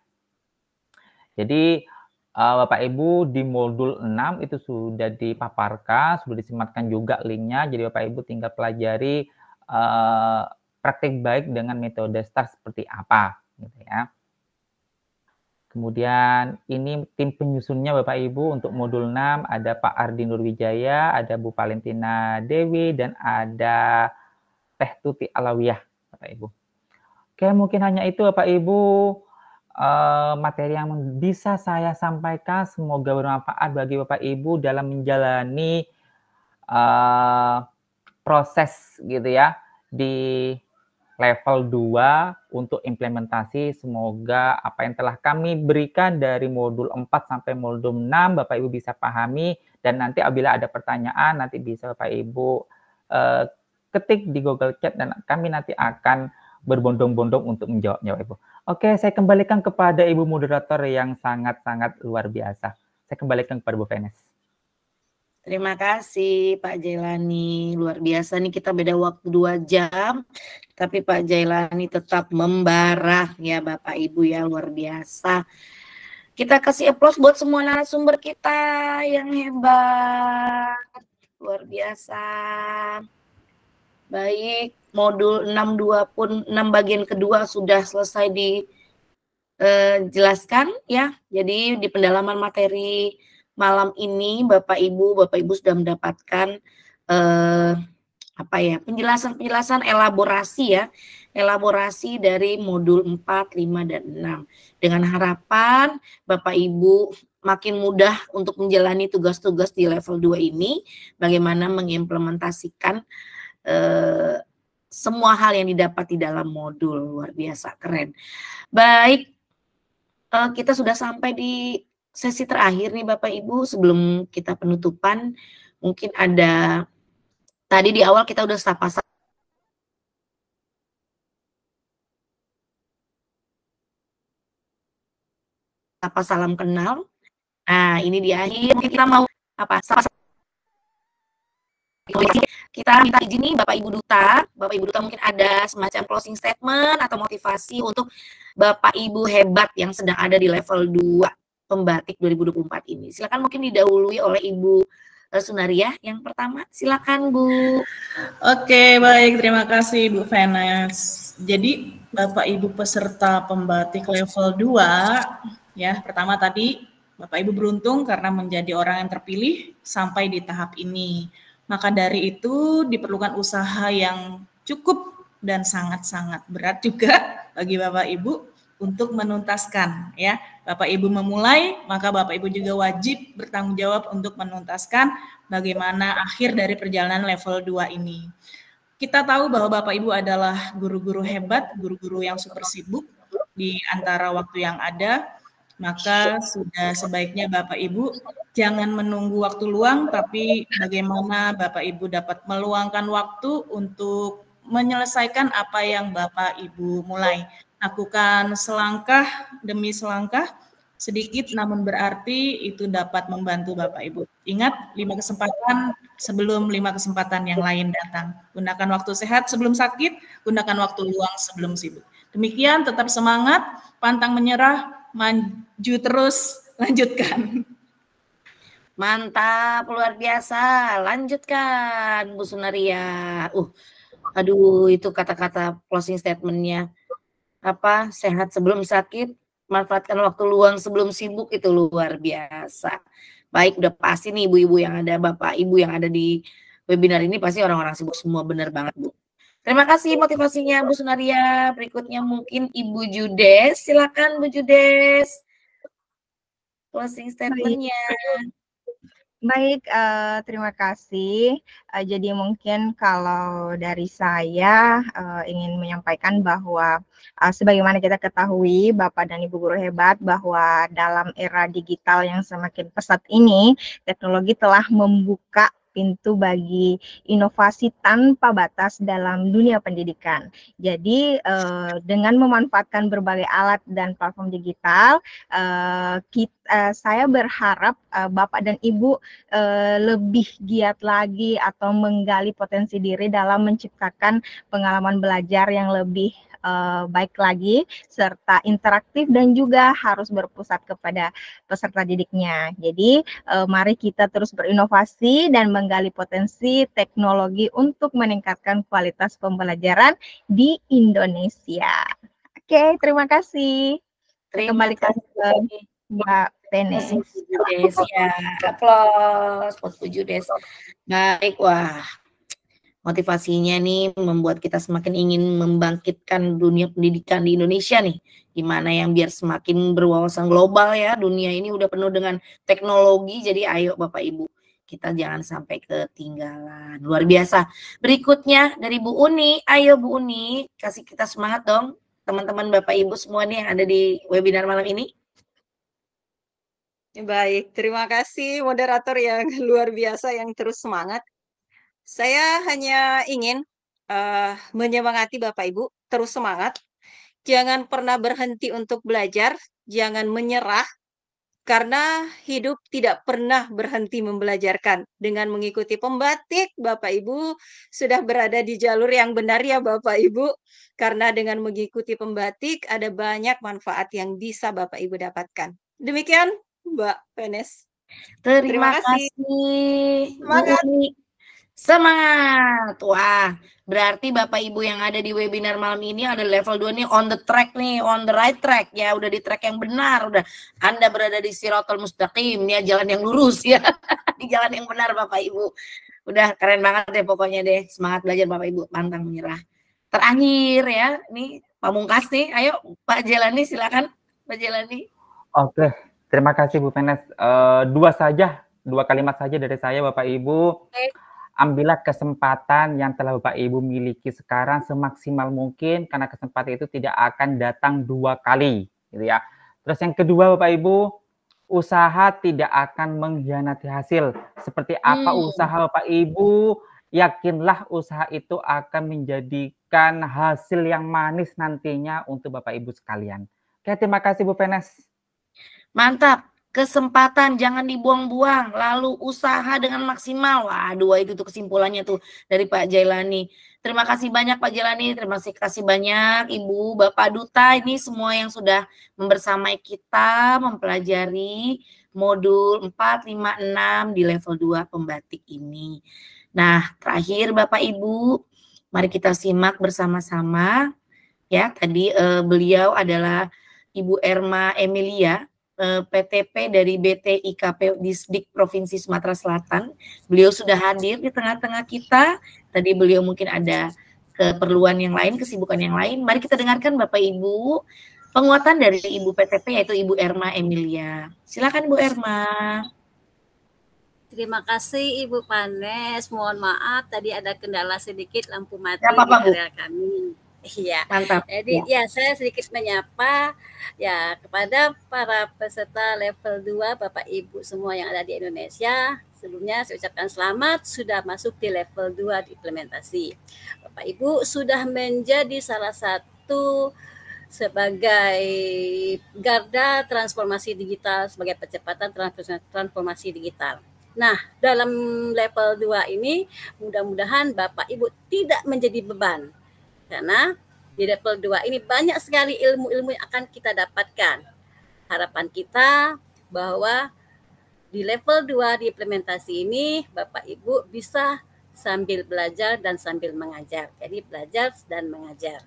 Jadi Bapak Ibu di modul 6 itu sudah dipaparkan, sudah disematkan juga linknya. Jadi Bapak Ibu tinggal pelajari praktik baik dengan metode STAR seperti apa gitu ya. Kemudian ini tim penyusunnya Bapak Ibu untuk modul 6 ada Pak Ardi Nurwijaya, ada Bu Valentina Dewi, dan ada Teh Tuti Alawiyah Bapak Ibu. Oke, mungkin hanya itu Bapak Ibu materi yang bisa saya sampaikan. Semoga bermanfaat bagi Bapak Ibu dalam menjalani proses gitu ya di level 2 untuk implementasi. Semoga apa yang telah kami berikan dari modul 4 sampai modul 6 Bapak Ibu bisa pahami, dan nanti apabila ada pertanyaan nanti bisa Bapak Ibu ketik di Google Chat dan kami nanti akan berbondong-bondong untuk menjawabnya Bapak Ibu. Oke, saya kembalikan kepada Ibu moderator yang sangat-sangat luar biasa. Saya kembalikan kepada Bu Venes. Terima kasih Pak Jailani, luar biasa nih, kita beda waktu 2 jam, tapi Pak Jailani tetap membara ya Bapak Ibu ya, luar biasa. Kita kasih applause buat semua narasumber kita yang hebat, luar biasa. Baik, modul 62 pun 6 bagian kedua sudah selesai dijelaskan ya. Jadi di pendalaman materi malam ini Bapak Ibu sudah mendapatkan penjelasan elaborasi ya, elaborasi dari modul 4, 5 dan 6. Dengan harapan Bapak Ibu makin mudah untuk menjalani tugas-tugas di level 2 ini, bagaimana mengimplementasikan semua hal yang didapat di dalam modul. Luar biasa, keren. Baik, kita sudah sampai di sesi terakhir nih Bapak Ibu. Sebelum kita penutupan, mungkin ada, tadi di awal kita udah sapa salam kenal. Nah, ini di akhir mungkin kita mau kita minta izin nih Bapak Ibu Duta mungkin ada semacam closing statement atau motivasi untuk Bapak Ibu hebat yang sedang ada di level 2 Pembatik 2024 ini. Silakan, mungkin didahului oleh Ibu Sunaria yang pertama. Silakan Bu. Oke, baik, terima kasih Bu Venes. Jadi Bapak Ibu peserta Pembatik level 2 ya, pertama tadi Bapak Ibu beruntung karena menjadi orang yang terpilih sampai di tahap ini. Maka dari itu diperlukan usaha yang cukup dan sangat-sangat berat juga bagi Bapak Ibu untuk menuntaskan ya. Bapak Ibu memulai, maka Bapak Ibu juga wajib bertanggung jawab untuk menuntaskan bagaimana akhir dari perjalanan level 2 ini. Kita tahu bahwa Bapak Ibu adalah guru-guru hebat, guru-guru yang super sibuk di antara waktu yang ada, maka sudah sebaiknya Bapak Ibu jangan menunggu waktu luang, tapi bagaimana Bapak Ibu dapat meluangkan waktu untuk menyelesaikan apa yang Bapak Ibu mulai. Lakukan selangkah demi selangkah sedikit namun berarti itu dapat membantu Bapak Ibu. Ingat, 5 kesempatan sebelum 5 kesempatan yang lain datang. Gunakan waktu sehat sebelum sakit, gunakan waktu luang sebelum sibuk. Demikian, tetap semangat, pantang menyerah, maju terus, lanjutkan. Mantap, luar biasa. Lanjutkan, Bu Sunaria. Aduh, itu kata-kata closing statement-nya. Sehat sebelum sakit, manfaatkan waktu luang sebelum sibuk, itu luar biasa. Baik, udah pasti nih ibu-ibu yang ada, bapak ibu yang ada di webinar ini pasti orang-orang sibuk semua, bener banget Bu. Terima kasih motivasinya Bu Sunaria. Berikutnya mungkin Ibu Judes, silakan Bu Judes. Closing statement-nya. Baik, terima kasih. Jadi mungkin kalau dari saya ingin menyampaikan bahwa sebagaimana kita ketahui Bapak dan Ibu guru hebat bahwa dalam era digital yang semakin pesat ini, teknologi telah membuka pintu bagi inovasi tanpa batas dalam dunia pendidikan. Jadi dengan memanfaatkan berbagai alat dan platform digital, saya berharap Bapak dan Ibu lebih giat lagi atau menggali potensi diri dalam menciptakan pengalaman belajar yang lebih baik lagi, serta interaktif dan juga harus berpusat kepada peserta didiknya. Jadi mari kita terus berinovasi dan menggali potensi teknologi untuk meningkatkan kualitas pembelajaran di Indonesia. Oke, terima kasih. Kembali ke Mbak Penes. Ya, aplaus buat Bu Judes. Baik, wah. Motivasinya nih membuat kita semakin ingin membangkitkan dunia pendidikan di Indonesia nih. Gimana yang biar semakin berwawasan global ya. Dunia ini udah penuh dengan teknologi, jadi ayo Bapak Ibu, kita jangan sampai ketinggalan. Luar biasa. Berikutnya dari Bu Uni, ayo Bu Uni, kasih kita semangat dong teman-teman Bapak Ibu semua nih yang ada di webinar malam ini. Baik, terima kasih moderator yang luar biasa yang terus semangat. Saya hanya ingin menyemangati Bapak Ibu, terus semangat. Jangan pernah berhenti untuk belajar, jangan menyerah, karena hidup tidak pernah berhenti membelajarkan. Dengan mengikuti pembatik, Bapak Ibu sudah berada di jalur yang benar ya Bapak Ibu. Karena dengan mengikuti pembatik, ada banyak manfaat yang bisa Bapak Ibu dapatkan. Demikian Mbak Penes. Terima kasih. Semangat. Semangat. Wah, berarti Bapak Ibu yang ada di webinar malam ini ada level 2 nih, on the track nih, on the right track ya, udah di track yang benar, udah Anda berada di Siratal Mustaqim ya, jalan yang lurus ya. Di jalan yang benar Bapak Ibu. Udah keren banget deh pokoknya deh. Semangat belajar Bapak Ibu, pantang menyerah. Terakhir ya, nih pamungkas nih, ayo Pak Jelani silakan Pak Jelani. Oke, terima kasih Bu Penes. Dua kalimat saja dari saya Bapak Ibu. Ambillah kesempatan yang telah Bapak Ibu miliki sekarang semaksimal mungkin, karena kesempatan itu tidak akan datang 2 kali, gitu ya. Terus yang kedua Bapak Ibu, usaha tidak akan mengkhianati hasil. Seperti apa usaha Bapak Ibu, yakinlah usaha itu akan menjadikan hasil yang manis nantinya untuk Bapak Ibu sekalian. Oke, terima kasih Bu Penes. Mantap. Kesempatan jangan dibuang-buang, lalu usaha dengan maksimal. Waduh, itu tuh kesimpulannya tuh dari Pak Jailani. Terima kasih banyak Pak Jailani, terima kasih banyak Ibu, Bapak Duta, ini semua yang sudah membersamai kita mempelajari modul 4, 5, 6 di level 2 pembatik ini. Nah, terakhir Bapak Ibu, mari kita simak bersama-sama. Ya, tadi beliau adalah Ibu Erma Emilia, PTP dari BTIKP Disdik Provinsi Sumatera Selatan. Beliau sudah hadir di tengah-tengah kita. Tadi beliau mungkin ada keperluan yang lain, kesibukan yang lain. Mari kita dengarkan Bapak Ibu penguatan dari Ibu PTP yaitu Ibu Erma Emilia. Silakan Bu Erma. Terima kasih Ibu Panes. Mohon maaf tadi ada kendala sedikit, lampu mati di area kami. Iya, mantap. Jadi ya saya sedikit menyapa ya kepada para peserta level 2 Bapak Ibu semua yang ada di Indonesia. Sebelumnya saya ucapkan selamat sudah masuk di level 2 di implementasi. Bapak Ibu sudah menjadi salah satu sebagai garda transformasi digital, sebagai percepatan transformasi digital. Nah, dalam level 2 ini mudah-mudahan Bapak Ibu tidak menjadi beban. Karena di level 2 ini banyak sekali ilmu-ilmu yang akan kita dapatkan. Harapan kita bahwa di level 2 di implementasi ini Bapak Ibu bisa sambil belajar dan sambil mengajar. Jadi belajar dan mengajar.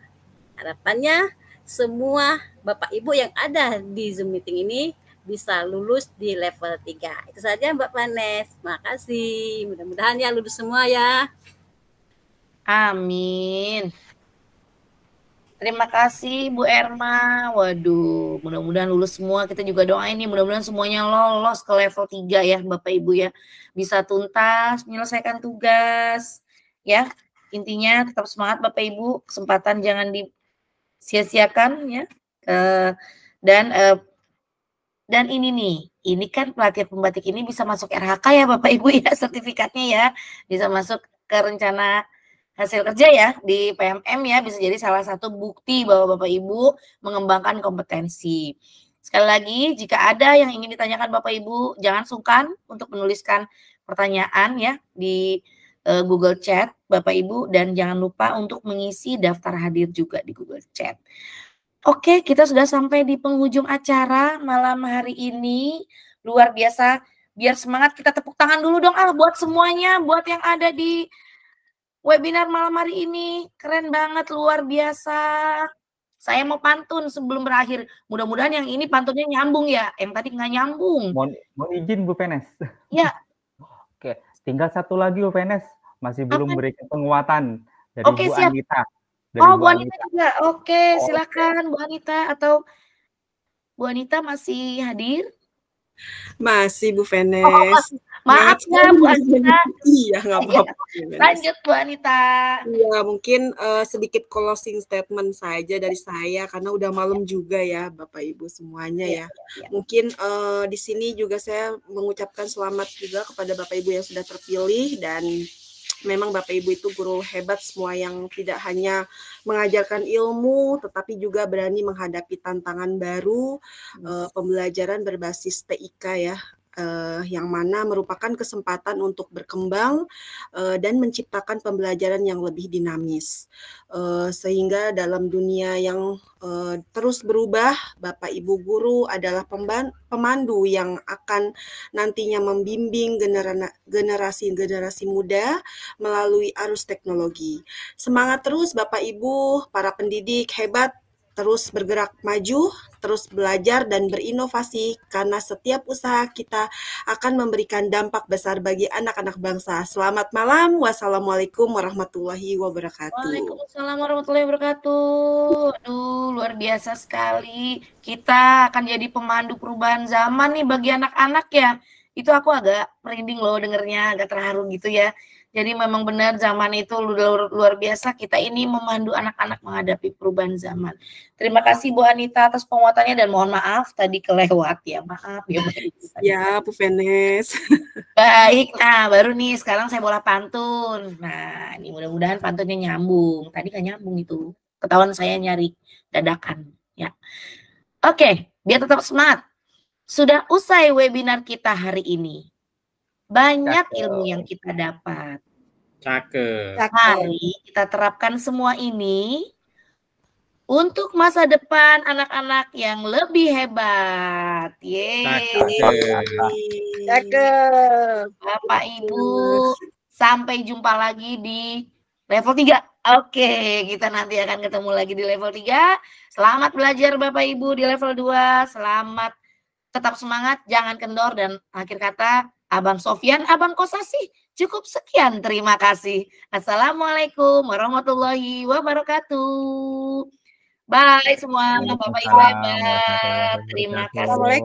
Harapannya semua Bapak Ibu yang ada di Zoom meeting ini bisa lulus di level 3. Itu saja Mbak Vanes. Makasih. Mudah-mudahan ya lulus semua ya. Amin. Terima kasih Bu Erma. Waduh, mudah-mudahan lulus semua. Kita juga doain nih, mudah-mudahan semuanya lolos ke level 3 ya Bapak Ibu ya. Bisa tuntas menyelesaikan tugas ya. Intinya tetap semangat Bapak Ibu, kesempatan jangan disia-siakan ya. Dan ini nih, ini kan pelatihan pembatik ini bisa masuk RHK ya Bapak Ibu ya, sertifikatnya ya. Bisa masuk ke rencana hasil kerja ya di PMM ya, bisa jadi salah satu bukti bahwa Bapak Ibu mengembangkan kompetensi. Sekali lagi, jika ada yang ingin ditanyakan Bapak Ibu, jangan sungkan untuk menuliskan pertanyaan ya di Google Chat Bapak Ibu, dan jangan lupa untuk mengisi daftar hadir juga di Google Chat. Oke, kita sudah sampai di penghujung acara malam hari ini. Luar biasa. Biar semangat, kita tepuk tangan dulu dong buat semuanya, buat yang ada di webinar malam hari ini. Keren banget, luar biasa. Saya mau pantun sebelum berakhir. Mudah-mudahan yang ini pantunnya nyambung ya. Yang tadi nggak nyambung. Mohon izin Bu Venes. Ya. Oke, tinggal satu lagi Bu Venes. Masih belum berikan penguatan dari Bu siap. Anita. Bu Anita juga. Oke, silakan Bu Anita. Atau Bu Anita masih hadir? Masih Bu Venes. Maaf ya Bu Anita. Iya, nggak apa-apa. Lanjut Bu Anita. Iya, mungkin sedikit closing statement saja dari saya karena udah malam juga ya Bapak Ibu semuanya ya. Mungkin di sini juga saya mengucapkan selamat juga kepada Bapak Ibu yang sudah terpilih, dan memang Bapak Ibu itu guru hebat semua yang tidak hanya mengajarkan ilmu tetapi juga berani menghadapi tantangan baru, pembelajaran berbasis TIK ya. Yang mana merupakan kesempatan untuk berkembang dan menciptakan pembelajaran yang lebih dinamis. Sehingga dalam dunia yang terus berubah, Bapak Ibu guru adalah pemandu yang akan nantinya membimbing generasi-generasi muda melalui arus teknologi. Semangat terus Bapak Ibu, para pendidik hebat, terus bergerak maju, terus belajar dan berinovasi, karena setiap usaha kita akan memberikan dampak besar bagi anak-anak bangsa. Selamat malam, wassalamualaikum warahmatullahi wabarakatuh. Waalaikumsalam warahmatullahi wabarakatuh. Aduh, luar biasa sekali. Kita akan jadi pemandu perubahan zaman nih bagi anak-anak ya. Itu aku agak merinding loh dengernya, agak terharu gitu ya. Jadi memang benar zaman itu luar biasa, kita ini memandu anak-anak menghadapi perubahan zaman. Terima kasih Bu Anita atas penguatannya, dan mohon maaf tadi kelewat ya, maaf ya. Ya Bu Venes. Baik, nah baru nih sekarang saya bola pantun. Nah ini mudah-mudahan pantunnya nyambung. Tadi kan nyambung itu, ketahuan saya nyari dadakan ya. Oke, biar tetap semangat. Sudah usai webinar kita hari ini. Banyak ilmu yang kita dapat. Cakep. Mari kita terapkan semua ini untuk masa depan anak-anak yang lebih hebat. Cakep. Bapak Ibu, sampai jumpa lagi di level 3. Oke, kita nanti akan ketemu lagi di level 3. Selamat belajar Bapak Ibu di level 2. Selamat tetap semangat, jangan kendor, dan akhir kata Abang Sofyan, Abang Kosasi, cukup sekian. Terima kasih. Assalamualaikum warahmatullahi wabarakatuh. Bye semua, Bapak Ibu hebat. Terima kasih.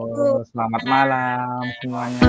Selamat malam semuanya.